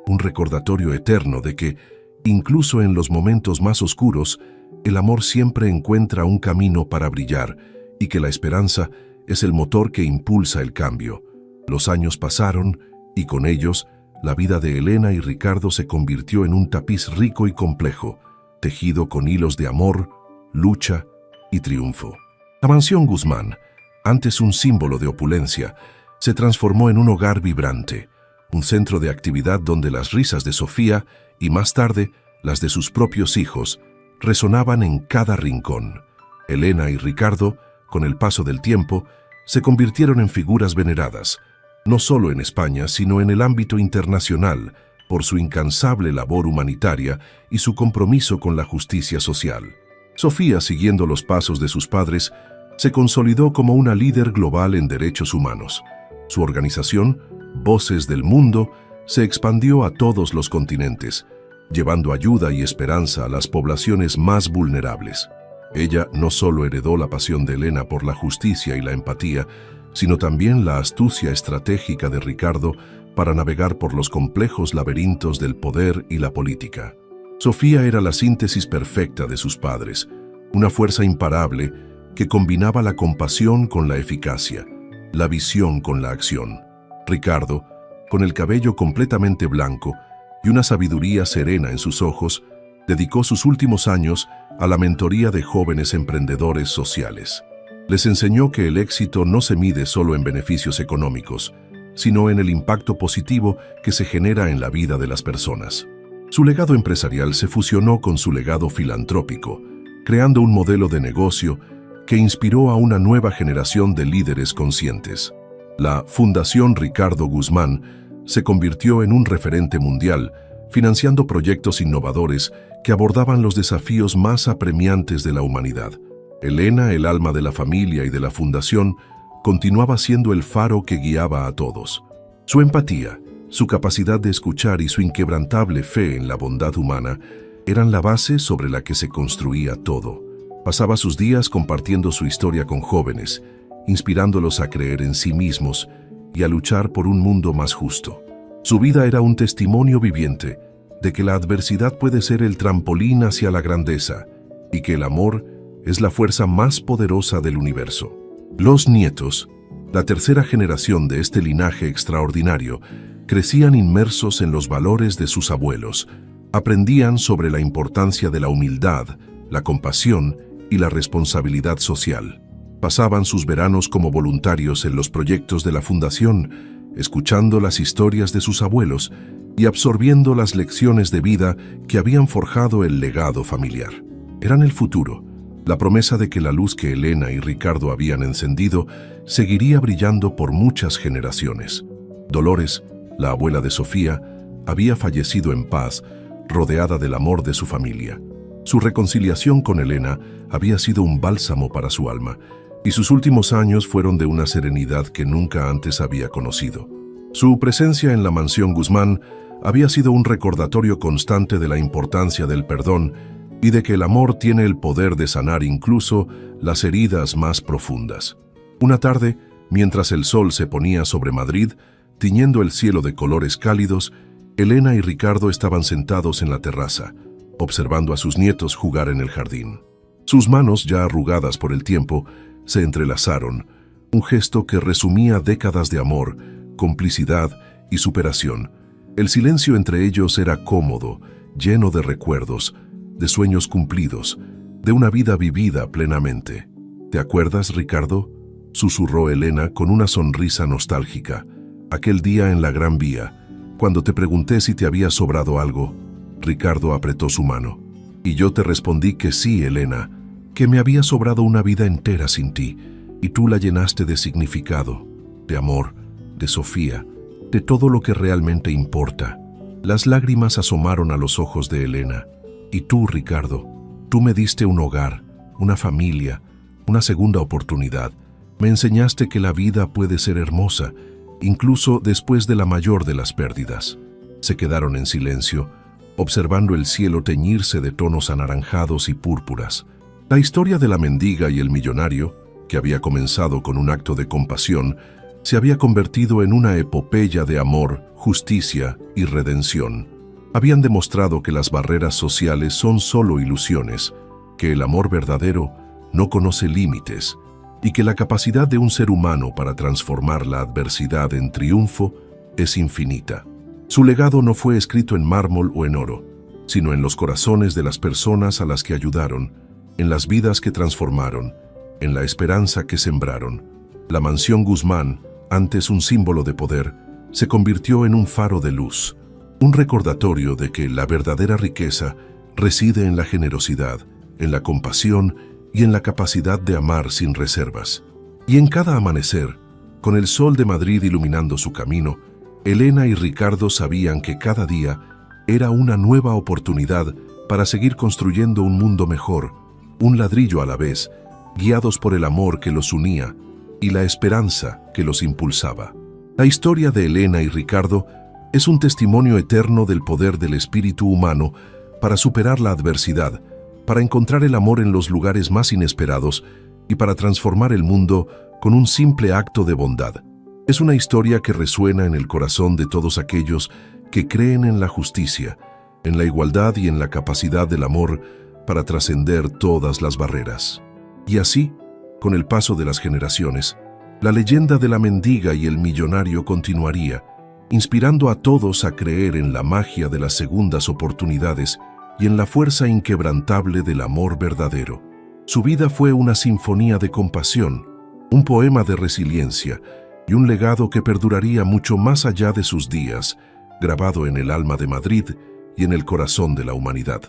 un recordatorio eterno de que, incluso en los momentos más oscuros, el amor siempre encuentra un camino para brillar y que la esperanza es el motor que impulsa el cambio. Los años pasaron y con ellos, la vida de Elena y Ricardo se convirtió en un tapiz rico y complejo, tejido con hilos de amor, lucha y triunfo. La mansión Guzmán, antes un símbolo de opulencia, se transformó en un hogar vibrante, un centro de actividad donde las risas de Sofía y más tarde las de sus propios hijos resonaban en cada rincón. Elena y Ricardo, con el paso del tiempo, se convirtieron en figuras veneradas, no solo en España, sino en el ámbito internacional, por su incansable labor humanitaria y su compromiso con la justicia social. Sofía, siguiendo los pasos de sus padres, se consolidó como una líder global en derechos humanos. Su organización, Voces del Mundo, se expandió a todos los continentes, llevando ayuda y esperanza a las poblaciones más vulnerables. Ella no solo heredó la pasión de Elena por la justicia y la empatía, sino también la astucia estratégica de Ricardo para navegar por los complejos laberintos del poder y la política. Sofía era la síntesis perfecta de sus padres, una fuerza imparable que combinaba la compasión con la eficacia, la visión con la acción. Ricardo, con el cabello completamente blanco y una sabiduría serena en sus ojos, dedicó sus últimos años a la mentoría de jóvenes emprendedores sociales. Les enseñó que el éxito no se mide solo en beneficios económicos, sino en el impacto positivo que se genera en la vida de las personas. Su legado empresarial se fusionó con su legado filantrópico, creando un modelo de negocio que inspiró a una nueva generación de líderes conscientes. La Fundación Ricardo Guzmán se convirtió en un referente mundial, financiando proyectos innovadores que abordaban los desafíos más apremiantes de la humanidad. Elena, el alma de la familia y de la fundación, continuaba siendo el faro que guiaba a todos. Su empatía, su capacidad de escuchar y su inquebrantable fe en la bondad humana eran la base sobre la que se construía todo. Pasaba sus días compartiendo su historia con jóvenes, inspirándolos a creer en sí mismos y a luchar por un mundo más justo. Su vida era un testimonio viviente de que la adversidad puede ser el trampolín hacia la grandeza y que el amor es la fuerza más poderosa del universo. Los nietos, la tercera generación de este linaje extraordinario, crecían inmersos en los valores de sus abuelos, aprendían sobre la importancia de la humildad, la compasión y la responsabilidad social. Pasaban sus veranos como voluntarios en los proyectos de la fundación, escuchando las historias de sus abuelos y absorbiendo las lecciones de vida que habían forjado el legado familiar. Eran el futuro, la promesa de que la luz que Elena y Ricardo habían encendido seguiría brillando por muchas generaciones. Dolores, la abuela de Sofía, había fallecido en paz, rodeada del amor de su familia. Su reconciliación con Elena había sido un bálsamo para su alma, y sus últimos años fueron de una serenidad que nunca antes había conocido. Su presencia en la mansión Guzmán había sido un recordatorio constante de la importancia del perdón y de que el amor tiene el poder de sanar incluso las heridas más profundas. Una tarde, mientras el sol se ponía sobre Madrid, tiñendo el cielo de colores cálidos, Elena y Ricardo estaban sentados en la terraza, observando a sus nietos jugar en el jardín. Sus manos, ya arrugadas por el tiempo, se entrelazaron, un gesto que resumía décadas de amor, complicidad y superación. El silencio entre ellos era cómodo, lleno de recuerdos, de sueños cumplidos, de una vida vivida plenamente. ¿Te acuerdas, Ricardo?, susurró Elena con una sonrisa nostálgica. Aquel día en la Gran Vía, cuando te pregunté si te había sobrado algo. Ricardo apretó su mano. Y yo te respondí que sí, Elena, que me había sobrado una vida entera sin ti, y tú la llenaste de significado, de amor, de Sofía, de todo lo que realmente importa. Las lágrimas asomaron a los ojos de Elena. Y tú, Ricardo, tú me diste un hogar, una familia, una segunda oportunidad. Me enseñaste que la vida puede ser hermosa, incluso después de la mayor de las pérdidas. Se quedaron en silencio, observando el cielo teñirse de tonos anaranjados y púrpuras. La historia de la mendiga y el millonario, que había comenzado con un acto de compasión, se había convertido en una epopeya de amor, justicia y redención. Habían demostrado que las barreras sociales son solo ilusiones, que el amor verdadero no conoce límites y que la capacidad de un ser humano para transformar la adversidad en triunfo es infinita. Su legado no fue escrito en mármol o en oro, sino en los corazones de las personas a las que ayudaron, en las vidas que transformaron, en la esperanza que sembraron. La mansión Guzmán, antes un símbolo de poder, se convirtió en un faro de luz, un recordatorio de que la verdadera riqueza reside en la generosidad, en la compasión y en la capacidad de amar sin reservas. Y en cada amanecer, con el sol de Madrid iluminando su camino, Elena y Ricardo sabían que cada día era una nueva oportunidad para seguir construyendo un mundo mejor, un ladrillo a la vez, guiados por el amor que los unía y la esperanza que los impulsaba. La historia de Elena y Ricardo es un testimonio eterno del poder del espíritu humano para superar la adversidad, para encontrar el amor en los lugares más inesperados y para transformar el mundo con un simple acto de bondad. Es una historia que resuena en el corazón de todos aquellos que creen en la justicia, en la igualdad y en la capacidad del amor para trascender todas las barreras. Y así, con el paso de las generaciones, la leyenda de la mendiga y el millonario continuaría, inspirando a todos a creer en la magia de las segundas oportunidades y en la fuerza inquebrantable del amor verdadero. Su vida fue una sinfonía de compasión, un poema de resiliencia y un legado que perduraría mucho más allá de sus días, grabado en el alma de Madrid y en el corazón de la humanidad.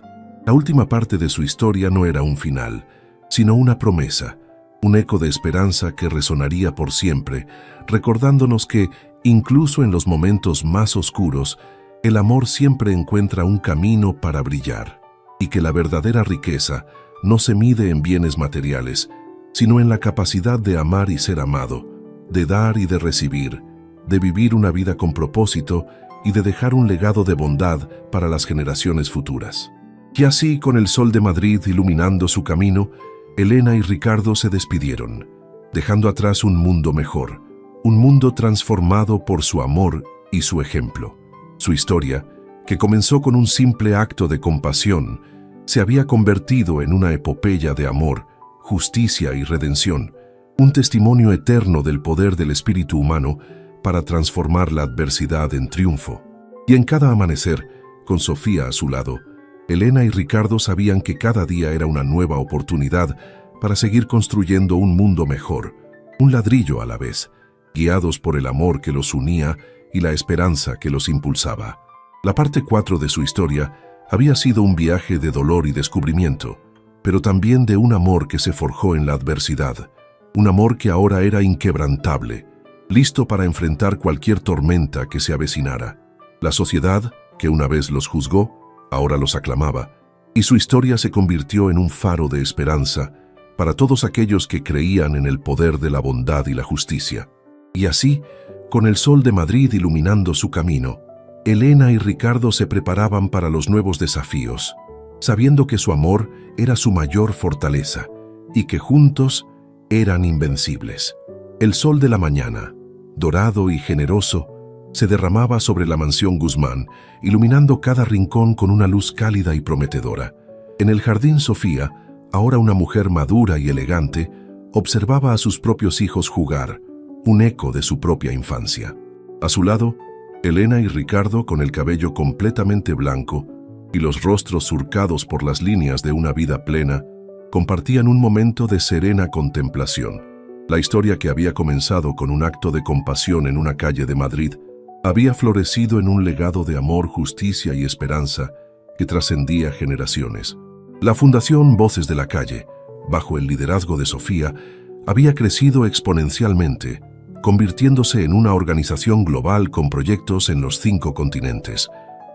La última parte de su historia no era un final, sino una promesa, un eco de esperanza que resonaría por siempre, recordándonos que, incluso en los momentos más oscuros, el amor siempre encuentra un camino para brillar, y que la verdadera riqueza no se mide en bienes materiales, sino en la capacidad de amar y ser amado, de dar y de recibir, de vivir una vida con propósito y de dejar un legado de bondad para las generaciones futuras. Y así, con el sol de Madrid iluminando su camino, Elena y Ricardo se despidieron, dejando atrás un mundo mejor, un mundo transformado por su amor y su ejemplo. Su historia, que comenzó con un simple acto de compasión, se había convertido en una epopeya de amor, justicia y redención, un testimonio eterno del poder del espíritu humano para transformar la adversidad en triunfo. Y en cada amanecer, con Sofía a su lado, Elena y Ricardo sabían que cada día era una nueva oportunidad para seguir construyendo un mundo mejor, un ladrillo a la vez, guiados por el amor que los unía y la esperanza que los impulsaba. La parte 4 de su historia había sido un viaje de dolor y descubrimiento, pero también de un amor que se forjó en la adversidad, un amor que ahora era inquebrantable, listo para enfrentar cualquier tormenta que se avecinara. La sociedad, que una vez los juzgó, ahora los aclamaba, y su historia se convirtió en un faro de esperanza para todos aquellos que creían en el poder de la bondad y la justicia. Y así, con el sol de Madrid iluminando su camino, Elena y Ricardo se preparaban para los nuevos desafíos, sabiendo que su amor era su mayor fortaleza y que juntos eran invencibles. El sol de la mañana, dorado y generoso, se derramaba sobre la mansión Guzmán, iluminando cada rincón con una luz cálida y prometedora. En el jardín, Sofía, ahora una mujer madura y elegante, observaba a sus propios hijos jugar, un eco de su propia infancia. A su lado, Elena y Ricardo, con el cabello completamente blanco y los rostros surcados por las líneas de una vida plena, compartían un momento de serena contemplación. La historia, que había comenzado con un acto de compasión en una calle de Madrid, había florecido en un legado de amor, justicia y esperanza que trascendía generaciones. La Fundación Voces de la Calle, bajo el liderazgo de Sofía, había crecido exponencialmente, convirtiéndose en una organización global con proyectos en los 5 continentes.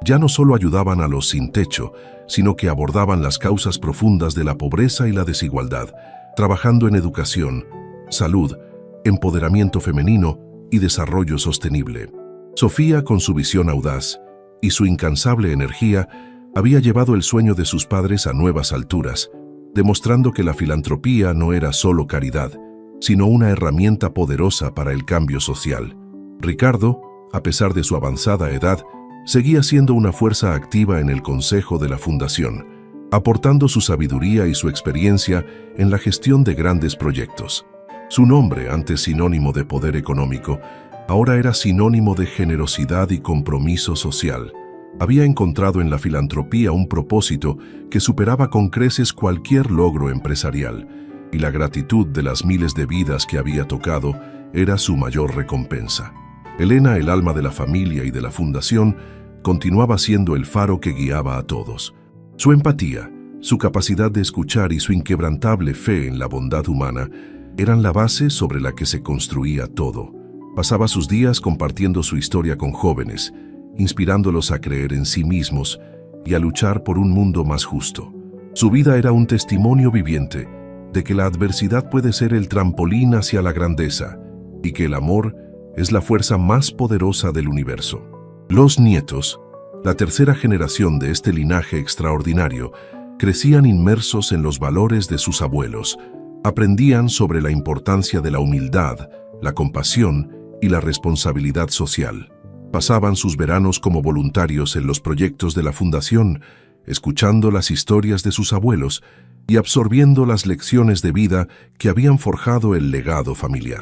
Ya no solo ayudaban a los sin techo, sino que abordaban las causas profundas de la pobreza y la desigualdad, trabajando en educación, salud, empoderamiento femenino y desarrollo sostenible. Sofía, con su visión audaz y su incansable energía, había llevado el sueño de sus padres a nuevas alturas, demostrando que la filantropía no era solo caridad, sino una herramienta poderosa para el cambio social. Ricardo, a pesar de su avanzada edad, seguía siendo una fuerza activa en el consejo de la Fundación, aportando su sabiduría y su experiencia en la gestión de grandes proyectos. Su nombre, antes sinónimo de poder económico, ahora era sinónimo de generosidad y compromiso social. Había encontrado en la filantropía un propósito que superaba con creces cualquier logro empresarial, y la gratitud de las miles de vidas que había tocado era su mayor recompensa. Elena, el alma de la familia y de la Fundación, continuaba siendo el faro que guiaba a todos. Su empatía, su capacidad de escuchar y su inquebrantable fe en la bondad humana eran la base sobre la que se construía todo. Pasaba sus días compartiendo su historia con jóvenes, inspirándolos a creer en sí mismos y a luchar por un mundo más justo. Su vida era un testimonio viviente de que la adversidad puede ser el trampolín hacia la grandeza y que el amor es la fuerza más poderosa del universo. Los nietos, la tercera generación de este linaje extraordinario, crecían inmersos en los valores de sus abuelos, aprendían sobre la importancia de la humildad, la compasión y la responsabilidad social. Pasaban sus veranos como voluntarios en los proyectos de la Fundación, escuchando las historias de sus abuelos y absorbiendo las lecciones de vida que habían forjado el legado familiar.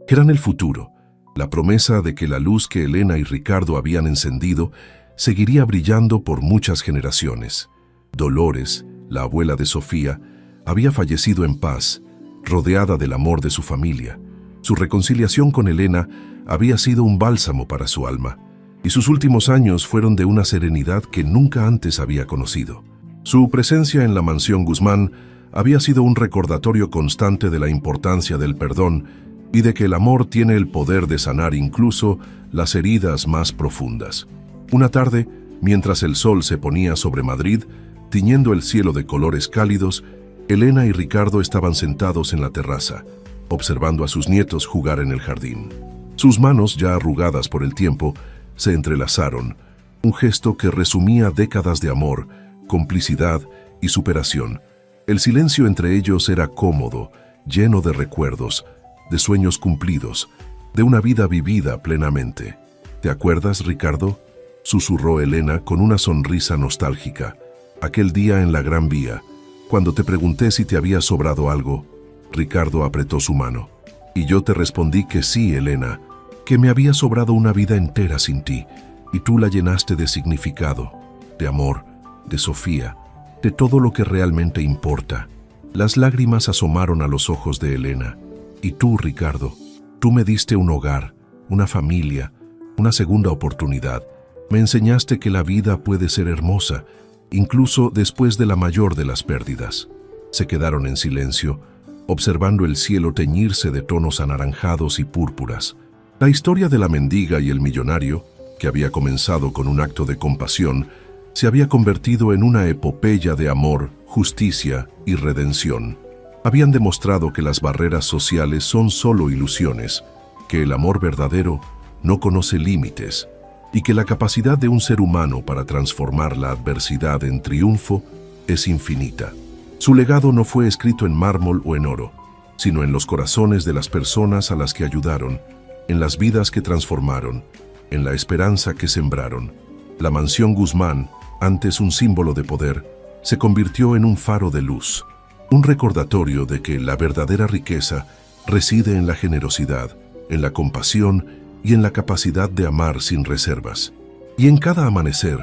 Eran el futuro, la promesa de que la luz que Elena y Ricardo habían encendido seguiría brillando por muchas generaciones. Dolores, la abuela de Sofía, había fallecido en paz, rodeada del amor de su familia. Su reconciliación con Elena había sido un bálsamo para su alma, y sus últimos años fueron de una serenidad que nunca antes había conocido. Su presencia en la mansión Guzmán había sido un recordatorio constante de la importancia del perdón y de que el amor tiene el poder de sanar incluso las heridas más profundas. Una tarde, mientras el sol se ponía sobre Madrid, tiñendo el cielo de colores cálidos, Elena y Ricardo estaban sentados en la terraza, observando a sus nietos jugar en el jardín. Sus manos, ya arrugadas por el tiempo, se entrelazaron, un gesto que resumía décadas de amor, complicidad y superación. El silencio entre ellos era cómodo, lleno de recuerdos, de sueños cumplidos, de una vida vivida plenamente. ¿Te acuerdas, Ricardo?, susurró Elena con una sonrisa nostálgica. Aquel día en la Gran Vía, cuando te pregunté si te había sobrado algo. Ricardo apretó su mano. Y yo te respondí que sí, Elena, que me había sobrado una vida entera sin ti, y tú la llenaste de significado, de amor, de Sofía, de todo lo que realmente importa. Las lágrimas asomaron a los ojos de Elena. Y tú, Ricardo, tú me diste un hogar, una familia, una segunda oportunidad. Me enseñaste que la vida puede ser hermosa, incluso después de la mayor de las pérdidas. Se quedaron en silencio, observando el cielo teñirse de tonos anaranjados y púrpuras. La historia de la mendiga y el millonario, que había comenzado con un acto de compasión, se había convertido en una epopeya de amor, justicia y redención. Habían demostrado que las barreras sociales son solo ilusiones, que el amor verdadero no conoce límites, y que la capacidad de un ser humano para transformar la adversidad en triunfo es infinita. Su legado no fue escrito en mármol o en oro, sino en los corazones de las personas a las que ayudaron, en las vidas que transformaron, en la esperanza que sembraron. La mansión Guzmán, antes un símbolo de poder, se convirtió en un faro de luz, un recordatorio de que la verdadera riqueza reside en la generosidad, en la compasión y en la capacidad de amar sin reservas. Y en cada amanecer,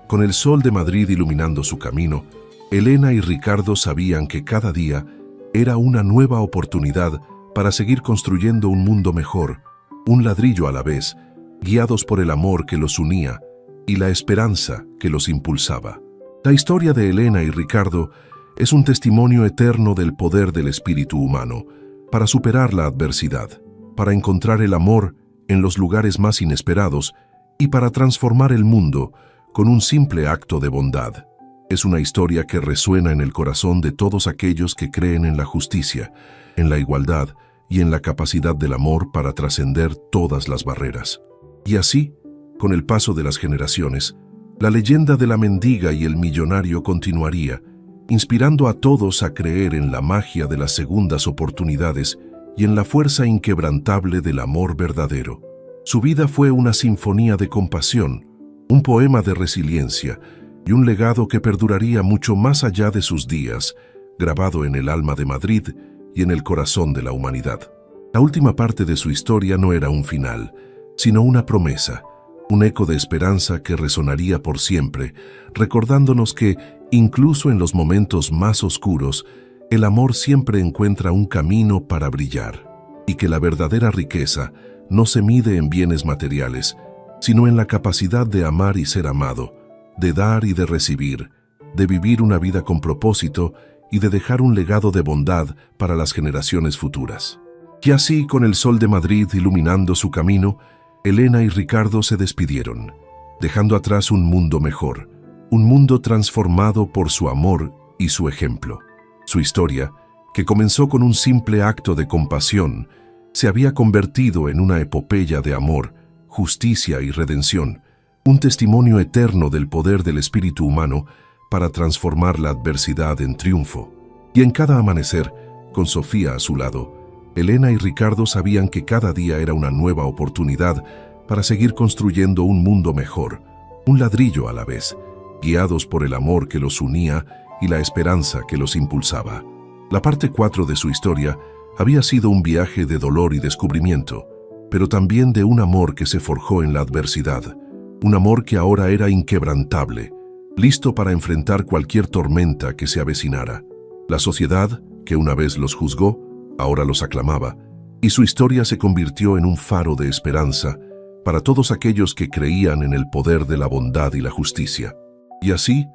con el sol de Madrid iluminando su camino, Elena y Ricardo sabían que cada día era una nueva oportunidad para seguir construyendo un mundo mejor, un ladrillo a la vez, guiados por el amor que los unía y la esperanza que los impulsaba. La historia de Elena y Ricardo es un testimonio eterno del poder del espíritu humano para superar la adversidad, para encontrar el amor en los lugares más inesperados y para transformar el mundo con un simple acto de bondad. Es una historia que resuena en el corazón de todos aquellos que creen en la justicia, en la igualdad y en la capacidad del amor para trascender todas las barreras. Y así, con el paso de las generaciones, la leyenda de la mendiga y el millonario continuaría, inspirando a todos a creer en la magia de las segundas oportunidades y en la fuerza inquebrantable del amor verdadero. Su vida fue una sinfonía de compasión, un poema de resiliencia y un legado que perduraría mucho más allá de sus días, grabado en el alma de Madrid y en el corazón de la humanidad. La última parte de su historia no era un final, sino una promesa, un eco de esperanza que resonaría por siempre, recordándonos que, incluso en los momentos más oscuros, el amor siempre encuentra un camino para brillar, y que la verdadera riqueza no se mide en bienes materiales, sino en la capacidad de amar y ser amado, de dar y de recibir, de vivir una vida con propósito y de dejar un legado de bondad para las generaciones futuras. Y así, con el sol de Madrid iluminando su camino, Elena y Ricardo se despidieron, dejando atrás un mundo mejor, un mundo transformado por su amor y su ejemplo. Su historia, que comenzó con un simple acto de compasión, se había convertido en una epopeya de amor, justicia y redención, un testimonio eterno del poder del espíritu humano para transformar la adversidad en triunfo. Y en cada amanecer, con Sofía a su lado, Elena y Ricardo sabían que cada día era una nueva oportunidad para seguir construyendo un mundo mejor, un ladrillo a la vez, guiados por el amor que los unía y la esperanza que los impulsaba. La parte 4 de su historia había sido un viaje de dolor y descubrimiento, pero también de un amor que se forjó en la adversidad, un amor que ahora era inquebrantable, listo para enfrentar cualquier tormenta que se avecinara. La sociedad, que una vez los juzgó, ahora los aclamaba, y su historia se convirtió en un faro de esperanza para todos aquellos que creían en el poder de la bondad y la justicia. Y así,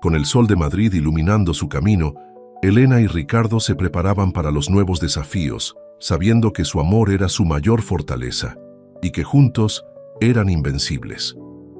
con el sol de Madrid iluminando su camino, Elena y Ricardo se preparaban para los nuevos desafíos, sabiendo que su amor era su mayor fortaleza y que juntos eran invencibles.